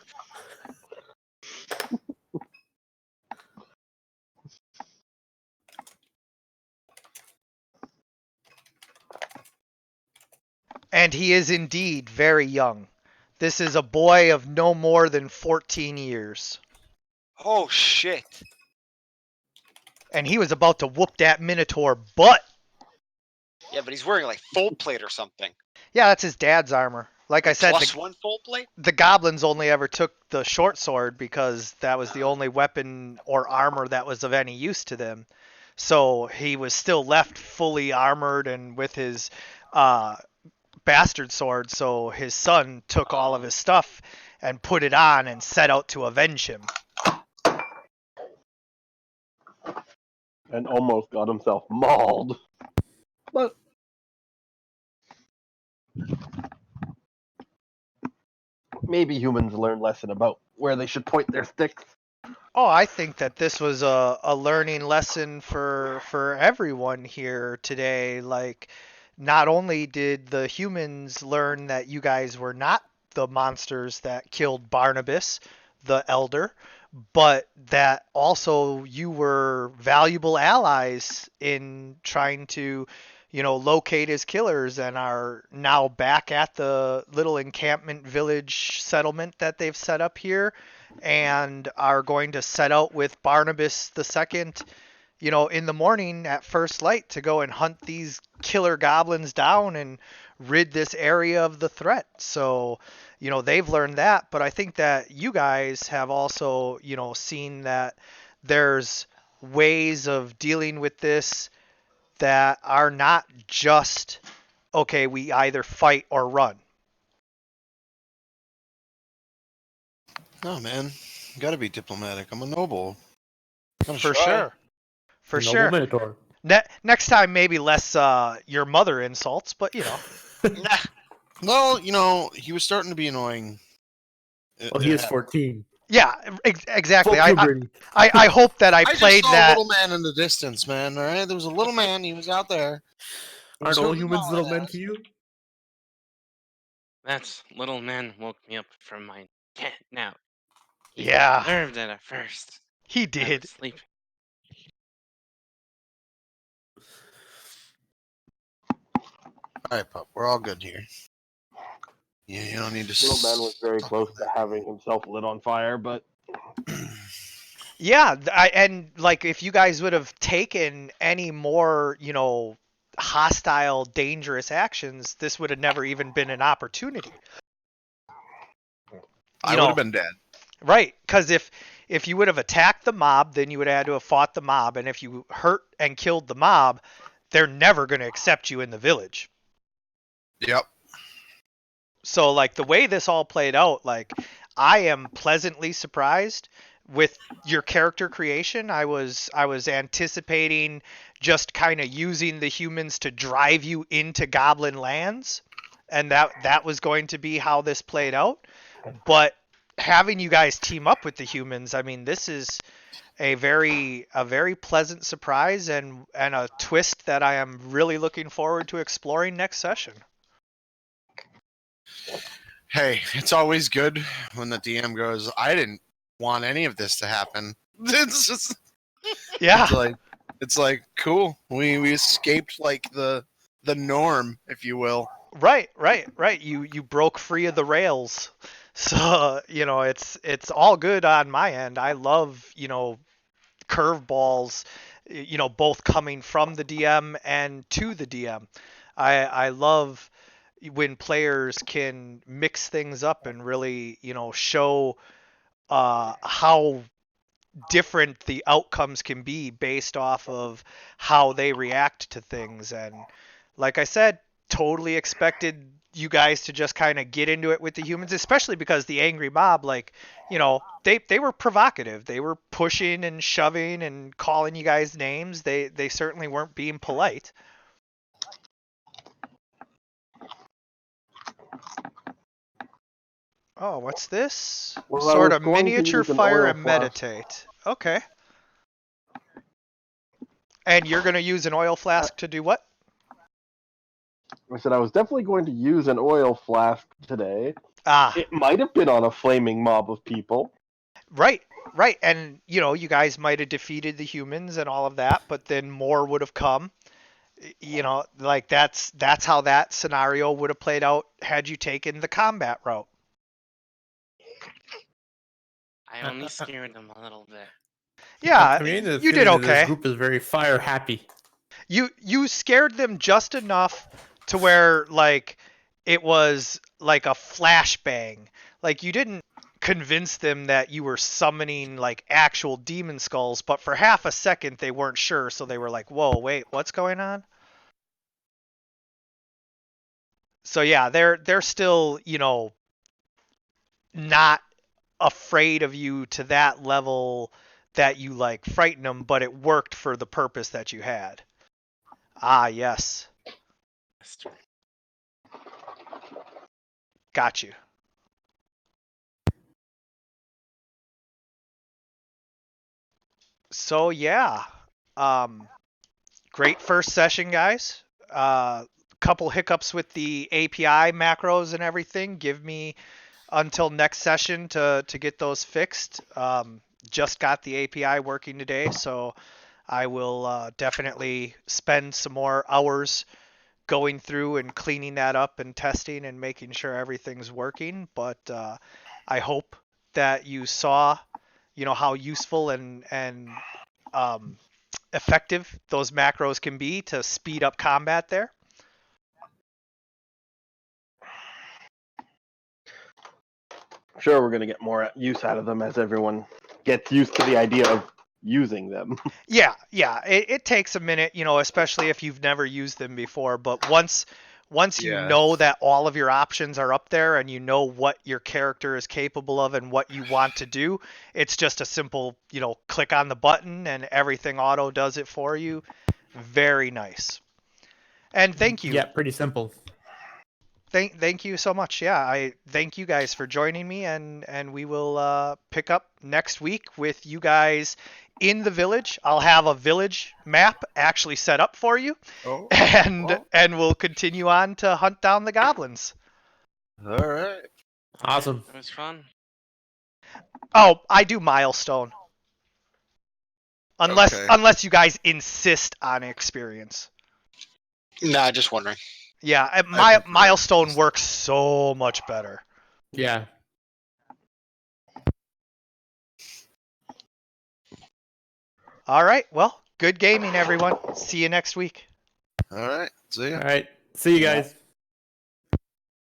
And he is indeed very young. This is a boy of no more than 14 years. Oh, shit. And he was about to whoop that Minotaur butt. Yeah, but he's wearing like full plate or something. Yeah, that's his dad's armor. Like I said, Plus 1 full plate? the goblins only ever took the short sword because that was the only weapon or armor that was of any use to them. So he was still left fully armored and with his bastard sword. So his son took all of his stuff and put it on and set out to avenge him. And almost got himself mauled. But maybe humans learn lesson about where they should point their sticks. Oh, I think that this was a learning lesson for everyone here today. Like, not only did the humans learn that you guys were not the monsters that killed Barnabas, the elder, but that also you were valuable allies in trying to, locate his killers and are now back at the little encampment village settlement that they've set up here and are going to set out with Barnabas II, in the morning at first light to go and hunt these killer goblins down and rid this area of the threat. So, they've learned that, but I think that you guys have also, seen that there's ways of dealing with this that are not just, okay, we either fight or run. No, man. You gotta be diplomatic. I'm a noble. Gotta For try. sure. For Noble sure. Minotaur. Next time, maybe less your mother insults, but Nah. Well, he was starting to be annoying. Well, he is 14. Yeah, exactly. Full puberty. I hope that I I played just saw that. a little man in the distance, man. All right, there was a little man. He was out there. Aren't all Certainly humans not little that. men to you? That little man woke me up from my nap. He Yeah, deserved it at first. he I was did. sleeping. All right, pup. We're all good here. Yeah, you don't need to. Little man was very talk close about to having himself lit on fire, but that. Yeah, and like if you guys would have taken any more, hostile, dangerous actions, this would have never even been an opportunity. I would have been dead. Right, because if you would have attacked the mob, then you would have had to have fought the mob, and if you hurt and killed the mob, they're never going to accept you in the village. Yep. So, like, the way this all played out, like, I am pleasantly surprised with your character creation, I was anticipating just kind of using the humans to drive you into goblin lands, and that was going to be how this played out. But having you guys team up with the humans, I mean, this is a very pleasant surprise and a twist that I am really looking forward to exploring next session. Hey, it's always good when the DM goes, I didn't want any of this to happen. It's just Yeah. it's like cool. We escaped like the norm, if you will. Right. You broke free of the rails. So, it's all good on my end. I love, curveballs, both coming from the DM and to the DM. I love when players can mix things up and really, show how different the outcomes can be based off of how they react to things. And like I said, totally expected you guys to just kind of get into it with the humans, especially because the angry mob, like, they were provocative. They were pushing and shoving and calling you guys names. They certainly weren't being polite. Oh, what's this? Well, I Sort was of going to miniature use an fire oil and flask. meditate. Okay. And you're going to use an oil flask to do what? I said I was definitely going to use an oil flask today. Ah, It might have been on a flaming mob of people. right. And, you guys might have defeated the humans and all of that, but then more would have come. Like that's how that scenario would have played out had you taken the combat route. I only scared them a little bit. Yeah, I'm getting the you did feeling that okay. This group is very fire happy. You scared them just enough to where like it was like a flashbang. Like you didn't convince them that you were summoning like actual demon skulls, but for half a second they weren't sure, so they were like, "Whoa, wait, what's going on?" So yeah, they're still, not afraid of you to that level that you like frighten them, but it worked for the purpose that you had. Ah, yes. Got you. So yeah, great first session, guys. Couple hiccups with the API macros and everything. Give me until next session to get those fixed. Just got the API working today, so I will definitely spend some more hours going through and cleaning that up and testing and making sure everything's working. But I hope that you saw, how useful and effective those macros can be to speed up combat there. I'm sure we're going to get more use out of them as everyone gets used to the idea of using them. Yeah. It takes a minute, especially if you've never used them before. But once you Yeah. know that all of your options are up there and you know what your character is capable of and what you want to do, it's just a simple, click on the button and everything auto does it for you. Very nice. And thank you. Yeah, pretty simple. Thank you so much. Yeah, I thank you guys for joining me, and we will pick up next week with you guys in the village. I'll have a village map actually set up for you, and we'll continue on to hunt down the goblins. All right. Awesome. It was fun. Oh, I do milestone. Okay. Unless you guys insist on experience. Nah, just wondering. Yeah, milestone works so much better. Yeah. All right, well, good gaming, everyone. See you next week. All right. See ya. All right. See you guys.